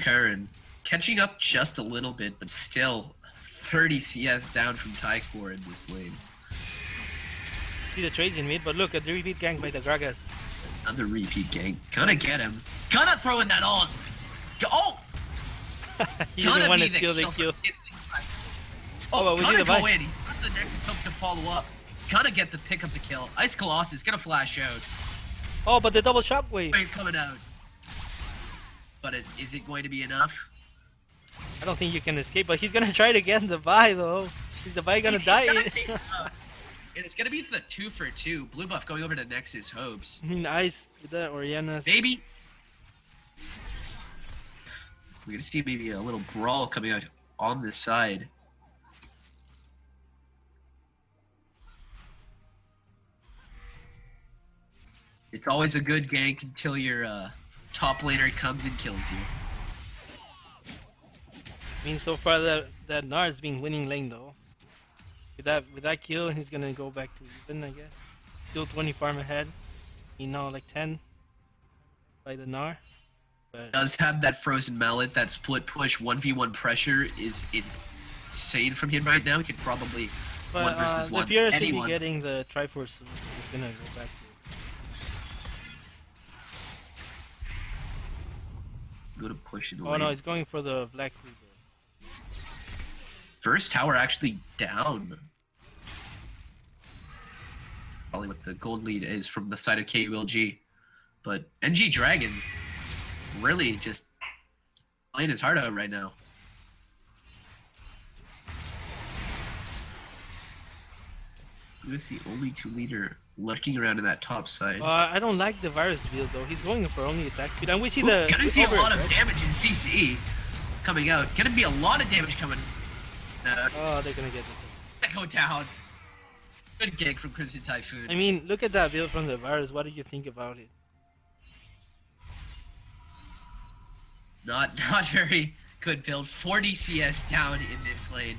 [SPEAKER 3] Karen catching up just a little bit, but still 30 CS down from Tycor in this lane.
[SPEAKER 4] See the trades in mid, but look at the repeat gank by the Gragas.
[SPEAKER 3] Another repeat gank. Gonna get him. Gonna throw in that ult. Oh!
[SPEAKER 4] He
[SPEAKER 3] Gonna
[SPEAKER 4] didn't want to
[SPEAKER 3] be
[SPEAKER 4] steal the kill.
[SPEAKER 3] Oh,
[SPEAKER 4] well, we see
[SPEAKER 3] gonna
[SPEAKER 4] the
[SPEAKER 3] go
[SPEAKER 4] buy.
[SPEAKER 3] in. He's got the Nexus hopes to follow up. Gonna get the pick up the kill. Ice Colossus gonna flash out.
[SPEAKER 4] Oh, but the double shockwave.
[SPEAKER 3] Wave coming out. But is it going to be enough?
[SPEAKER 4] I don't think you can escape, but he's gonna try it again. The Vi though. Is the Vi gonna
[SPEAKER 3] He's
[SPEAKER 4] die?
[SPEAKER 3] gonna take it out. And it's gonna be the 2 for 2. Blue buff going over to Nexus hopes.
[SPEAKER 4] Nice with the Orianna.
[SPEAKER 3] Maybe. We're gonna see maybe a little brawl coming out on this side. It's always a good gank until your top laner comes and kills you.
[SPEAKER 4] I mean, so far that Gnar's been winning lane though. With that kill, he's gonna go back to even, I guess. Still 20 farm ahead. You know, like 10 by the Gnar. But
[SPEAKER 3] Does have that frozen mallet, that split push 1v1 pressure is insane from him right now. He could probably one versus
[SPEAKER 4] the
[SPEAKER 3] one
[SPEAKER 4] Furious should be
[SPEAKER 3] anyone.
[SPEAKER 4] getting the Triforce soon. He's gonna go back to it.
[SPEAKER 3] Go to push in the
[SPEAKER 4] Oh
[SPEAKER 3] lane.
[SPEAKER 4] no, he's going for the Black Reaper.
[SPEAKER 3] First tower actually down. Probably what the gold lead is from the side of KULG. But NG Dragon really just playing his heart out right now. You see only 2 leader lurking around in that top side.
[SPEAKER 4] I don't like the virus build though. He's going for only attack speed, and we see
[SPEAKER 3] Ooh,
[SPEAKER 4] the.
[SPEAKER 3] gonna see a lot of
[SPEAKER 4] right?
[SPEAKER 3] damage in CC coming out. Gonna be a lot of damage coming out.
[SPEAKER 4] Oh, they're gonna get this.
[SPEAKER 3] Go down. Good gank from Crimson Typhoon.
[SPEAKER 4] I mean, look at that build from the virus. What do you think about it?
[SPEAKER 3] Not very good build. 40 CS down in this lane.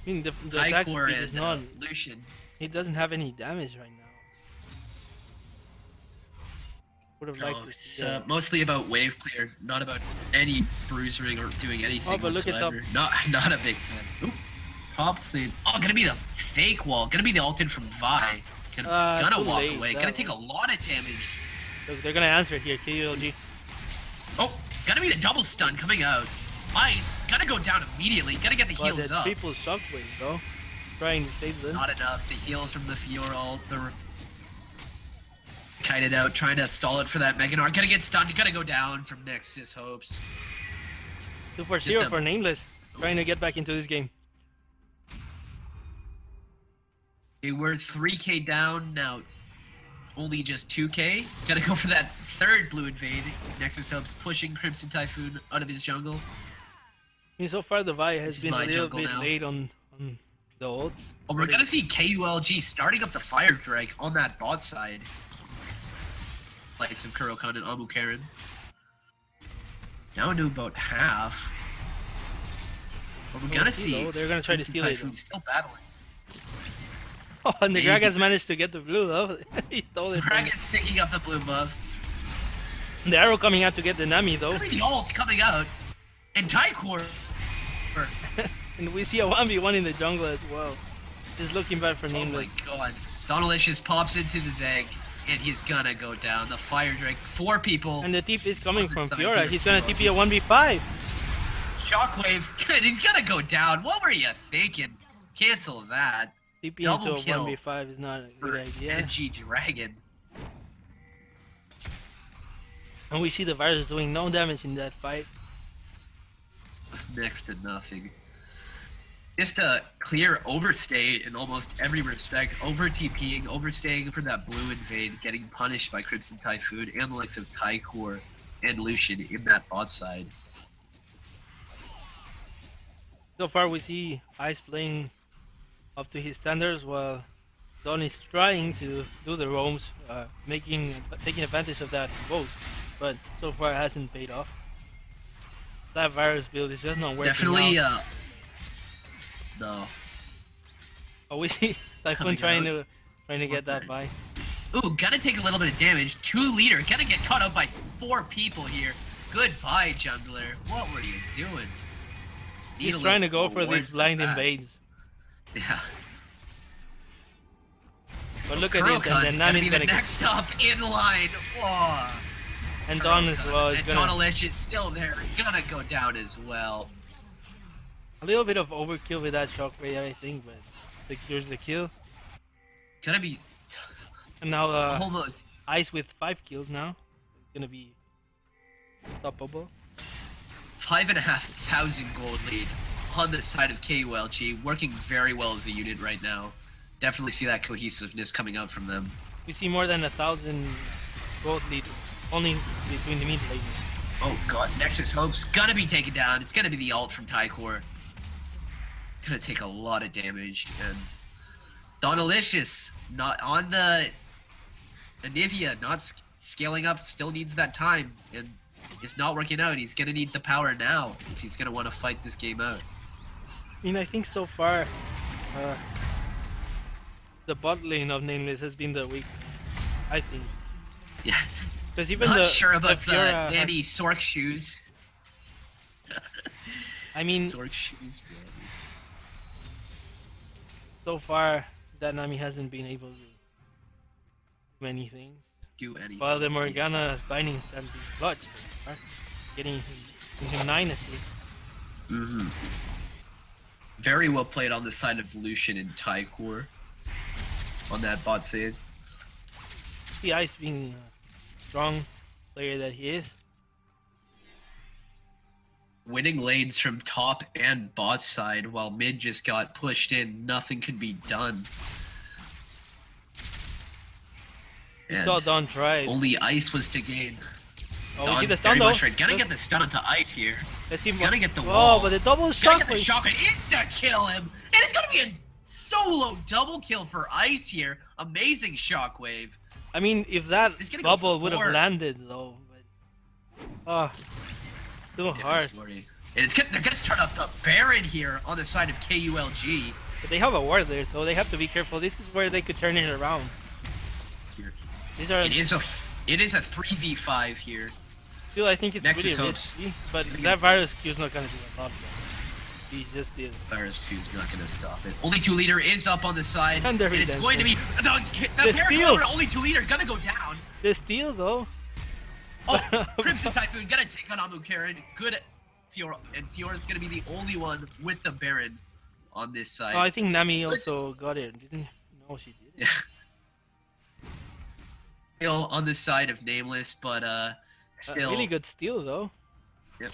[SPEAKER 4] I mean, the attack
[SPEAKER 3] Tycor
[SPEAKER 4] speed is
[SPEAKER 3] and
[SPEAKER 4] not.
[SPEAKER 3] Lucian.
[SPEAKER 4] He doesn't have any damage right now. Would have liked
[SPEAKER 3] Oh,
[SPEAKER 4] to
[SPEAKER 3] it's
[SPEAKER 4] see.
[SPEAKER 3] mostly about wave clear, not about any bruising or doing anything
[SPEAKER 4] Oh, but look at
[SPEAKER 3] whatsoever. Not a big fan. Oop. Top lane. Oh, gonna be the fake wall. Gonna be the ulted from Vi. Gonna
[SPEAKER 4] Too
[SPEAKER 3] walk
[SPEAKER 4] late,
[SPEAKER 3] away.
[SPEAKER 4] that
[SPEAKER 3] Gonna take a
[SPEAKER 4] one.
[SPEAKER 3] lot of damage.
[SPEAKER 4] Look, they're gonna answer here, KULG.
[SPEAKER 3] Oh, gotta be the double stun coming out. Ice, gotta go down immediately. Gotta get the
[SPEAKER 4] But
[SPEAKER 3] heals
[SPEAKER 4] the
[SPEAKER 3] up.
[SPEAKER 4] triple shockwave, though. Trying to save them.
[SPEAKER 3] Not enough. The heals from the Fiora ult. The kited out, trying to stall it for that Meganar. Gotta get stunned. Gotta go down from Nexus Hopes.
[SPEAKER 4] 2 for
[SPEAKER 3] Just
[SPEAKER 4] 0
[SPEAKER 3] a-
[SPEAKER 4] for Nameless. Trying to get back into this game.
[SPEAKER 3] Okay, we're 3k down now. Only just 2k. Gotta go for that third blue invade. Nexus Hopes pushing Crimson Typhoon out of his jungle.
[SPEAKER 4] I mean, so far the Vi
[SPEAKER 3] This
[SPEAKER 4] has
[SPEAKER 3] is
[SPEAKER 4] been a
[SPEAKER 3] my
[SPEAKER 4] little
[SPEAKER 3] jungle
[SPEAKER 4] bit
[SPEAKER 3] now.
[SPEAKER 4] late on the ults.
[SPEAKER 3] Oh, we're gonna see KULG starting up the Fire Drake on that bot side. Like some Kurokan and Amu Karen. Down to about half. But we're gonna see.
[SPEAKER 4] Though. They're gonna try to
[SPEAKER 3] Crimson
[SPEAKER 4] steal it.
[SPEAKER 3] Typhoon still battling.
[SPEAKER 4] Oh, and the
[SPEAKER 3] Maybe.
[SPEAKER 4] Gragas managed to get the blue though. He stole it. from
[SPEAKER 3] Greg
[SPEAKER 4] him.
[SPEAKER 3] is picking up the blue buff.
[SPEAKER 4] The arrow coming out to get the Nami though.
[SPEAKER 3] Look at the ult coming out. And Tycor.
[SPEAKER 4] And we see a 1v1 in the jungle as well. It's looking bad for
[SPEAKER 3] Oh my
[SPEAKER 4] Nameless.
[SPEAKER 3] god. Donalicious pops into the Zeg. And he's gonna go down. The Fire Drake. 4 people.
[SPEAKER 4] And the TP is coming
[SPEAKER 3] On the
[SPEAKER 4] from
[SPEAKER 3] side
[SPEAKER 4] Fiora.
[SPEAKER 3] here,
[SPEAKER 4] He's gonna
[SPEAKER 3] KULG.
[SPEAKER 4] TP a 1v5.
[SPEAKER 3] Shockwave. Good. He's gonna go down. What were you thinking? Cancel that.
[SPEAKER 4] TP
[SPEAKER 3] Double
[SPEAKER 4] into a
[SPEAKER 3] kill
[SPEAKER 4] 1v5 is not a
[SPEAKER 3] For
[SPEAKER 4] good idea.
[SPEAKER 3] Energy Dragon.
[SPEAKER 4] And we see the virus doing no damage in that fight.
[SPEAKER 3] It's next to nothing. Just a clear overstay in almost every respect. Over TPing, overstaying for that blue invade, getting punished by Crimson Typhoon and the likes of Tycor and Lucian in that bot side.
[SPEAKER 4] So far we see Ice playing up to his standards while Don is trying to do the roams, taking advantage of that boost, but so far it hasn't paid off. That virus build is just not working
[SPEAKER 3] Definitely,
[SPEAKER 4] out.
[SPEAKER 3] no.
[SPEAKER 4] Oh, we see Typhoon
[SPEAKER 3] Coming
[SPEAKER 4] trying to get that by.
[SPEAKER 3] Ooh, gotta take a little bit of damage. 2 leader, gotta get caught up by 4 people here. Goodbye, jungler. What were you doing? Need
[SPEAKER 4] He's
[SPEAKER 3] a
[SPEAKER 4] trying to
[SPEAKER 3] little
[SPEAKER 4] go for
[SPEAKER 3] more
[SPEAKER 4] these blind
[SPEAKER 3] than that.
[SPEAKER 4] invades.
[SPEAKER 3] Yeah.
[SPEAKER 4] But look at this,
[SPEAKER 3] Kurokan
[SPEAKER 4] and then
[SPEAKER 3] gonna
[SPEAKER 4] Nami's
[SPEAKER 3] be the
[SPEAKER 4] gonna
[SPEAKER 3] next up in line. Whoa.
[SPEAKER 4] and Don as well is
[SPEAKER 3] And
[SPEAKER 4] gonna
[SPEAKER 3] Donalish is still there. Gonna go down as well.
[SPEAKER 4] a little bit of overkill with that shockwave, I think, but secures the kill.
[SPEAKER 3] Gonna be
[SPEAKER 4] And now
[SPEAKER 3] almost.
[SPEAKER 4] Ice with 5 kills now. It's gonna be stoppable.
[SPEAKER 3] 5,500 gold lead on the side of KULG. Working very well as a unit right now. Definitely see that cohesiveness coming out from them.
[SPEAKER 4] We see more than 1,000 gold lead only between the mid lane.
[SPEAKER 3] Oh god, Nexus Hope's gonna be taken down. It's gonna be the ult from Tycor. Gonna take a lot of damage. And Donalicious not on the Anivia, not scaling up, still needs that time. And it's not working out. He's gonna need the power now if he's gonna want to fight this game out.
[SPEAKER 4] I mean, I think so far the bot lane of Nameless has been the weak. I think.
[SPEAKER 3] Yeah,
[SPEAKER 4] Because even
[SPEAKER 3] not
[SPEAKER 4] the
[SPEAKER 3] sure about the
[SPEAKER 4] Fiora
[SPEAKER 3] Nami
[SPEAKER 4] has,
[SPEAKER 3] Sork shoes.
[SPEAKER 4] I mean,
[SPEAKER 3] Sork shoes.
[SPEAKER 4] so far that Nami hasn't been able to do anything.
[SPEAKER 3] Do anything.
[SPEAKER 4] While the Morgana's binding stun being clutch so far, getting him 9 assists.
[SPEAKER 3] Mm-hmm. Very well played on the side of Lucian and Tycor on that bot side.
[SPEAKER 4] The Ice being a strong player that he is.
[SPEAKER 3] Winning lanes from top and bot side while mid just got pushed in. Nothing can be done.
[SPEAKER 4] We
[SPEAKER 3] And
[SPEAKER 4] saw Don try.
[SPEAKER 3] only Ice was to gain.
[SPEAKER 4] Oh, we
[SPEAKER 3] Don
[SPEAKER 4] see the stun
[SPEAKER 3] very
[SPEAKER 4] though.
[SPEAKER 3] much right. Gonna get the stun onto Ice here.
[SPEAKER 4] Let's see
[SPEAKER 3] Gonna get the
[SPEAKER 4] Oh,
[SPEAKER 3] wall.
[SPEAKER 4] but the double
[SPEAKER 3] Gonna
[SPEAKER 4] shot.
[SPEAKER 3] get the shotgun. Insta kill him. And it's gonna be a solo double kill for Ice here. Amazing shockwave.
[SPEAKER 4] I mean, if that
[SPEAKER 3] He's gonna go
[SPEAKER 4] bubble
[SPEAKER 3] for
[SPEAKER 4] would have
[SPEAKER 3] 4.
[SPEAKER 4] landed though, but too
[SPEAKER 3] Different
[SPEAKER 4] hard.
[SPEAKER 3] story. And they're gonna start up the Baron here on the side of KULG.
[SPEAKER 4] But they have a ward there, so they have to be careful. This is where they could turn it around.
[SPEAKER 3] Here.
[SPEAKER 4] These are
[SPEAKER 3] It is a 3v5 here.
[SPEAKER 4] still, I think it's
[SPEAKER 3] Nexus
[SPEAKER 4] really
[SPEAKER 3] hopes.
[SPEAKER 4] risky, but
[SPEAKER 3] Gonna
[SPEAKER 4] that
[SPEAKER 3] get-
[SPEAKER 4] virus Q is not gonna do a lot. He just did.
[SPEAKER 3] Virus 2's not gonna stop it. Only 2 leader is up on the side.
[SPEAKER 4] And they're
[SPEAKER 3] it's
[SPEAKER 4] dead.
[SPEAKER 3] going to be the
[SPEAKER 4] The
[SPEAKER 3] Baron,
[SPEAKER 4] steal.
[SPEAKER 3] however, only 2 leader gonna go down.
[SPEAKER 4] The steal though.
[SPEAKER 3] Oh, Crimson Typhoon gonna take on Amu Karen. Good Fiora, and Fiora's gonna be the only one with the Baron on this side.
[SPEAKER 4] Oh, I think Nami also got it. Didn't know she did.
[SPEAKER 3] Yeah. Still on the side of Nameless, but still.
[SPEAKER 4] Really good steal though.
[SPEAKER 3] Yep.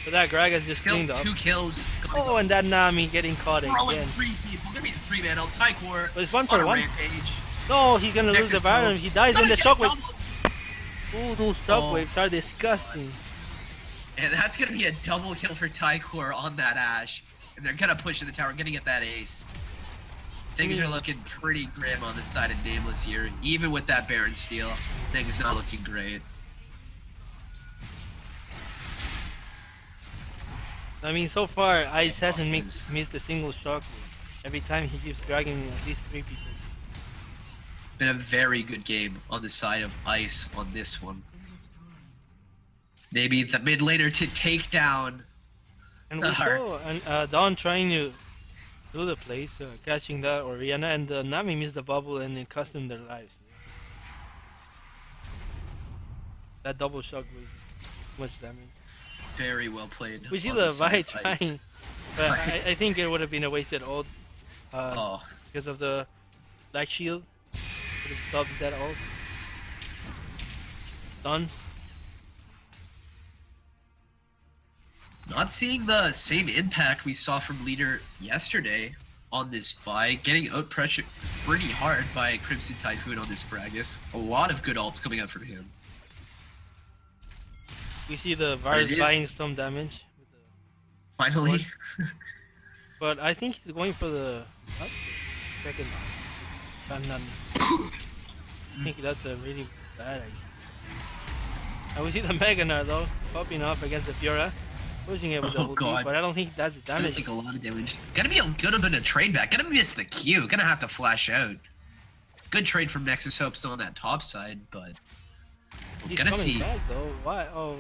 [SPEAKER 4] But that Gragas just
[SPEAKER 3] Still
[SPEAKER 4] cleaned up.
[SPEAKER 3] 2 kills.
[SPEAKER 4] Oh, and that Nami getting caught
[SPEAKER 3] Throwing
[SPEAKER 4] again.
[SPEAKER 3] 3 people. Gonna be the 3-man on Tycor.
[SPEAKER 4] But it's 1
[SPEAKER 3] on
[SPEAKER 4] for
[SPEAKER 3] a
[SPEAKER 4] 1.
[SPEAKER 3] rampage.
[SPEAKER 4] No, he's gonna lose
[SPEAKER 3] Nexus
[SPEAKER 4] the Baron.
[SPEAKER 3] hopes.
[SPEAKER 4] He dies in
[SPEAKER 3] Gonna
[SPEAKER 4] the
[SPEAKER 3] get a
[SPEAKER 4] shockwave.
[SPEAKER 3] double.
[SPEAKER 4] Ooh, those shockwaves are disgusting.
[SPEAKER 3] And that's gonna be a double kill for Tycor on that Ashe. And they're gonna push in the tower, gonna get that ace. Things are looking pretty grim on the side of Nameless here. Even with that Baron steal, things not looking great.
[SPEAKER 4] I mean, so far, Ice hasn't missed a single shockwave. Every time he keeps dragging at least 3 people.
[SPEAKER 3] Been a very good game on the side of Ice on this one. Maybe the mid laner to take down.
[SPEAKER 4] And we saw Dawn trying to do the place, catching that Orianna, and Nami missed the bubble and it cost them their lives. That double shock was too much damage.
[SPEAKER 3] Very well played.
[SPEAKER 4] We see
[SPEAKER 3] on
[SPEAKER 4] the
[SPEAKER 3] side
[SPEAKER 4] Vi
[SPEAKER 3] of Ice.
[SPEAKER 4] trying, but I think it would have been a wasted ult because of the Black Shield. Would have stopped that ult. Stuns.
[SPEAKER 3] Not seeing the same impact we saw from Leader yesterday on this fight. Getting out pressured pretty hard by Crimson Typhoon on this Gragas. A lot of good ults coming out from him.
[SPEAKER 4] We see the Varus buying some damage. With the
[SPEAKER 3] Finally.
[SPEAKER 4] but I think he's going for the second. I think that's a really bad idea. And we see the Mega Gnar though, popping off against the Fiora. Pushing it with the ulti, but I don't think that's the
[SPEAKER 3] Gonna
[SPEAKER 4] damage.
[SPEAKER 3] take a lot of damage. Gonna be a good bit of trade back. Gonna miss the Q. Gonna have to flash out. Good trade from Nexus Hope still on that top side, but
[SPEAKER 4] He's
[SPEAKER 3] gonna
[SPEAKER 4] coming
[SPEAKER 3] see.
[SPEAKER 4] back though. Why? Oh,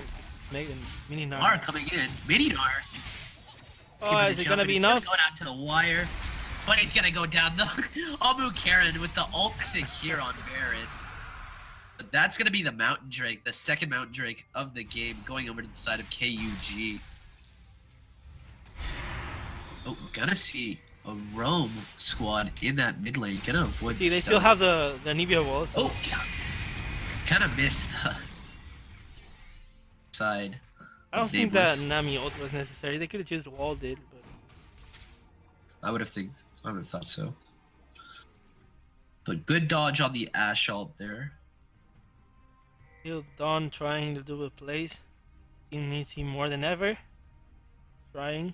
[SPEAKER 4] Megan, Mini Gnar.
[SPEAKER 3] Gnar coming in. Mini Gnar.
[SPEAKER 4] Oh, is it gonna be enough?
[SPEAKER 3] He's gonna go down to the wire, but he's gonna go down the Amu Karen with the ult stick here on Varus. But that's gonna be the Mountain Drake, the second Mountain Drake of the game, going over to the side of KUG. Oh, gonna see a Roam squad in that mid lane. Gonna avoid.
[SPEAKER 4] See, they still have the Nivea wall. So.
[SPEAKER 3] Oh, God. Kind of missed the side.
[SPEAKER 4] I don't think that Nami ult was necessary. They could have just walled it, but
[SPEAKER 3] I would have thought so. But good dodge on the Ashe ult there.
[SPEAKER 4] still Dawn trying to do a place. Team needs him more than ever. Trying.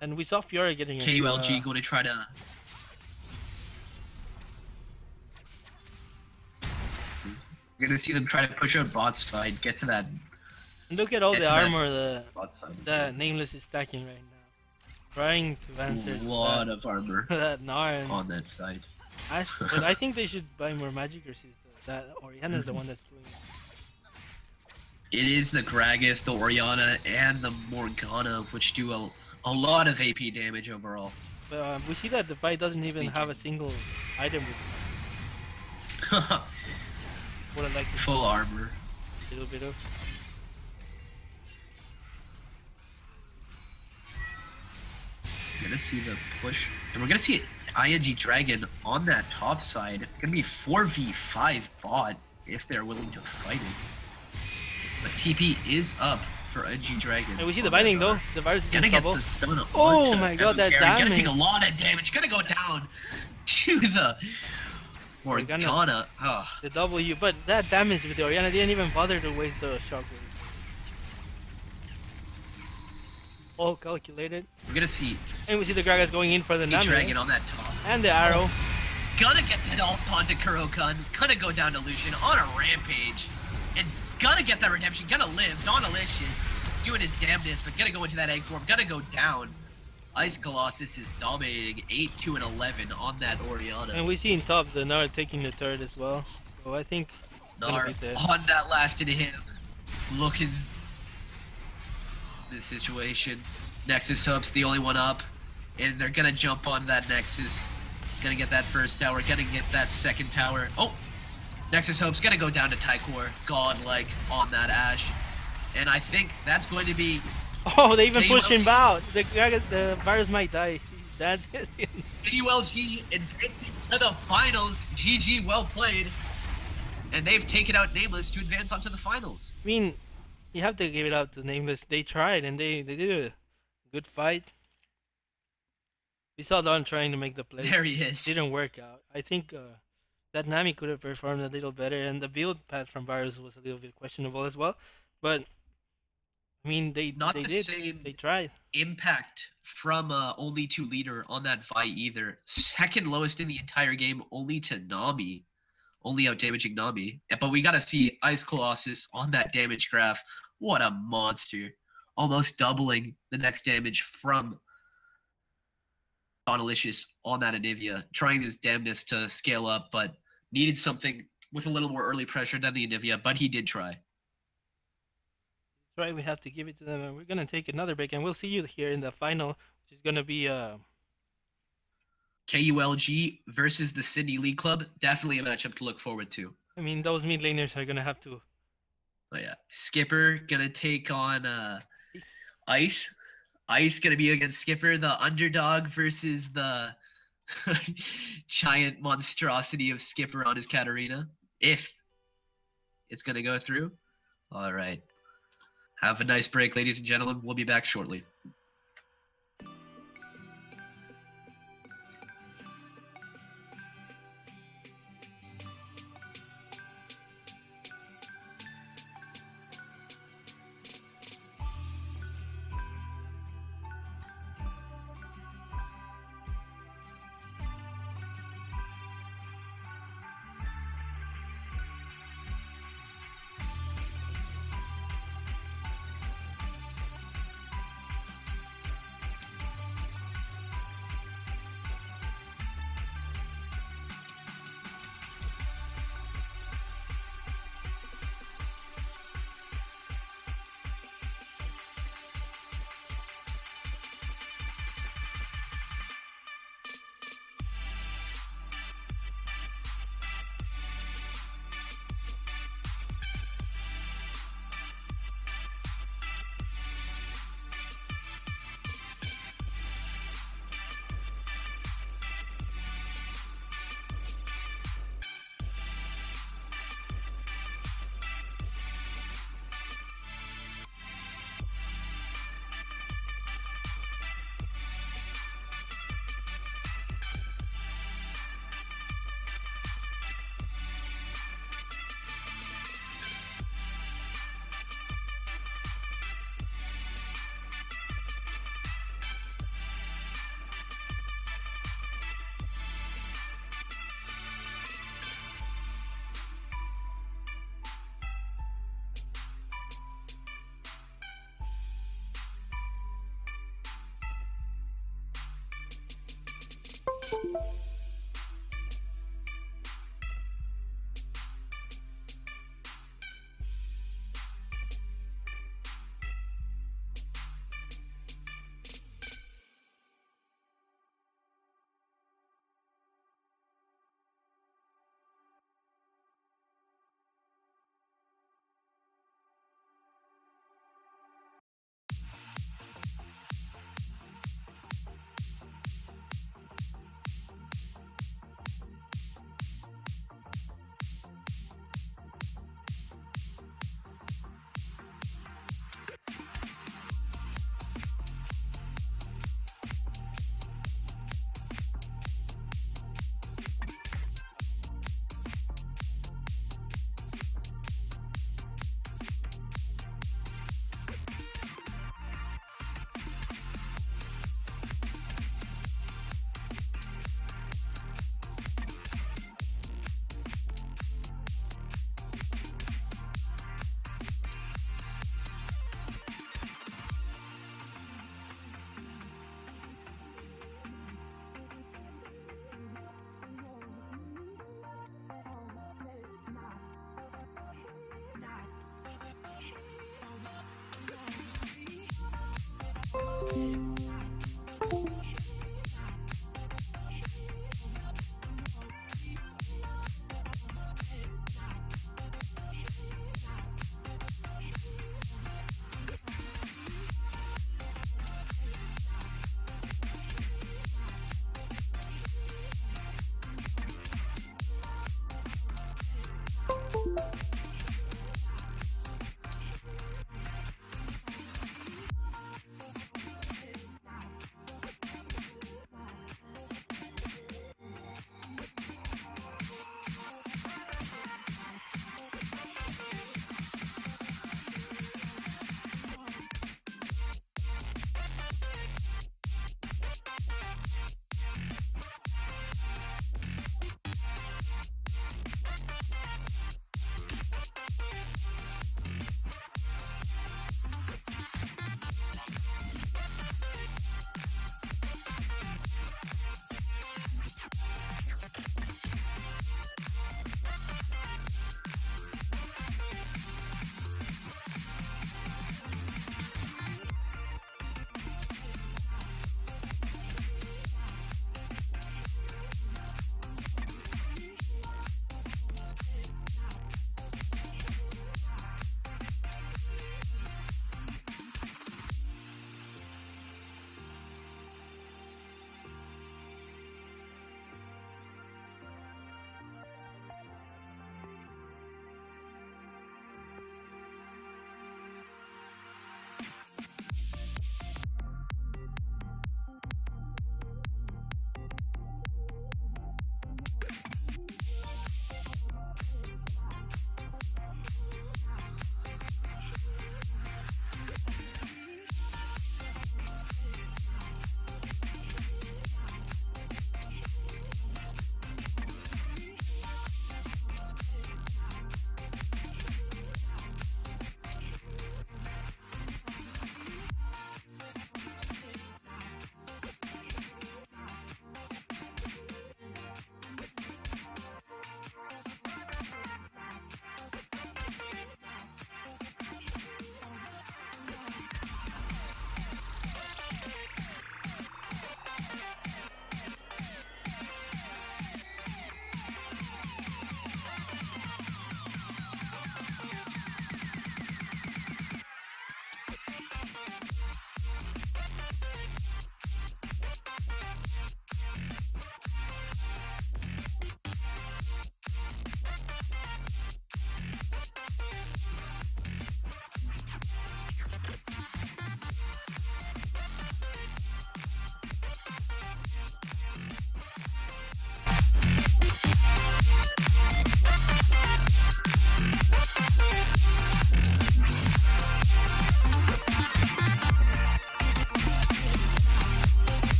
[SPEAKER 4] And we saw Fiora getting it.
[SPEAKER 3] KULG going to try to. We're going to see them try to push out bot side, get to that.
[SPEAKER 4] Look at all the armor
[SPEAKER 3] Bot side.
[SPEAKER 4] that Nameless is stacking right now. Trying to answer
[SPEAKER 3] A lot of armor
[SPEAKER 4] that Gnar.
[SPEAKER 3] on that side.
[SPEAKER 4] But I think they should buy more Magic Resist. That Orianna's the one that's doing it.
[SPEAKER 3] It is the Gragas, the Orianna, and the Morgana, which do a lot of AP damage overall.
[SPEAKER 4] But we see that the fight doesn't even have a single item with it. Would I like to
[SPEAKER 3] Full armor.
[SPEAKER 4] a little bit of.
[SPEAKER 3] We're gonna see the push, and we're gonna see ING Dragon on that top side. It's gonna be 4v5 bot if they're willing to fight it. But TP is up for ING Dragon.
[SPEAKER 4] And we see the binding though. The virus is
[SPEAKER 3] Gonna
[SPEAKER 4] in
[SPEAKER 3] get
[SPEAKER 4] trouble.
[SPEAKER 3] the stun up.
[SPEAKER 4] Oh
[SPEAKER 3] onto
[SPEAKER 4] my god, that
[SPEAKER 3] Evan Carey. Gonna
[SPEAKER 4] damage.
[SPEAKER 3] take a lot of damage. Gonna go down to the Morgana. Oh.
[SPEAKER 4] The W, but that damage with the Orianna didn't even bother to waste the shockwave. All calculated.
[SPEAKER 3] We're gonna see
[SPEAKER 4] And we see the Gragas going in for the Nami.
[SPEAKER 3] Dragon on that top.
[SPEAKER 4] And the arrow.
[SPEAKER 3] Gonna get that ult onto Kurokan. Gonna go down to Lucian on a rampage. And gonna get that redemption. Gonna live. Non-alicious. Doing his damnedest, but gonna go into that egg form. Gonna go down. Ice Colossus is dominating 8-2 and 11 on that Orianna.
[SPEAKER 4] And we see in top the Gnar taking the third as well. So I think
[SPEAKER 3] Gnar on that last hit. Looking the situation. Nexus Hub's the only one up. And they're gonna jump on that Nexus. Gonna get that first tower. Gonna get that second tower. Oh! Nexus Hope's gonna go down to Tycor, godlike on that Ashe. And I think that's going to be...
[SPEAKER 4] Oh, they even
[SPEAKER 3] KULG.
[SPEAKER 4] pushed him out. The virus might die. That's
[SPEAKER 3] KULG advancing to the finals. GG, well played. And they've taken out Nameless to advance onto the finals.
[SPEAKER 4] I mean, you have to give it out to Nameless. They tried and they did a good fight. We saw Don trying to make the play.
[SPEAKER 3] There he is.
[SPEAKER 4] Didn't work out. I think that Nami could have performed a little better, and the build path from Virus was a little bit questionable as well. But I mean, they
[SPEAKER 3] Not the
[SPEAKER 4] did.
[SPEAKER 3] same
[SPEAKER 4] They tried.
[SPEAKER 3] impact from only 2 leader on that Vi either. Second lowest in the entire game, only to Nami. Only out damaging Nami. But we gotta see Ice Colossus on that damage graph. What a monster. Almost doubling the next damage from Donalicious on that Anivia. Trying his damnedest to scale up, but needed something with a little more early pressure than the Anivia, but he did try.
[SPEAKER 4] Right, we have to give it to them, and we're gonna take another break, and we'll see you here in the final, which is gonna be
[SPEAKER 3] KULG versus the Sydney League Club. Definitely a matchup to look forward to.
[SPEAKER 4] I mean, those mid laners are gonna have to.
[SPEAKER 3] Oh yeah, Skipper gonna take on
[SPEAKER 4] Peace.
[SPEAKER 3] Ice. Ice gonna be against Skipper, the underdog versus the giant monstrosity of Skipper on his Katarina. If it's gonna go through. All right. Have a nice break, ladies and gentlemen. We'll be back shortly.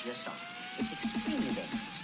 [SPEAKER 6] yourself. It's extremely dangerous.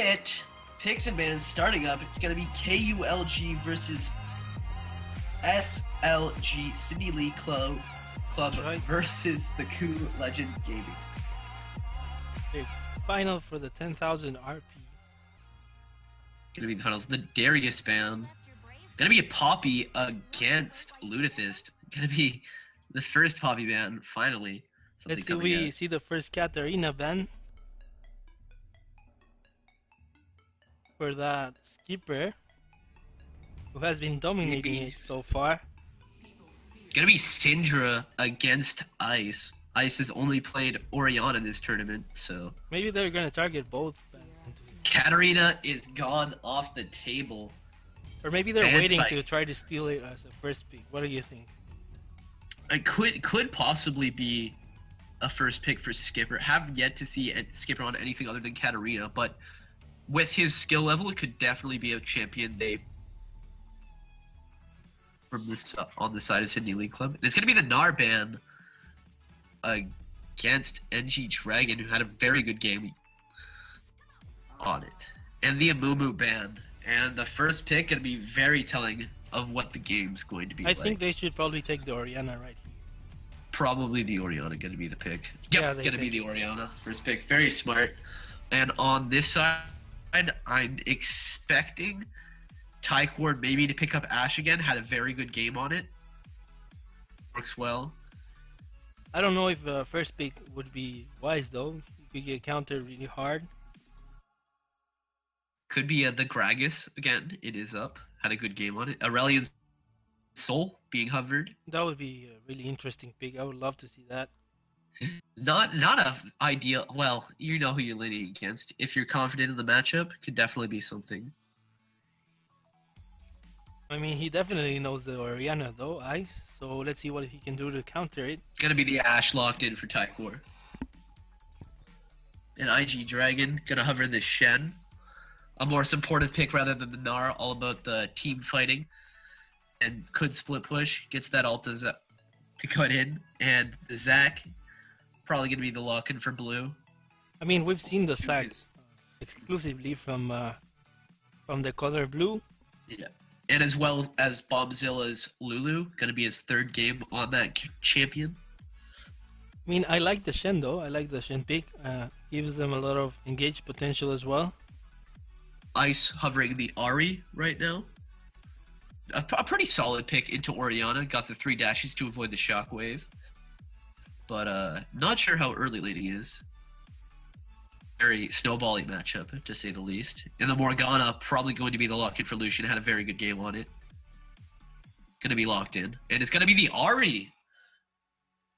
[SPEAKER 3] it. Picks and bans starting up. It's gonna be KULG versus SLG Sydney League Club
[SPEAKER 4] Right.
[SPEAKER 3] versus the Coup Legend Gaming.
[SPEAKER 4] Okay, final for the 10,000 RP.
[SPEAKER 3] Gonna be the finals. The Darius ban. Gonna be a Poppy against Ludithist. Gonna be the first Poppy ban, finally. Something
[SPEAKER 4] Let's see,
[SPEAKER 3] coming
[SPEAKER 4] we
[SPEAKER 3] out.
[SPEAKER 4] see the first Katarina ban. For that skipper, who has been dominating it so far.
[SPEAKER 3] Gonna be Syndra against Ice. Ice has only played Oriana in this tournament, so
[SPEAKER 4] Maybe they're gonna target both bans.
[SPEAKER 3] Katarina is gone off the table.
[SPEAKER 4] Or maybe they're
[SPEAKER 3] Banned
[SPEAKER 4] waiting
[SPEAKER 3] by-
[SPEAKER 4] to try to steal it as a first pick. What do you think?
[SPEAKER 3] It could possibly be a first pick for Skipper. Have yet to see Skipper on anything other than Katarina, but with his skill level, it could definitely be a champion they from this on the side of Sydney League Club. And it's gonna be the Nar ban against NG Dragon, who had a very good game on it, and the Amumu ban. And the first pick gonna be very telling of what the game's going to be
[SPEAKER 4] I
[SPEAKER 3] like.
[SPEAKER 4] think they should probably take the Oriana right here.
[SPEAKER 3] Probably the Oriana gonna be the pick.
[SPEAKER 4] Yeah,
[SPEAKER 3] Yep,
[SPEAKER 4] they
[SPEAKER 3] gonna be
[SPEAKER 4] pick.
[SPEAKER 3] the Oriana. First pick, very smart. And on this side, I'm expecting Tyquord maybe to pick up Ash again. Had a very good game on it. Works well.
[SPEAKER 4] I don't know if first pick would be wise though. You could get countered really hard.
[SPEAKER 3] Could be the Gragas again. It is up. Had a good game on it. Aurelian's Soul being hovered.
[SPEAKER 4] That would be a really interesting pick. I would love to see that.
[SPEAKER 3] Not a ideal. Well, you know who you're leaning against. If you're confident in the matchup, could definitely be something.
[SPEAKER 4] I mean, he definitely knows the Oriana though, Ice. So let's see what he can do to counter it.
[SPEAKER 3] It's gonna be the Ash locked in for Tyquor. And IG Dragon gonna hover the Shen. A more supportive pick rather than the Gnar, all about the team fighting. And could split push, gets that ult to cut in. And the Zac, probably gonna be the lock in for blue.
[SPEAKER 4] I mean, we've seen the sack
[SPEAKER 3] Is-
[SPEAKER 4] exclusively from the color blue.
[SPEAKER 3] Yeah. And as well as Bombzilla's Lulu, gonna be his third game on that champion.
[SPEAKER 4] I mean, I like the Shen though. I like the Shen pick. Gives them a lot of engaged potential as well.
[SPEAKER 3] Ice hovering the Ari right now. A pretty solid pick into Oriana. Got the 3 dashes to avoid the shockwave. But not sure how early lane he is. Very snowbally matchup, to say the least. And the Morgana probably going to be the lock-in for Lucian. Had a very good game on it. Gonna be locked in. And it's gonna be the Ari.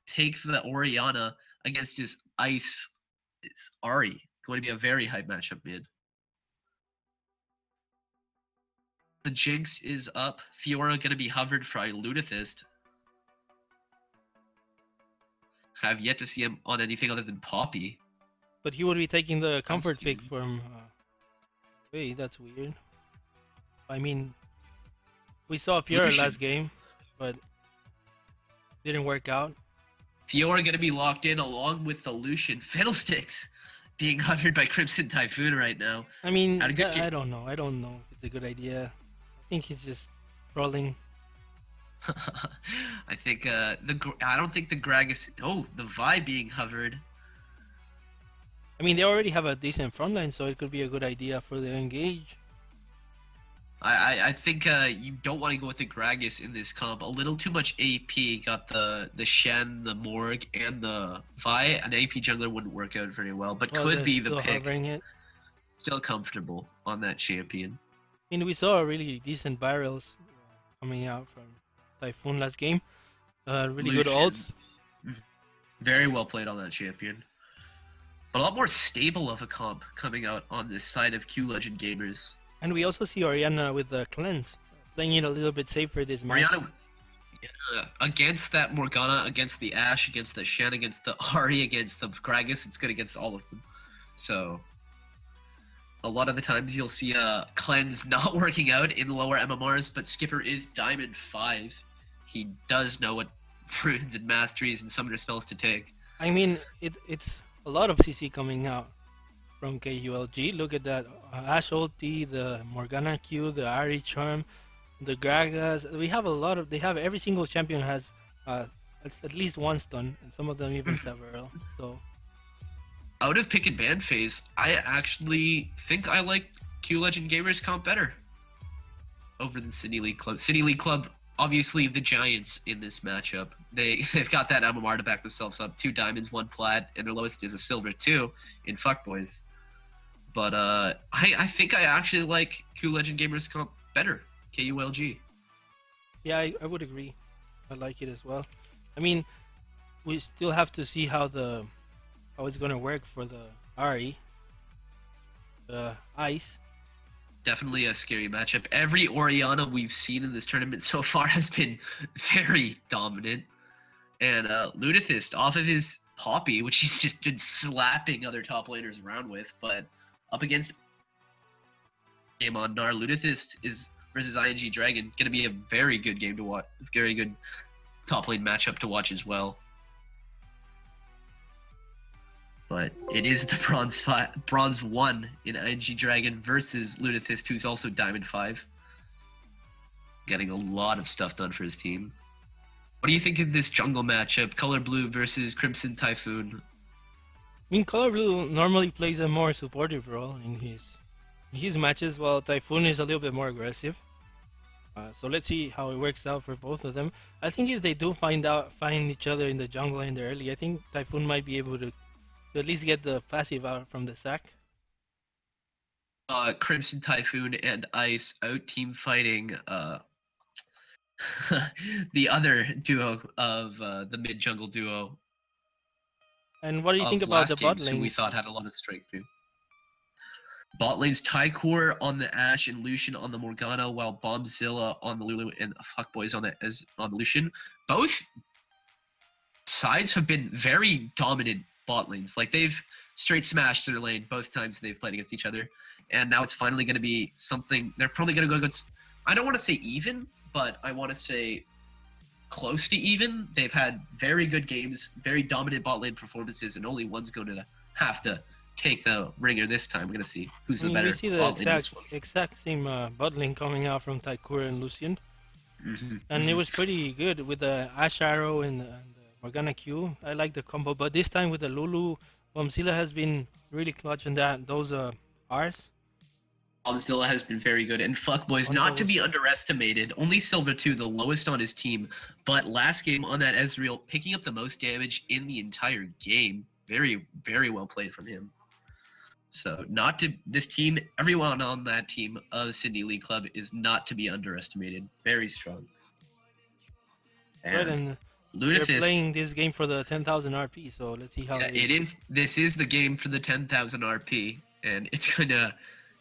[SPEAKER 3] Take the Oriana against his Ice. It's Ari. Going to be a very hype matchup, man. The Jinx is up. Fiora gonna be hovered for Ludithist. Have yet to see him on anything other than Poppy.
[SPEAKER 4] But he would be taking the comfort pick
[SPEAKER 3] Stevie.
[SPEAKER 4] from. Wait, that's weird. I mean, we saw Fiora
[SPEAKER 3] Lucian.
[SPEAKER 4] last game, but didn't work out.
[SPEAKER 3] Fiora gonna be locked in along with the Lucian Fiddlesticks being hovered by Crimson Typhoon right now.
[SPEAKER 4] I mean,
[SPEAKER 3] Had a good game.
[SPEAKER 4] I don't know. I don't know if it's a good idea. I think he's just trolling.
[SPEAKER 3] I think I don't think the Gragas. Oh, the Vi being hovered.
[SPEAKER 4] I mean, they already have a decent front line, so it could be a good idea for the engage.
[SPEAKER 3] I think you don't want to go with the Gragas in this comp. A little too much AP. Got the Shen, the Morg, and the Vi. An AP jungler wouldn't work out very well, but
[SPEAKER 4] Well,
[SPEAKER 3] could
[SPEAKER 4] they're
[SPEAKER 3] be the
[SPEAKER 4] still
[SPEAKER 3] pick.
[SPEAKER 4] hovering it.
[SPEAKER 3] Feel comfortable on that champion.
[SPEAKER 4] I mean, we saw a really decent barrels coming out from Typhoon last game. Really good
[SPEAKER 3] Lucian.
[SPEAKER 4] ults.
[SPEAKER 3] Very well played on that champion. But a lot more stable of a comp coming out on this side of Q Legend gamers.
[SPEAKER 4] And we also see Oriana with the cleanse, playing it a little bit safer this match.
[SPEAKER 3] Oriana against that Morgana, against the Ashe, against the Shen, against the Ari, against the Gragas, it's good against all of them. So a lot of the times you'll see a cleanse not working out in lower MMRs, but Skipper is Diamond 5. He does know what runes and masteries and summoner spells to take.
[SPEAKER 4] I mean, it's a lot of CC coming out. from KULG. Look at that Ash ulti, the Morgana Q, the Ari Charm, the Gragas. We have a lot of. They have every single champion has at least one stun, and some of them even several. So
[SPEAKER 3] Out of pick and ban phase, I actually think I like Q Legend Gamers comp better over than Sydney League Club. Sydney League Club, obviously the giants in this matchup. They've got that MMR to back themselves up. 2 diamonds, 1 plat, and their lowest is a silver 2 in Fuckboys. But I think I actually like Q Legend Gamers comp better. KULG.
[SPEAKER 4] yeah, I would agree. I like it as well. I mean, we still have to see how it's gonna work for the Ari, the Ice.
[SPEAKER 3] Definitely a scary matchup. Every Orianna we've seen in this tournament so far has been very dominant. And Ludithist, off of his Poppy, which he's just been slapping other top laners around with, but up against game on Nar, Ludithist is versus ING Dragon going to be a very good game to watch, very good top lane matchup to watch as well. But it is the bronze 1 in ING Dragon versus Ludithist, who's also Diamond 5. Getting a lot of stuff done for his team. What do you think of this jungle matchup, Color Blue versus Crimson Typhoon?
[SPEAKER 4] I mean, Color Blue normally plays a more supportive role in his matches, while Typhoon is a little bit more aggressive. So let's see how it works out for both of them. I think if they do find each other in the jungle in the early, I think Typhoon might be able to at least get the passive out from the sack.
[SPEAKER 3] Crimson Typhoon and Ice out team fighting the other duo of the mid jungle duo.
[SPEAKER 4] And what do you think about the bot
[SPEAKER 3] who
[SPEAKER 4] lanes?
[SPEAKER 3] we thought had a lot of strength too. Bot lanes, Tycor on the Ashe and Lucian on the Morgana, while Bombzilla on the Lulu and Fuckboys on the Lucian. Both sides have been very dominant bot lanes. Like, they've straight smashed their lane both times they've played against each other. And now it's finally going to be something. They're probably going to go against, I don't want to say even, but I want to say close to even. They've had very good games, very dominant bot lane performances, and only one's going to have to take the ringer this time. We're going to see who's the better
[SPEAKER 4] we see the
[SPEAKER 3] bot lane in this one.
[SPEAKER 4] exact same bot lane coming out from Tycor and Lucian. And it was pretty good with the Ash Arrow and the Morgana Q. I like the combo, but this time with the Lulu, Bombzilla has been really clutch on those Rs.
[SPEAKER 3] Bombzilla has been very good, and Fuckboys, not to be underestimated, only Silver 2, the lowest on his team, but last game on that Ezreal, picking up the most damage in the entire game. Very, very well played from him. So, this team, everyone on that team of Sydney League Club is not to be underestimated. Very strong.
[SPEAKER 4] And they're playing this game for the 10,000 RP, so let's see how
[SPEAKER 3] it is. This is the game for the 10,000 RP, and it's going to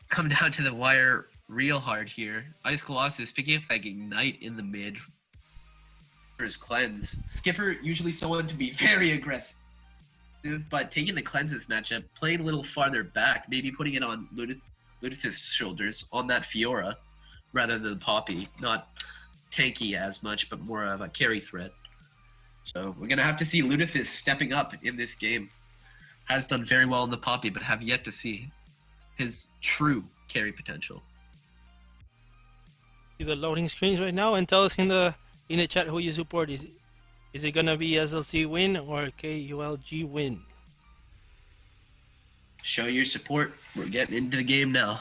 [SPEAKER 3] come down to the wire real hard here. Ice Colossus picking up that Ignite in the mid for his cleanse. Skipper, usually someone to be very aggressive, but taking the cleanses matchup, playing a little farther back, maybe putting it on Ludithist's shoulders on that Fiora rather than Poppy. Not tanky as much, but more of a carry threat. So we're going to have to see Ludithist stepping up in this game. Has done very well in the Poppy, but have yet to see his true carry potential.
[SPEAKER 4] See the loading screens right now, and tell us in the chat who you support. Is it gonna be SLC win or KULG win?
[SPEAKER 3] Show your support. We're getting into the game now.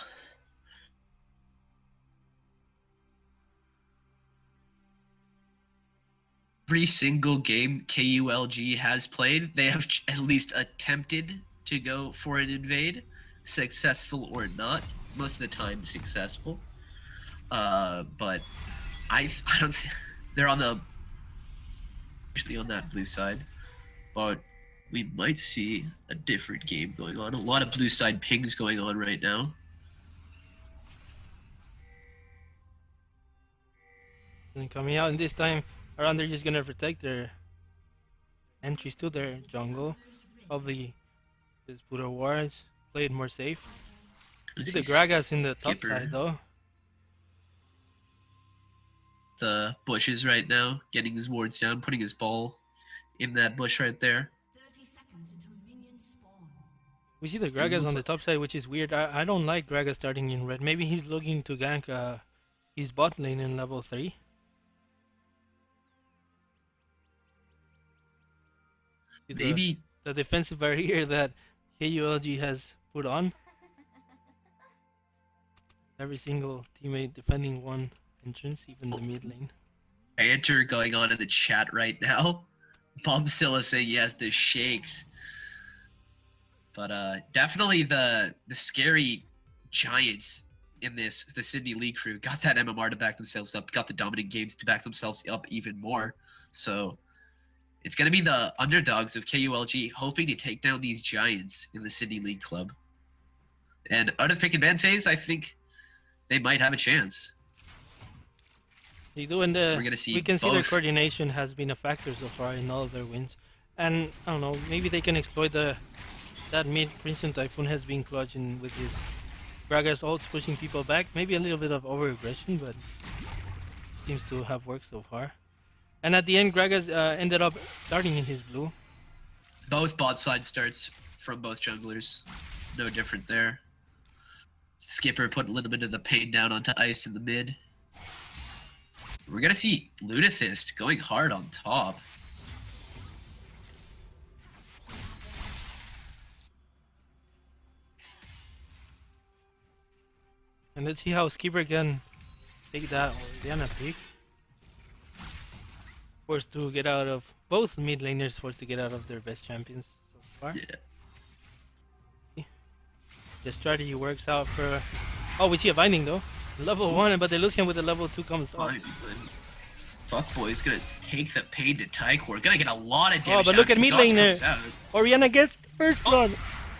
[SPEAKER 3] Every single game KULG has played, they have at least attempted to go for an invade, successful or not. Most of the time successful. But I don't think they're usually on that blue side. But we might see a different game going on. A lot of blue side pings going on right now.
[SPEAKER 4] And coming out, and this time around they're just gonna protect their entries to their jungle. Probably just put our wards, play it more safe. See the Gragas in the top side though.
[SPEAKER 3] The bushes right now, getting his wards down, putting his ball in that bush right there.
[SPEAKER 5] 30 seconds until minions spawn.
[SPEAKER 4] We see the Gragas on the top side, which is weird. I don't like Gragas starting in red. Maybe he's looking to gank his bot lane in level 3.
[SPEAKER 3] Maybe
[SPEAKER 4] the defensive barrier that KULG has put on. Every single teammate defending one entrance, even the mid lane.
[SPEAKER 3] banter going on in the chat right now. Bombzilla saying he has the shakes. But definitely the scary giants in this, the Sydney League crew, got that MMR to back themselves up, got the dominant games to back themselves up even more. So it's going to be the underdogs of KULG hoping to take down these giants in the Sydney League Club. And out of pick and ban phase, I think they might have a chance.
[SPEAKER 4] They do, and
[SPEAKER 3] We're gonna see
[SPEAKER 4] we can see their
[SPEAKER 3] both.
[SPEAKER 4] coordination has been a factor so far in all of their wins. And I don't know, maybe they can exploit that mid. Princeton Typhoon has been clutch in with his Gragas ults pushing people back. Maybe a little bit of over-aggression, but seems to have worked so far. And at the end, Gragas ended up starting in his blue.
[SPEAKER 3] Both bot side starts from both junglers. No different there. Skipper put a little bit of the pain down onto Ice in the mid. We're gonna see Lunathist going hard on top.
[SPEAKER 4] And let's see how Skipper can take that Oriana pick. Forced to get out of, both mid laners forced to get out of their best champions so far.
[SPEAKER 3] Yeah.
[SPEAKER 4] The strategy works out for... Oh, we see a binding though. Level 1, but the Lucian with the level 2 comes up.
[SPEAKER 3] Fine, but Fuckboy's gonna take the pain to Tycor. Gonna get a lot of damage.
[SPEAKER 4] Oh, but look at mid
[SPEAKER 3] Exhaust
[SPEAKER 4] laner.
[SPEAKER 3] comes out.
[SPEAKER 4] Oriana gets first blood.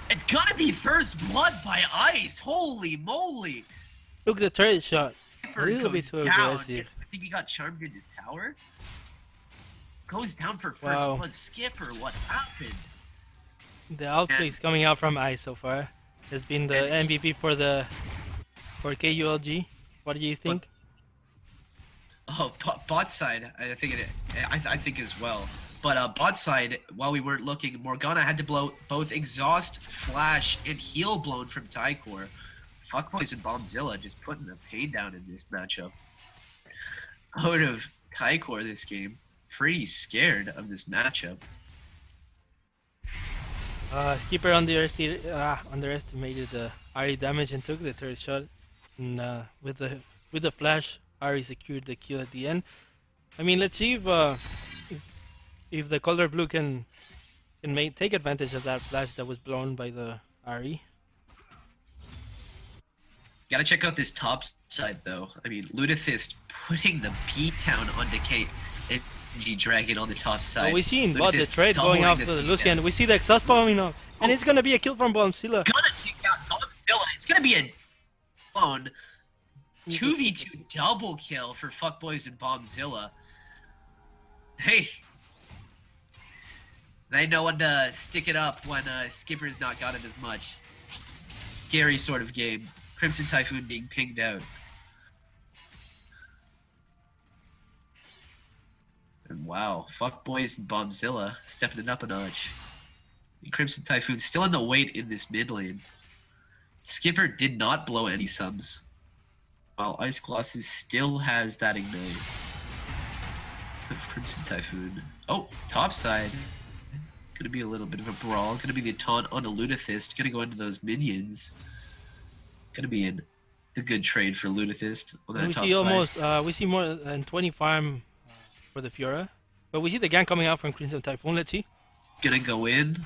[SPEAKER 3] It's gonna be first blood by Ice. Holy moly!
[SPEAKER 4] Look, the turret shot. A
[SPEAKER 3] Skipper
[SPEAKER 4] little bit
[SPEAKER 3] goes
[SPEAKER 4] too
[SPEAKER 3] down.
[SPEAKER 4] aggressive.
[SPEAKER 3] I think he got charmed into tower. Goes down for first
[SPEAKER 4] Wow.
[SPEAKER 3] blood. Skipper, what happened?
[SPEAKER 4] The outplays coming out from Ice so far has been the
[SPEAKER 3] And-
[SPEAKER 4] MVP for KULG. What do you think?
[SPEAKER 3] Oh, bot side, I think as well. But bot side, while we weren't looking, Morgana had to blow both exhaust, flash, and heal blown from Tycor. Fuckboys and Bombzilla just putting the pain down in this matchup. Out of Tycor this game, pretty scared of this matchup.
[SPEAKER 4] Skipper underestimated the Ari damage and took the third shot. And with the flash, Ari secured the kill at the end. I mean, let's see if the color blue can take advantage of that flash that was blown by the Ari.
[SPEAKER 3] Gotta check out this top side though. I mean, Lunathist putting the beatdown on Decay and G-Dragon on the top side.
[SPEAKER 4] Oh, we see in bot the
[SPEAKER 3] Lunathist
[SPEAKER 4] trade going
[SPEAKER 3] doubling
[SPEAKER 4] off
[SPEAKER 3] the
[SPEAKER 4] to the
[SPEAKER 3] CS.
[SPEAKER 4] Lucian. We see the exhaust coming up, and it's gonna be a kill from Bombzilla.
[SPEAKER 3] Gonna take out Bombzilla. It's gonna be a phone 2v2 double kill for Fuckboys and Bombzilla. Hey, they know when to stick it up when Skipper's not got it as much. Scary sort of game. Crimson Typhoon being pinged out. And wow, Fuckboys and Bombzilla stepping it up a notch. And Crimson Typhoon still in the weight in this mid lane. Skipper did not blow any subs, while Ice Colossus still has that ignite. Crimson Typhoon. Oh, top side. Gonna be a little bit of a brawl. Gonna be the taunt on a Lunathist. Gonna go into those minions. Gonna be the good trade for Lunathist on that
[SPEAKER 4] We
[SPEAKER 3] top
[SPEAKER 4] see
[SPEAKER 3] side.
[SPEAKER 4] we see more than 20 farm for the Fiora, but we see the gank coming out from Crimson Typhoon. Let's see.
[SPEAKER 3] Gonna go in.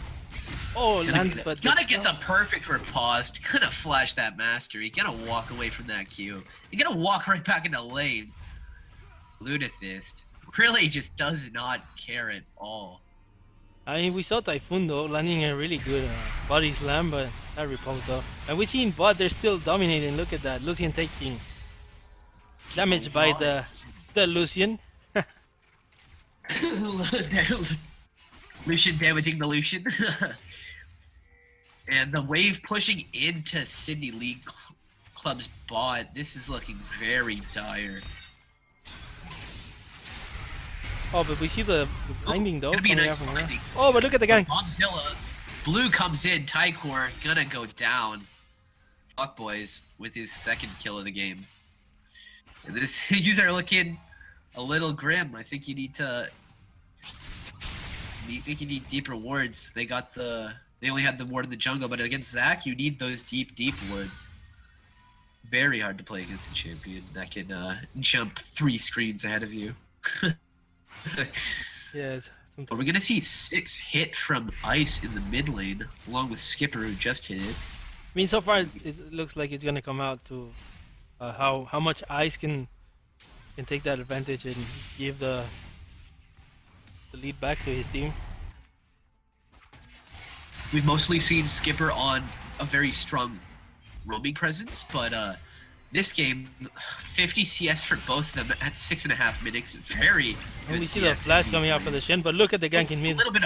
[SPEAKER 4] Oh,
[SPEAKER 3] Gonna
[SPEAKER 4] lands,
[SPEAKER 3] get,
[SPEAKER 4] but
[SPEAKER 3] gonna get the perfect riposte. Gonna flash that mastery. Gonna walk away from that Q. You're gonna walk right back into lane. Lunathist really just does not care at all.
[SPEAKER 4] I mean, we saw Typhoon though landing a really good body slam, but that repulsed off. And we see in bot they're still dominating. Look at that, Lucian taking damage by the Lucian.
[SPEAKER 3] Lucian damaging the Lucian. And the wave pushing into Sydney League Club's bot. This is looking very dire.
[SPEAKER 4] Oh, but we see the blinding though.
[SPEAKER 3] Gonna be a
[SPEAKER 4] coming
[SPEAKER 3] nice
[SPEAKER 4] out from her.
[SPEAKER 3] blinding.
[SPEAKER 4] Oh, but look at the gank.
[SPEAKER 3] Bombzilla Blue comes in, Tycor gonna go down. Fuck boys with his second kill of the game. And these are looking a little grim. I think you need to. You think you need deeper wards. They only had the ward in the jungle, but against Zac, you need those deep wards. Very hard to play against a champion that can jump 3 screens ahead of you.
[SPEAKER 4] Yeah.
[SPEAKER 3] But we're gonna see 6 hit from Ice in the mid lane, along with Skipper who just hit it.
[SPEAKER 4] I mean, so far it looks like it's gonna come out to how much Ice can take that advantage and give the lead back to his team.
[SPEAKER 3] We've mostly seen Skipper on a very strong roaming presence, but this game, 50 CS for both of them at 6.5 minutes. Very good.
[SPEAKER 4] And we see the flash coming out for the Shen, but look at the gank in mid.
[SPEAKER 3] A little bit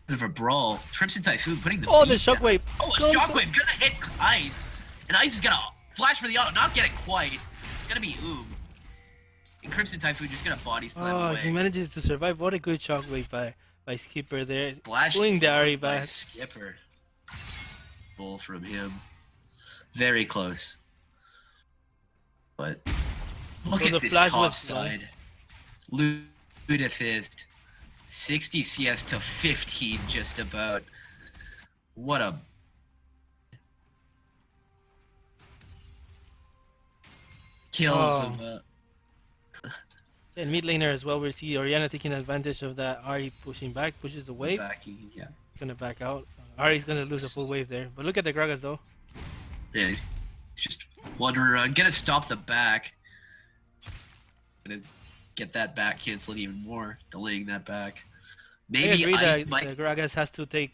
[SPEAKER 3] of a brawl. Crimson Typhoon putting the
[SPEAKER 4] the
[SPEAKER 3] beats down.
[SPEAKER 4] shockwave.
[SPEAKER 3] Oh, a shockwave gonna hit Ice, and Ice is gonna flash for the auto, not get it quite. Gonna be Oom. And Crimson Typhoon just gonna body slam away.
[SPEAKER 4] He manages to survive. What a good shockwave by Skipper there.
[SPEAKER 3] Flash
[SPEAKER 4] pulling the Ahri
[SPEAKER 3] by
[SPEAKER 4] back.
[SPEAKER 3] Skipper. Bull from him. Very close. But look
[SPEAKER 4] So the
[SPEAKER 3] at this
[SPEAKER 4] flash
[SPEAKER 3] top
[SPEAKER 4] was
[SPEAKER 3] side. Ludithist. 60 CS to 15 just about. What a... Kills
[SPEAKER 4] Oh.
[SPEAKER 3] of...
[SPEAKER 4] And mid laner as well, we see Orianna taking advantage of that. Ahri pushing back, pushes the wave.
[SPEAKER 3] backing, yeah.
[SPEAKER 4] Gonna back out. Ahri's gonna lose a full wave there. But look at the Gragas though.
[SPEAKER 3] Yeah, he's just wandering around. Gonna stop the back. Gonna get that back canceled even more, delaying that back.
[SPEAKER 4] I
[SPEAKER 3] Maybe
[SPEAKER 4] agree
[SPEAKER 3] Ice
[SPEAKER 4] that
[SPEAKER 3] might...
[SPEAKER 4] the Gragas has to take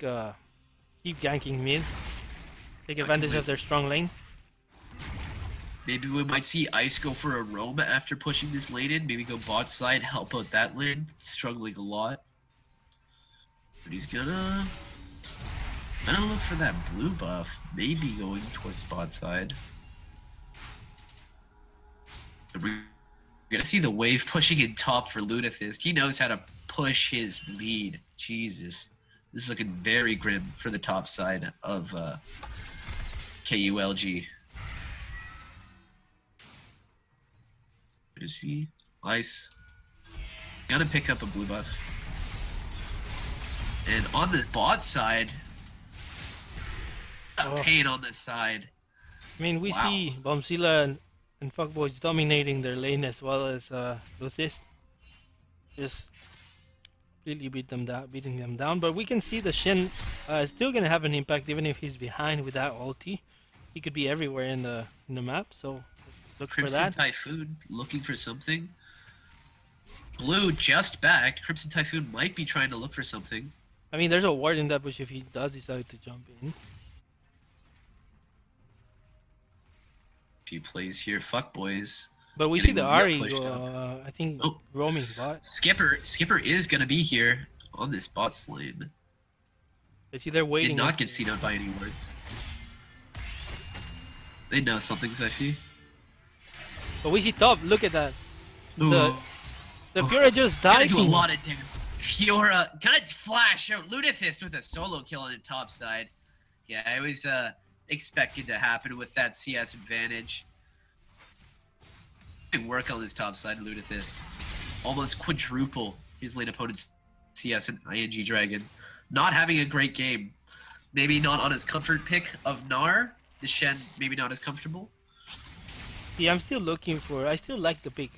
[SPEAKER 4] keep ganking mid. Take advantage of their strong lane.
[SPEAKER 3] Maybe we might see Ice go for a roam after pushing this lane in. Maybe go bot side, help out that lane. Struggling a lot. But he's gonna look for that blue buff. Maybe going towards bot side. We're gonna see the wave pushing in top for Ludithist. He knows how to push his lead. Jesus. This is looking very grim for the top side of KULG. Is he? Ice. Gonna pick up a blue buff. And on the bot side, pain on this side.
[SPEAKER 4] I mean, we
[SPEAKER 3] Wow.
[SPEAKER 4] see Bombzilla and Fuckboys dominating their lane as well as Luthis. Just really beating them down. But we can see the Shen is still gonna have an impact even if he's behind with that ulti. He could be everywhere in the map. So look
[SPEAKER 3] Crimson
[SPEAKER 4] for that.
[SPEAKER 3] Typhoon looking for something. Blue just backed. Crimson Typhoon might be trying to look for something.
[SPEAKER 4] I mean, there's a ward in that bush if he does decide to jump in.
[SPEAKER 3] Few plays here, fuck boys.
[SPEAKER 4] But we see
[SPEAKER 3] Getting
[SPEAKER 4] the
[SPEAKER 3] real
[SPEAKER 4] Ahri
[SPEAKER 3] pushed
[SPEAKER 4] go,
[SPEAKER 3] up.
[SPEAKER 4] I think,
[SPEAKER 3] Oh.
[SPEAKER 4] roaming bot.
[SPEAKER 3] Skipper is gonna be here on this bot lane.
[SPEAKER 4] I see they're waiting.
[SPEAKER 3] Did not get seen out by any wards. They know something's iffy.
[SPEAKER 4] But we see top. Look at that.
[SPEAKER 3] Ooh.
[SPEAKER 4] The Fiora just
[SPEAKER 3] Gonna
[SPEAKER 4] died.
[SPEAKER 3] do a lot of damage. Fiora gonna flash out Ludithist with a solo kill on the top side. Yeah, it was expected to happen with that CS advantage. Good work on this top side, Ludithist. Almost quadruple his lane opponent's CS and ING Dragon. Not having a great game. Maybe not on his comfort pick of Gnar. The Shen maybe not as comfortable.
[SPEAKER 4] Yeah, I'm still looking for. I still like the pick,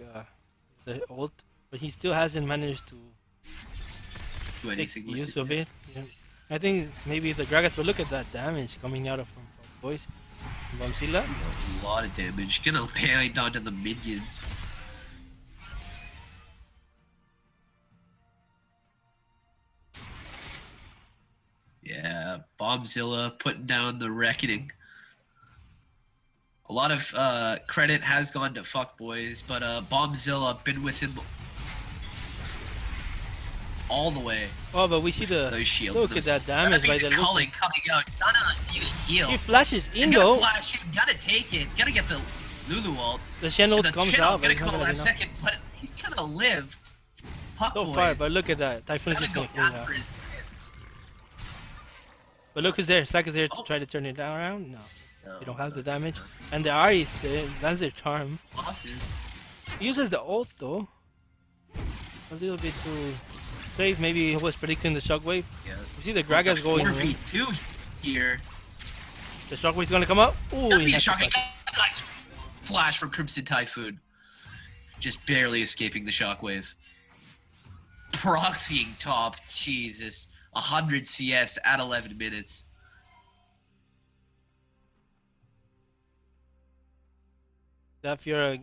[SPEAKER 4] the ult, but he still hasn't managed to
[SPEAKER 3] Do
[SPEAKER 4] take
[SPEAKER 3] anything with
[SPEAKER 4] use
[SPEAKER 3] it.
[SPEAKER 4] of it. Yeah. I think maybe the Gragas, but look at that damage coming out of from boys. Bombzilla.
[SPEAKER 3] A lot of damage. Gonna bind onto the minions. Yeah, Bombzilla putting down the reckoning. A lot of credit has gone to fuckboys, but Bombzilla been with him all the way.
[SPEAKER 4] Oh, but we see
[SPEAKER 3] Those shields.
[SPEAKER 4] look at that damage by the
[SPEAKER 3] culling
[SPEAKER 4] Lucian.
[SPEAKER 3] coming out. Gonna even heal.
[SPEAKER 4] He flashes in
[SPEAKER 3] Gonna
[SPEAKER 4] though.
[SPEAKER 3] flash in, gotta take it. Gotta get the Lulu ult.
[SPEAKER 4] The Shen ult
[SPEAKER 3] The
[SPEAKER 4] comes
[SPEAKER 3] Shen
[SPEAKER 4] out,
[SPEAKER 3] ult
[SPEAKER 4] but
[SPEAKER 3] gonna
[SPEAKER 4] it's
[SPEAKER 3] come
[SPEAKER 4] not gonna be
[SPEAKER 3] last
[SPEAKER 4] enough.
[SPEAKER 3] second, but he's gonna live. Fuck
[SPEAKER 4] So
[SPEAKER 3] boys.
[SPEAKER 4] far, but look at that. Typhoon is
[SPEAKER 3] Gotta
[SPEAKER 4] just
[SPEAKER 3] go
[SPEAKER 4] gonna clean
[SPEAKER 3] down
[SPEAKER 4] out.
[SPEAKER 3] for his kids.
[SPEAKER 4] But look who's there. Sack is there to
[SPEAKER 3] Oh.
[SPEAKER 4] try to turn it around. No,
[SPEAKER 3] No,
[SPEAKER 4] they don't have the
[SPEAKER 3] not
[SPEAKER 4] damage.
[SPEAKER 3] enough.
[SPEAKER 4] And the Aries, that's their charm.
[SPEAKER 3] Losses.
[SPEAKER 4] He uses the ult though. A little bit too safe. Maybe he was predicting the shockwave.
[SPEAKER 3] Yeah.
[SPEAKER 4] You see the
[SPEAKER 3] It's a
[SPEAKER 4] Gragas going in.
[SPEAKER 3] 4v2 here.
[SPEAKER 4] The shockwave's gonna come up. Ooh,
[SPEAKER 3] That'd
[SPEAKER 4] he
[SPEAKER 3] be a
[SPEAKER 4] has to
[SPEAKER 3] shocking
[SPEAKER 4] flash.
[SPEAKER 3] nice flash from Crimson Typhoon. Just barely escaping the shockwave. Proxying top. Jesus. 100 CS at 11 minutes.
[SPEAKER 4] That Fiora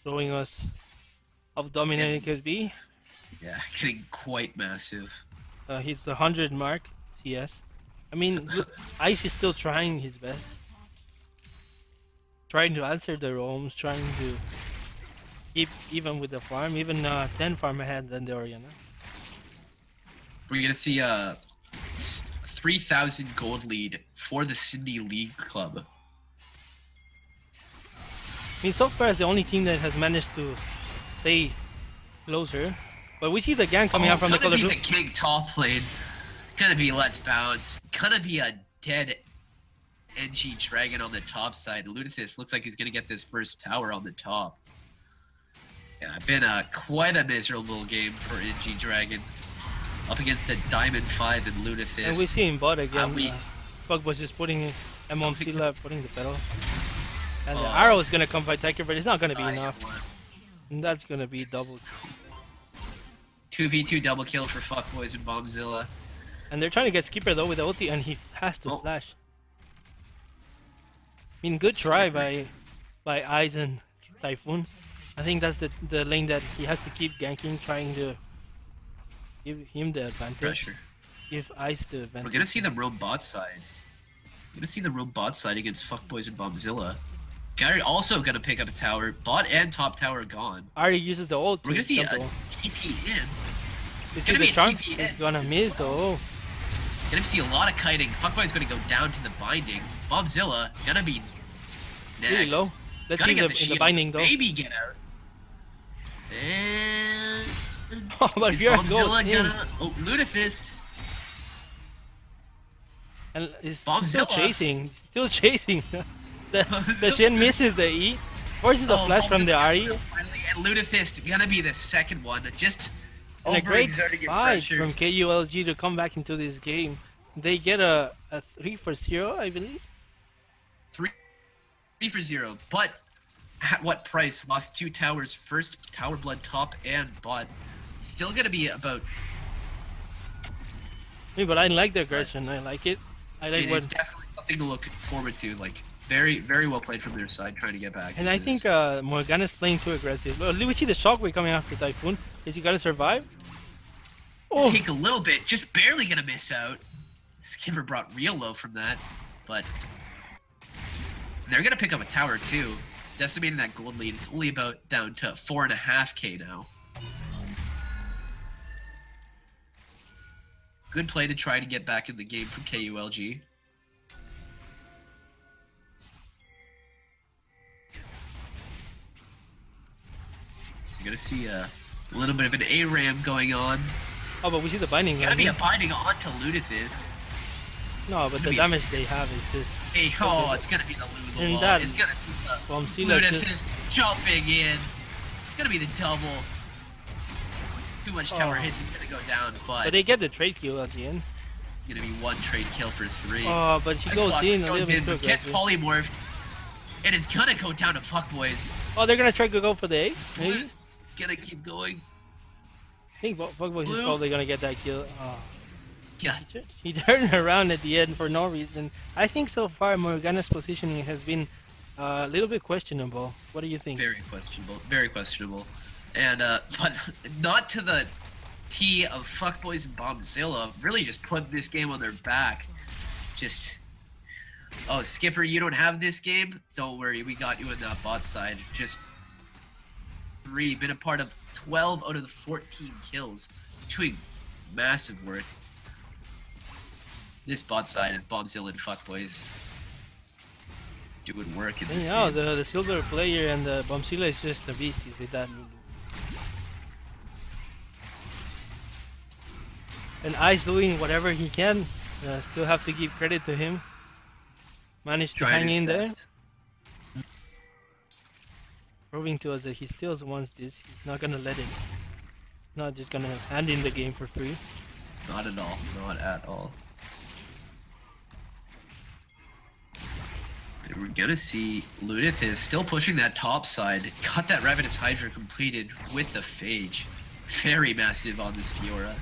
[SPEAKER 4] showing us how dominant it could be.
[SPEAKER 3] Yeah, getting quite massive.
[SPEAKER 4] Hits the 100 mark CS. I mean, Ice is still trying his best. Trying to answer the roams, trying to keep even with the farm, even 10 farm ahead than the Oriana.
[SPEAKER 3] We're gonna see a 3,000 gold lead for the Cindy League Club.
[SPEAKER 4] I mean, so far it's the only team that has managed to stay closer. But we see the gang coming out from the color
[SPEAKER 3] Gonna
[SPEAKER 4] blue.
[SPEAKER 3] be the king top lane. Gonna be Let's Bounce. Gonna be a dead NG Dragon on the top side. Ludithus looks like he's gonna get this first tower on the top. Yeah, been quite a miserable game for NG Dragon. Up against a Diamond 5 and Ludithus.
[SPEAKER 4] And we see him bot again.
[SPEAKER 3] we-
[SPEAKER 4] Bug was just putting Sila putting the pedal. And the
[SPEAKER 3] Oh.
[SPEAKER 4] arrow is gonna come by Tiger, but it's not gonna be
[SPEAKER 3] I
[SPEAKER 4] enough.
[SPEAKER 3] won.
[SPEAKER 4] And that's gonna be double.
[SPEAKER 3] 2v2 double kill for Fuckboys and Bombzilla.
[SPEAKER 4] And they're trying to get Skipper though with the ulti, and he has to
[SPEAKER 3] Oh.
[SPEAKER 4] flash. I mean, good try by Eyes and Typhoon. I think that's the lane that he has to keep ganking, trying to give him the advantage.
[SPEAKER 3] Pressure.
[SPEAKER 4] Give Ice the advantage.
[SPEAKER 3] We're gonna see the roam bot side. We're gonna see the roam bot side against Fuckboys and Bombzilla. Gary also gonna pick up a tower. Bot and top tower gone.
[SPEAKER 4] Ari uses the ult
[SPEAKER 3] We're
[SPEAKER 4] to
[SPEAKER 3] gonna see a
[SPEAKER 4] double.
[SPEAKER 3] TP in.
[SPEAKER 4] You see
[SPEAKER 3] gonna
[SPEAKER 4] the
[SPEAKER 3] be a
[SPEAKER 4] charm
[SPEAKER 3] TP
[SPEAKER 4] is
[SPEAKER 3] in.
[SPEAKER 4] gonna miss though.
[SPEAKER 3] Gonna see a lot of kiting. Fuckboy's gonna go down to the binding. Bombzilla gonna be next.
[SPEAKER 4] Really low. Let's
[SPEAKER 3] Gotta
[SPEAKER 4] see
[SPEAKER 3] get
[SPEAKER 4] the, in
[SPEAKER 3] shield.
[SPEAKER 4] the binding though.
[SPEAKER 3] Maybe get out. And
[SPEAKER 4] Oh, but
[SPEAKER 3] is
[SPEAKER 4] Fiora
[SPEAKER 3] Bombzilla
[SPEAKER 4] goes in.
[SPEAKER 3] gonna? Oh, Ludifist.
[SPEAKER 4] And he's
[SPEAKER 3] Bombzilla.
[SPEAKER 4] still chasing. Still chasing. the Shin misses the E. Forces a flash from the Ari.
[SPEAKER 3] Finally, and Ludifist gonna be the second one. Just
[SPEAKER 4] And a great
[SPEAKER 3] overexerting your
[SPEAKER 4] fight
[SPEAKER 3] pressure.
[SPEAKER 4] from KULG to come back into this game. They get a 3-0, I believe.
[SPEAKER 3] 3-0, but at what price? Lost 2 towers, first tower blood top and bot. Still gonna be about.
[SPEAKER 4] I mean, but I like the aggression. I like it. I like
[SPEAKER 3] It
[SPEAKER 4] what.
[SPEAKER 3] is definitely something to look forward to. Like very, very well played from their side, trying to get back.
[SPEAKER 4] And
[SPEAKER 3] into
[SPEAKER 4] I
[SPEAKER 3] this.
[SPEAKER 4] think Morgana's playing too aggressive. Well, we see the shockwave coming after Typhoon. Is he gonna survive? Oh,
[SPEAKER 3] Take a little bit, just barely gonna miss out. Skipper brought real low from that, but they're gonna pick up a tower too. Decimating that gold lead. It's only about down to 4.5k now. Good play to try to get back in the game from KULG. You're gonna see a little bit of an ARAM going on.
[SPEAKER 4] oh, but we see the binding.
[SPEAKER 3] Gonna
[SPEAKER 4] right
[SPEAKER 3] be
[SPEAKER 4] here.
[SPEAKER 3] a binding onto Ludithist.
[SPEAKER 4] No, but the
[SPEAKER 3] be-
[SPEAKER 4] damage they have is just.
[SPEAKER 3] Hey, oh, it's gonna be the Lulu
[SPEAKER 4] And
[SPEAKER 3] wall.
[SPEAKER 4] that-
[SPEAKER 3] It's gonna be the
[SPEAKER 4] Bombzilla
[SPEAKER 3] Ludithist
[SPEAKER 4] just.
[SPEAKER 3] jumping in. It's gonna be the double. Too much tower
[SPEAKER 4] Oh.
[SPEAKER 3] hits and gonna go down, but,
[SPEAKER 4] But they get the trade kill at the end.
[SPEAKER 3] gonna be 1 trade kill for 3.
[SPEAKER 4] Oh, but he goes
[SPEAKER 3] Xbox
[SPEAKER 4] in a
[SPEAKER 3] goes
[SPEAKER 4] little
[SPEAKER 3] in,
[SPEAKER 4] bit too
[SPEAKER 3] but gets
[SPEAKER 4] aggressive.
[SPEAKER 3] polymorphed. It is gonna go down to Fuckboys.
[SPEAKER 4] Oh, they're gonna try to go for the ace. Maybe.
[SPEAKER 3] Blue's gonna keep going.
[SPEAKER 4] I think Fuckboy is
[SPEAKER 3] Blue.
[SPEAKER 4] probably gonna get that kill. Oh.
[SPEAKER 3] Yeah,
[SPEAKER 4] He turned around at the end for no reason. I think so far Morgana's positioning has been a little bit questionable. What do you think?
[SPEAKER 3] very questionable. Very questionable. And, but not to the T of Fuckboys and Bombzilla. Really just put this game on their back. Just, oh, Skipper, you don't have this game? Don't worry, we got you in that bot side. Just 3, been a part of 12 out of the 14 kills. Doing massive work. This bot side and Bombzilla and Fuckboys doing work in this
[SPEAKER 4] Yeah,
[SPEAKER 3] game.
[SPEAKER 4] the silver player and the Bombzilla is just a beast. Is it that Lulu? And Ice doing whatever he can Still have to give credit to him. Managed to
[SPEAKER 3] Tried
[SPEAKER 4] hang
[SPEAKER 3] his
[SPEAKER 4] in there,
[SPEAKER 3] best.
[SPEAKER 4] proving to us that he still wants this. He's not gonna let it. Not just gonna hand in the game for free.
[SPEAKER 3] Not at all. Not at all. And we're gonna see Ludith is still pushing that top side. Got that Ravenous Hydra completed with the Phage. Very massive on this Fiora.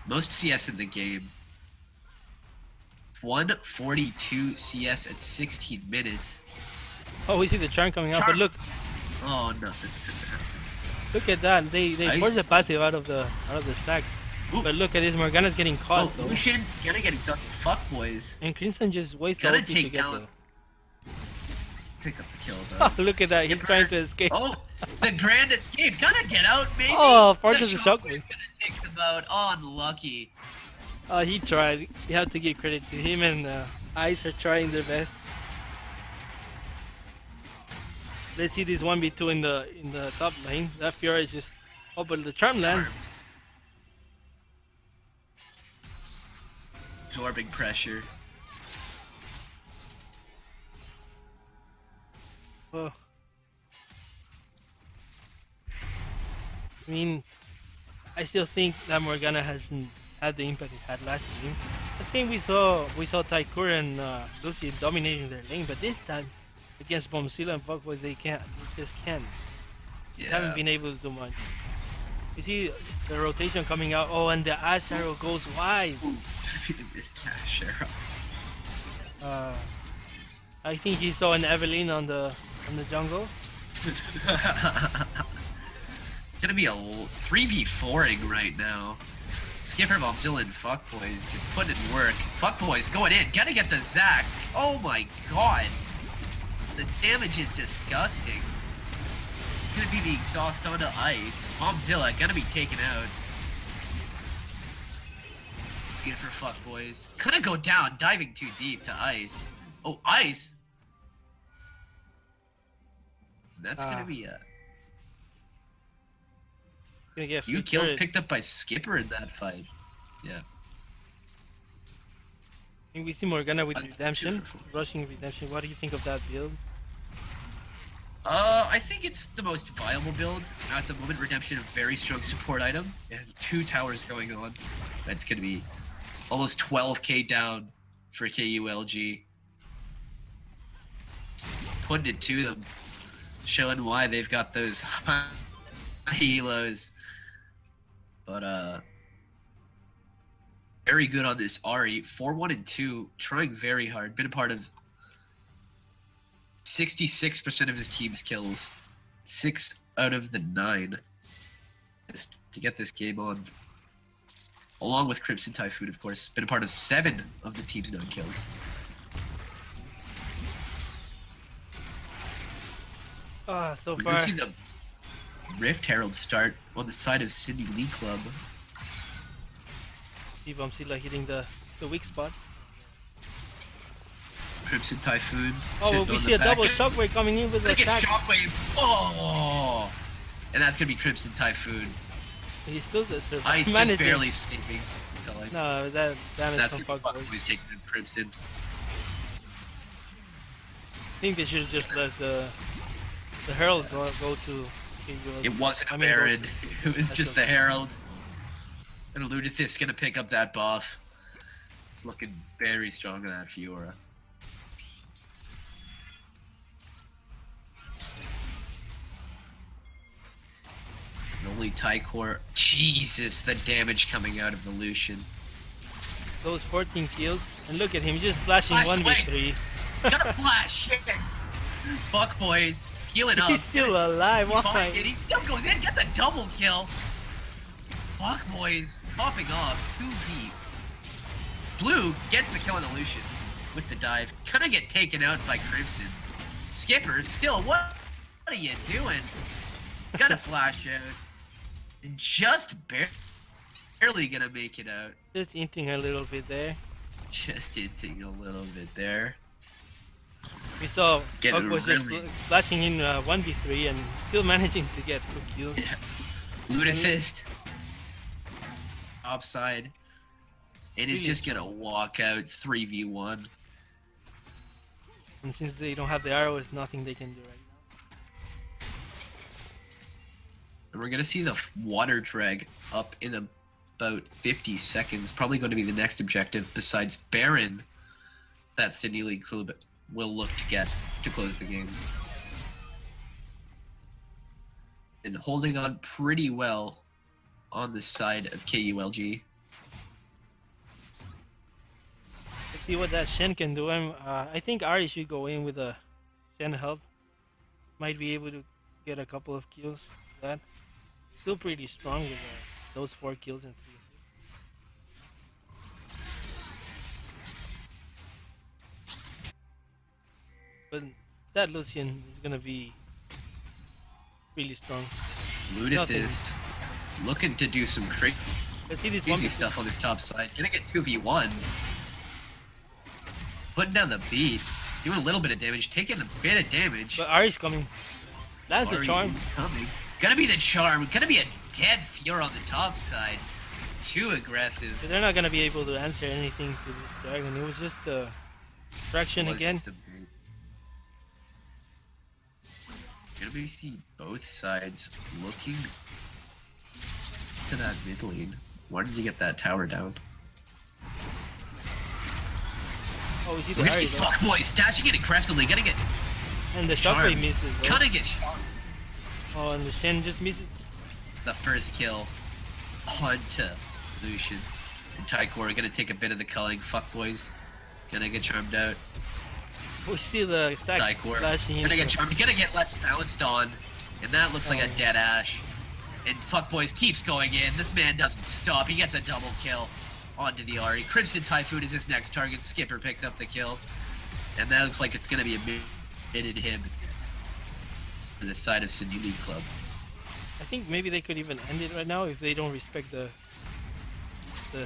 [SPEAKER 3] Most CS in the game. 142 CS at 16 minutes.
[SPEAKER 4] Oh, we see the charm coming out, but
[SPEAKER 3] Charm.
[SPEAKER 4] look,
[SPEAKER 3] Oh, nothing.
[SPEAKER 4] look at that. They
[SPEAKER 3] Nice.
[SPEAKER 4] force the passive out of the stack.
[SPEAKER 3] Ooh.
[SPEAKER 4] But look at this, Morgana's getting
[SPEAKER 3] Oh,
[SPEAKER 4] caught though.
[SPEAKER 3] Lucian gonna get exhausted. Fuck, boys.
[SPEAKER 4] And Crimson just wastes
[SPEAKER 3] Gotta
[SPEAKER 4] ulti to
[SPEAKER 3] take
[SPEAKER 4] get
[SPEAKER 3] down- Pick up the kill, though.
[SPEAKER 4] there. Look at that, he's
[SPEAKER 3] Skipper.
[SPEAKER 4] trying to escape.
[SPEAKER 3] Oh, the grand escape. Gonna get out, maybe.
[SPEAKER 4] Oh, part
[SPEAKER 3] the
[SPEAKER 4] of the
[SPEAKER 3] shockwave
[SPEAKER 4] shockwave.
[SPEAKER 3] gonna take them out. Oh, unlucky.
[SPEAKER 4] He tried. You have to give credit to him, and Ice are trying their best. Let's see this 1v2 in the top lane. That Fiora is just... Oh, but the charm lands.
[SPEAKER 3] Absorbing pressure.
[SPEAKER 4] Oh. I mean, I still think that Morgana hasn't had the impact it had last game. Last game we saw Taikura and Lucy dominating their lane, but this time against Bombzilla and Fuckboys they just can't. They haven't
[SPEAKER 3] Yeah.
[SPEAKER 4] been able to do much. You see the rotation coming out. Oh, and the Ash arrow goes wide.
[SPEAKER 3] Ooh, missed Ash arrow.
[SPEAKER 4] I think he saw an Evelyn on the jungle.
[SPEAKER 3] Gonna be a 3v4ing right now. Skipper, Bombzilla, and Fuckboys just putting in work. Fuckboys going in. Gotta get the Zac. Oh my god. The damage is disgusting. Gonna be the exhaust onto Ice. Bombzilla gonna be taken out. Good for Fuckboys. Gonna go down, diving too deep to Ice. Oh, Ice. That's gonna be a
[SPEAKER 4] Gonna get
[SPEAKER 3] few
[SPEAKER 4] free
[SPEAKER 3] kills
[SPEAKER 4] turret.
[SPEAKER 3] picked up by Skipper in that fight. Yeah.
[SPEAKER 4] And we see Morgana with
[SPEAKER 3] 2
[SPEAKER 4] Redemption,
[SPEAKER 3] for 4.
[SPEAKER 4] rushing Redemption. What do you think of that build?
[SPEAKER 3] I think it's the most viable build at the moment. Redemption, a very strong support item, and 2 towers going on. That's gonna be almost 12k down for KULG. Putting it to them, showing why they've got those high helos. But very good on this Ari. 4-1 and 2, trying very hard. Been a part of 66% of his team's kills. 6 out of the 9 just to get this game on. Along with Crimson Typhoon, of course. Been a part of 7 of the team's 9 kills.
[SPEAKER 4] So
[SPEAKER 3] We're
[SPEAKER 4] far,
[SPEAKER 3] gonna see the Rift Herald start on the side of Cindy Lee Club.
[SPEAKER 4] see Bombzilla hitting the weak spot.
[SPEAKER 3] Crimson Typhoon.
[SPEAKER 4] Oh,
[SPEAKER 3] sitting
[SPEAKER 4] we
[SPEAKER 3] on
[SPEAKER 4] see
[SPEAKER 3] the
[SPEAKER 4] a double
[SPEAKER 3] back.
[SPEAKER 4] shockwave coming in with the
[SPEAKER 3] Look at
[SPEAKER 4] stack.
[SPEAKER 3] Shockwave. Oh! And that's gonna be Crimson Typhoon.
[SPEAKER 4] He still does survive.
[SPEAKER 3] Ice just
[SPEAKER 4] Managing.
[SPEAKER 3] barely escaping. Felt like.
[SPEAKER 4] No, that damage
[SPEAKER 3] That's
[SPEAKER 4] from
[SPEAKER 3] gonna be
[SPEAKER 4] Fuckboys.
[SPEAKER 3] Fuckboys taking in Crimson.
[SPEAKER 4] I think they should just let the Herald go to KULG.
[SPEAKER 3] It wasn't a
[SPEAKER 4] I mean, go
[SPEAKER 3] Baron.
[SPEAKER 4] to-
[SPEAKER 3] It was
[SPEAKER 4] that's
[SPEAKER 3] just
[SPEAKER 4] okay.
[SPEAKER 3] the Herald. And Ludithis gonna pick up that buff. Looking very strong on that Fiora. And only Tycor. Jesus, the damage coming out of the Lucian.
[SPEAKER 4] Those 14 kills, and look at him just flashing
[SPEAKER 3] Flash
[SPEAKER 4] 1v3.
[SPEAKER 3] Gotta flash! Shit! Fuck boys. Healing up.
[SPEAKER 4] He's still alive.
[SPEAKER 3] Fine,
[SPEAKER 4] Why?
[SPEAKER 3] and he still goes in, gets a double kill. Fuck boys, popping off, 2 deep. Blue gets the kill on the Lucian with the dive. Gonna get taken out by Crimson. Skipper still, what are you doing? Gotta flash out. And just barely gonna make it out.
[SPEAKER 4] Just hinting a little bit there.
[SPEAKER 3] Just hinting a little bit there.
[SPEAKER 4] We saw
[SPEAKER 3] Getting
[SPEAKER 4] Fuckboys
[SPEAKER 3] really-
[SPEAKER 4] just flashing in 1v3 and still managing to get 2 kills.
[SPEAKER 3] Ludifist. Offside. And he's just gonna walk out 3v1.
[SPEAKER 4] And since they don't have the arrow, there's nothing they can do right now.
[SPEAKER 3] And we're gonna see the water drag up in about 50 seconds. Probably going to be the next objective besides Baron that Sydney League Club will look to get to close the game. And holding on pretty well on the side of KULG.
[SPEAKER 4] Let's see what that Shen can do. I think Ari should go in with a Shen help. Might be able to get a couple of kills with that. Still pretty strong with those 4 kills and 3 assists. But that Lucian is gonna be really strong.
[SPEAKER 3] Lunathist looking to do some crazy stuff on this top side. Gonna get 2v1. Putting down the beat. Doing a little bit of damage. Taking a bit of damage.
[SPEAKER 4] But Ari's coming. That's the charm.
[SPEAKER 3] Ari's coming. Gonna be the charm. Gonna be a dead Fiora on the top side. Too aggressive.
[SPEAKER 4] They're not gonna be able to answer anything to this dragon. It was just a distraction again.
[SPEAKER 3] Gonna be see both sides looking to that mid lane. Wanting to get that tower down.
[SPEAKER 4] Oh, we see the
[SPEAKER 3] We're gonna
[SPEAKER 4] Ari
[SPEAKER 3] see
[SPEAKER 4] though.
[SPEAKER 3] Fuckboys dashing it aggressively. Gonna get
[SPEAKER 4] And the
[SPEAKER 3] charmed.
[SPEAKER 4] shockwave misses though.
[SPEAKER 3] Gonna get shot.
[SPEAKER 4] Oh, and the Shen just misses.
[SPEAKER 3] The first kill onto Lucian. And Tycor are gonna take a bit of the culling. Fuckboys gonna get charmed out.
[SPEAKER 4] We see the stack
[SPEAKER 3] Tycor
[SPEAKER 4] flashing in.
[SPEAKER 3] gonna get charmed. Gonna get left balanced on. And that looks like a dead Ash. And Fuckboys keeps going in. This man doesn't stop. He gets a double kill onto the Ahri. Crimson Typhoon is his next target. Skipper picks up the kill. And that looks like it's gonna be a mid him for the side of Sydney League Club.
[SPEAKER 4] I think maybe they could even end it right now if they don't respect the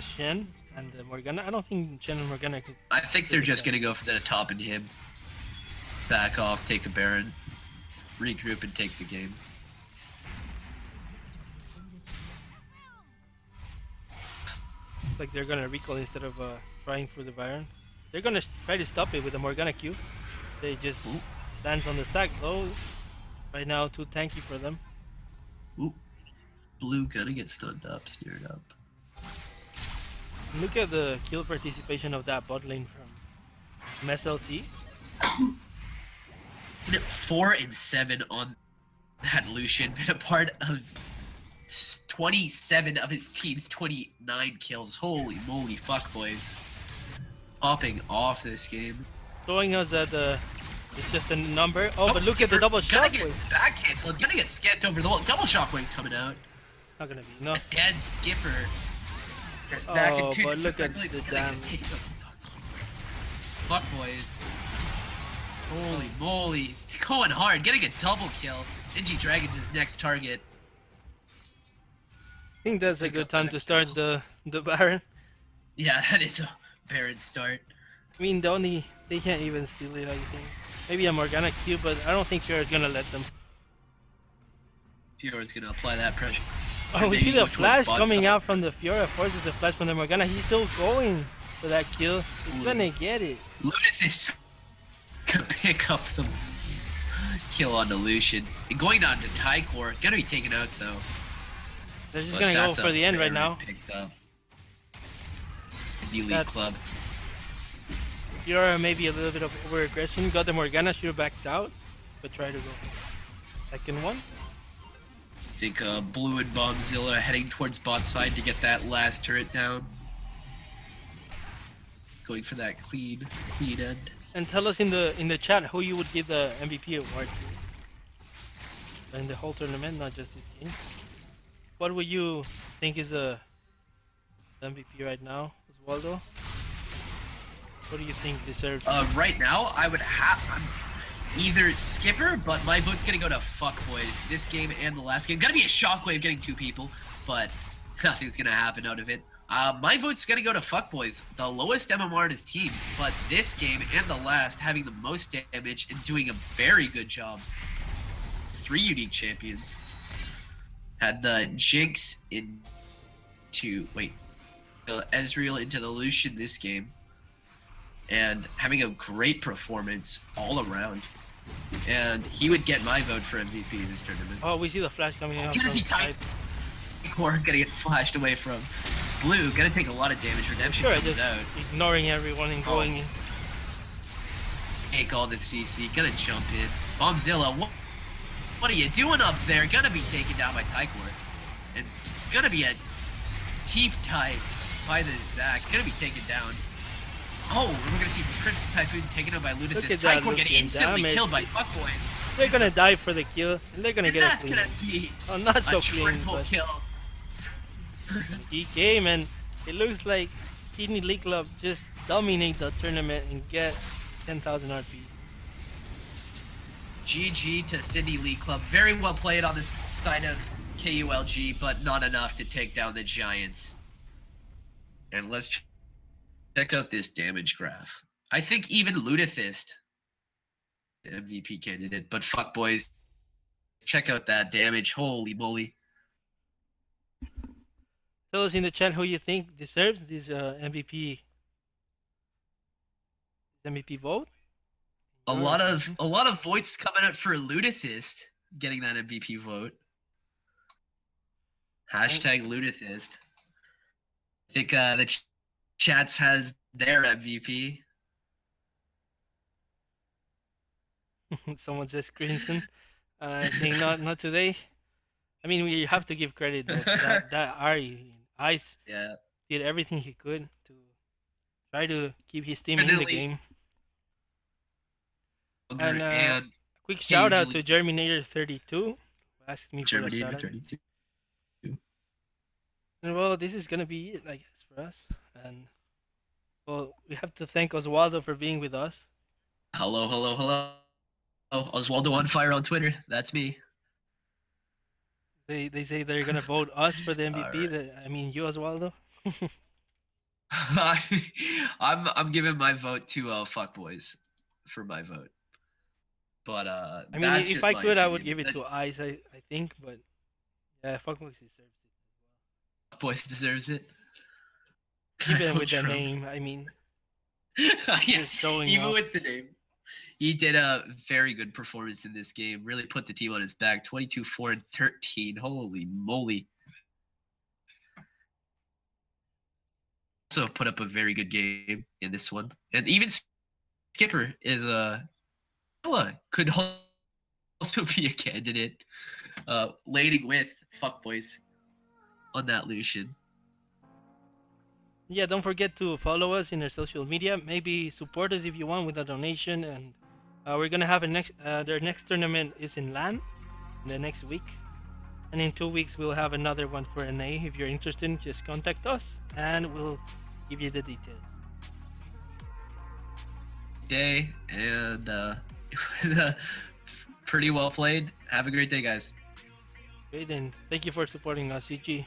[SPEAKER 4] Shen and the Morgana. I don't think Shen and Morgana could.
[SPEAKER 3] I think they're just gonna go for the top and him. Back off, take a Baron, regroup and take the game.
[SPEAKER 4] Like they're gonna recall instead of trying for the Baron. They're gonna try to stop it with the Morgana Q. They just dance on the sack though. Right now, too tanky for them.
[SPEAKER 3] Ooh. Blue gonna get stunned up, steered up.
[SPEAKER 4] Look at the kill participation of that bot lane from FBvsSLC.
[SPEAKER 3] 4 and 7 on that Lucian, been a part of 27 of his team's 29 kills. Holy moly, fuckboys. Popping off this game.
[SPEAKER 4] Showing us that it's just a number. Oh, but look at the double
[SPEAKER 3] Gonna
[SPEAKER 4] shockwave.
[SPEAKER 3] get back canceled, gonna get skipped over the wall. Double shockwave coming out.
[SPEAKER 4] Not gonna be enough.
[SPEAKER 3] A dead Skipper. Gets back
[SPEAKER 4] Oh,
[SPEAKER 3] into
[SPEAKER 4] but look at
[SPEAKER 3] directly,
[SPEAKER 4] the
[SPEAKER 3] gonna
[SPEAKER 4] damage.
[SPEAKER 3] take the fuckboys. Holy moly, he's going hard, getting a double kill. NG Dragon's his next target.
[SPEAKER 4] I think that's a good time to start the Baron.
[SPEAKER 3] Yeah, that is a Baron start.
[SPEAKER 4] I mean, they can't even steal it, I think. Maybe a Morgana Q, but I don't think Fiora's gonna let them.
[SPEAKER 3] Fiora's gonna apply that pressure.
[SPEAKER 4] Oh, we
[SPEAKER 3] Maybe
[SPEAKER 4] see
[SPEAKER 3] go
[SPEAKER 4] the
[SPEAKER 3] towards
[SPEAKER 4] flash
[SPEAKER 3] bot
[SPEAKER 4] coming
[SPEAKER 3] side.
[SPEAKER 4] out from the Fiora, forces the flash from the Morgana. He's still going for that kill. He's gonna get it.
[SPEAKER 3] Lunathist gonna pick up the kill on the Lucian. And going on to Tycor, gonna be taken out though.
[SPEAKER 4] They're just
[SPEAKER 3] But
[SPEAKER 4] gonna go
[SPEAKER 3] that's
[SPEAKER 4] for
[SPEAKER 3] a
[SPEAKER 4] the end right
[SPEAKER 3] Baron
[SPEAKER 4] now.
[SPEAKER 3] Picked up. The Elite
[SPEAKER 4] That-
[SPEAKER 3] Club.
[SPEAKER 4] Fiora maybe a little bit of over aggression. Got the Morgana, should have backed out, but try to go. Second one.
[SPEAKER 3] I think Blue and Bombzilla heading towards bot side to get that last turret down. Going for that clean end.
[SPEAKER 4] And tell us in the chat who you would give the MVP award to. In the whole tournament, not just this game. What would you think is the MVP right now, Oswaldo? What do you think deserves?
[SPEAKER 3] Right now, I would have either Skipper, but my vote's gonna go to Fuckboys. This game and the last game. Gonna be a shockwave getting 2 people, but nothing's gonna happen out of it. My vote's gonna go to Fuckboys, the lowest MMR in his team, but this game and the last having the most damage and doing a very good job. 3 unique champions. Had the Jinx into, wait, Ezreal into the Lucian this game, and having a great performance all around. And he would get my vote for MVP this tournament.
[SPEAKER 4] Oh, we see the flash coming out.
[SPEAKER 3] Even if he tight, Core gonna get flashed away from Blue, gonna take a lot of damage. Redemption
[SPEAKER 4] Sure,
[SPEAKER 3] comes
[SPEAKER 4] just
[SPEAKER 3] out.
[SPEAKER 4] ignoring everyone and going in.
[SPEAKER 3] Take all the CC, gonna jump in. Bombzilla, what are you doing up there? Gonna be taken down by Tycor. And gonna be a deep dive by the Zac. Gonna be taken down. Oh, we're gonna see Crimson Typhoon taken out by
[SPEAKER 4] Look
[SPEAKER 3] Lunathis.
[SPEAKER 4] at that,
[SPEAKER 3] Tycor getting instantly
[SPEAKER 4] damage.
[SPEAKER 3] killed by Fuckboys.
[SPEAKER 4] They're gonna die for the kill, and they're gonna
[SPEAKER 3] And
[SPEAKER 4] get
[SPEAKER 3] that's
[SPEAKER 4] a
[SPEAKER 3] gonna
[SPEAKER 4] clean.
[SPEAKER 3] be
[SPEAKER 4] Oh, not so
[SPEAKER 3] a
[SPEAKER 4] clean,
[SPEAKER 3] triple
[SPEAKER 4] but
[SPEAKER 3] kill.
[SPEAKER 4] he came, and it looks like Kidney League Club just dominate the tournament and get 10,000 RP.
[SPEAKER 3] GG to Sydney League Club. Very well played on this side of KULG, but not enough to take down the Giants. And let's check out this damage graph. I think even Lunathist, MVP candidate, but fuck boys, check out that damage. Holy moly.
[SPEAKER 4] Tell us in the chat who you think deserves this MVP vote.
[SPEAKER 3] A lot of votes coming out for Lunathist getting that MVP vote. Hashtag Lunathist. I think the chats has their MVP.
[SPEAKER 4] Someone says Crimson. I think not today. I mean, we have to give credit though, to that Ari Ice
[SPEAKER 3] Yeah.
[SPEAKER 4] did everything he could to try to keep his team in the
[SPEAKER 3] Definitely.
[SPEAKER 4] game.
[SPEAKER 3] And
[SPEAKER 4] Quick shout out to
[SPEAKER 3] usually-
[SPEAKER 4] Germinator32 who asked me for a
[SPEAKER 3] Germany
[SPEAKER 4] shout out.
[SPEAKER 3] 32.
[SPEAKER 4] And well, this is gonna be it, I guess, for us. And well, we have to thank Oswaldo for being with us.
[SPEAKER 3] Hello. Oh, Oswaldo on fire on Twitter. That's me.
[SPEAKER 4] They say they're gonna vote us for the MVP.
[SPEAKER 3] Alright.
[SPEAKER 4] I mean, you, Oswaldo.
[SPEAKER 3] I'm giving my vote to Fuckboys for my vote. But
[SPEAKER 4] I mean,
[SPEAKER 3] that's
[SPEAKER 4] if
[SPEAKER 3] just
[SPEAKER 4] I
[SPEAKER 3] my
[SPEAKER 4] could, I would
[SPEAKER 3] opinion.
[SPEAKER 4] give it to Ice. I think, but yeah, Fuckboys deserves it.
[SPEAKER 3] Fuckboys deserves it.
[SPEAKER 4] Even
[SPEAKER 3] Vote
[SPEAKER 4] with the
[SPEAKER 3] Trump.
[SPEAKER 4] name, I mean,
[SPEAKER 3] Yeah,
[SPEAKER 4] just showing
[SPEAKER 3] even
[SPEAKER 4] off.
[SPEAKER 3] with the name. He did a very good performance in this game. Really put the team on his back. 22, 4, and 13. Holy moly. Also put up a very good game in this one. And even Skipper is could also be a candidate. Laning with Fuckboys on that Lucian.
[SPEAKER 4] Yeah, don't forget to follow us in our social media. Maybe support us if you want with a donation. And we're gonna have their next tournament is in LAN in the next week, and in 2 weeks we'll have another one for NA. If you're interested, just contact us and we'll give you the details.
[SPEAKER 3] Day and it was pretty well played. Have a great day, guys.
[SPEAKER 4] Great, and thank you for supporting us, GG.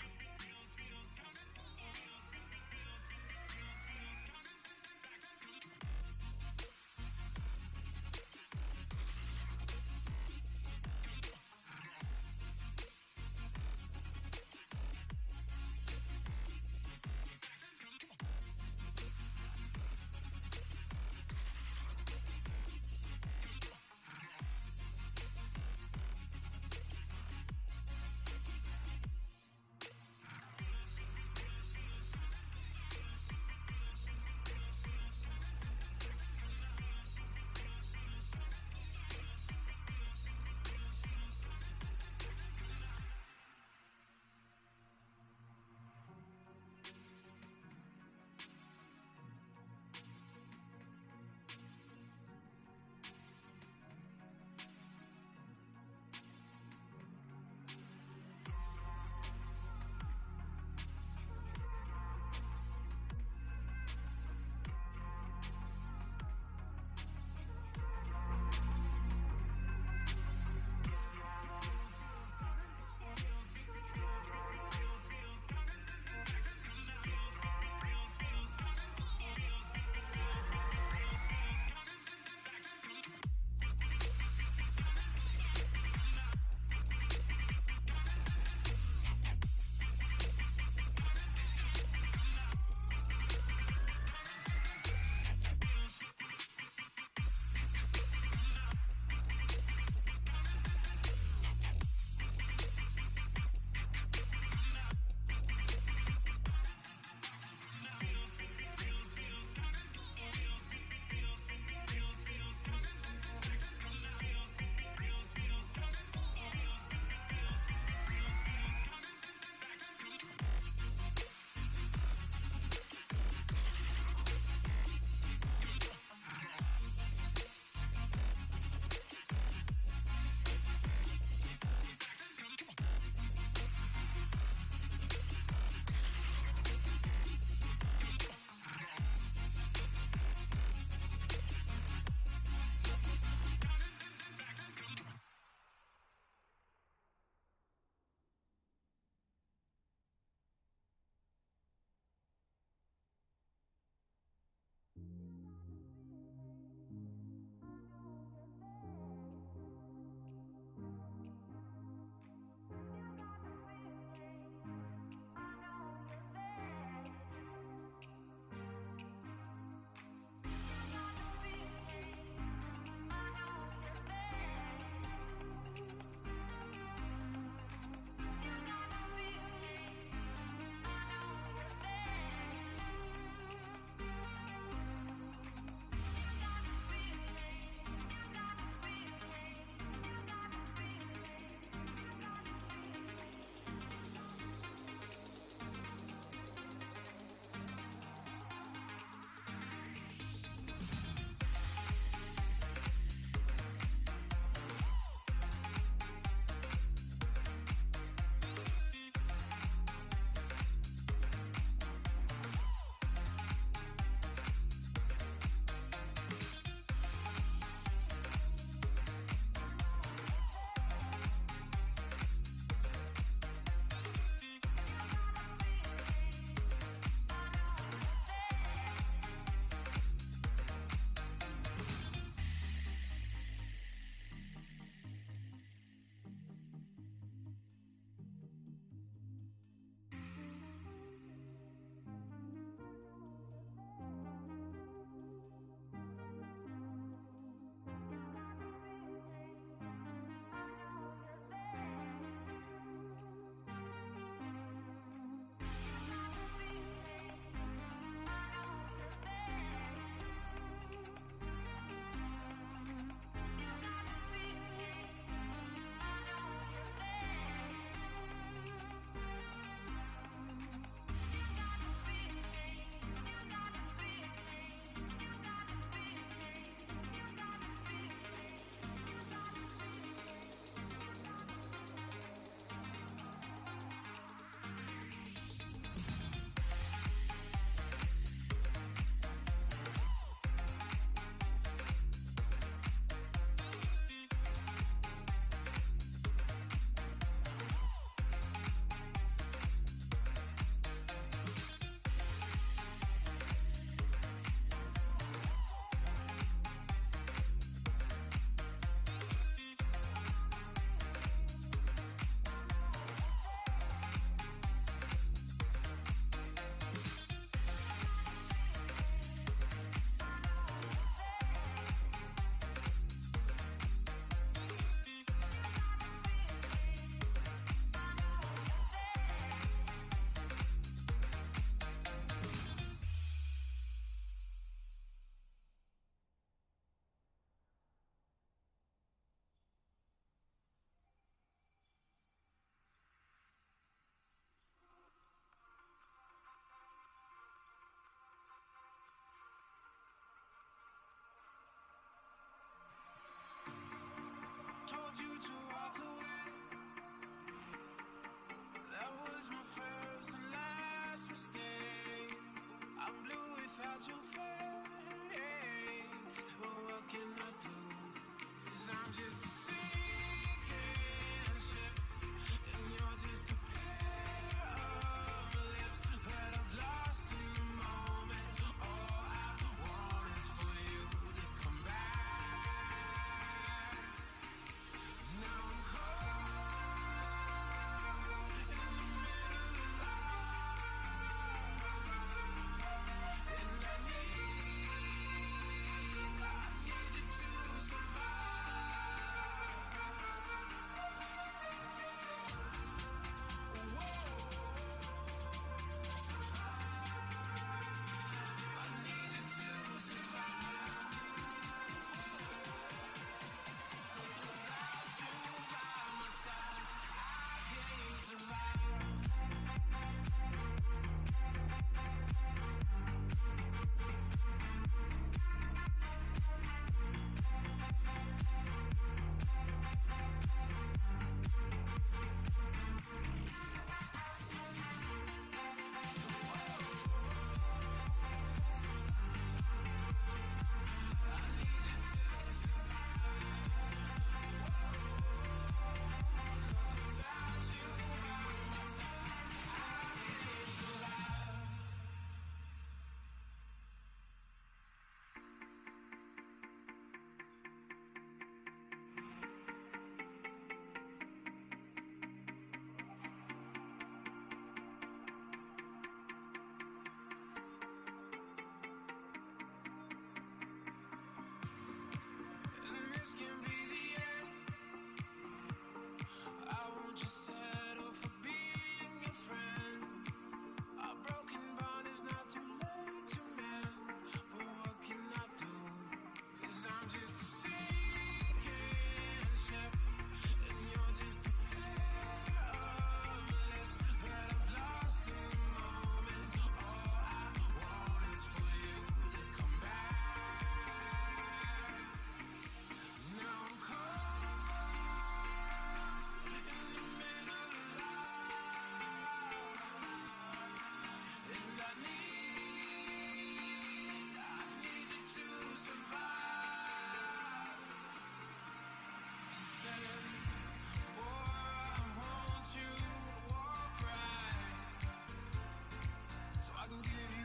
[SPEAKER 1] so I can give you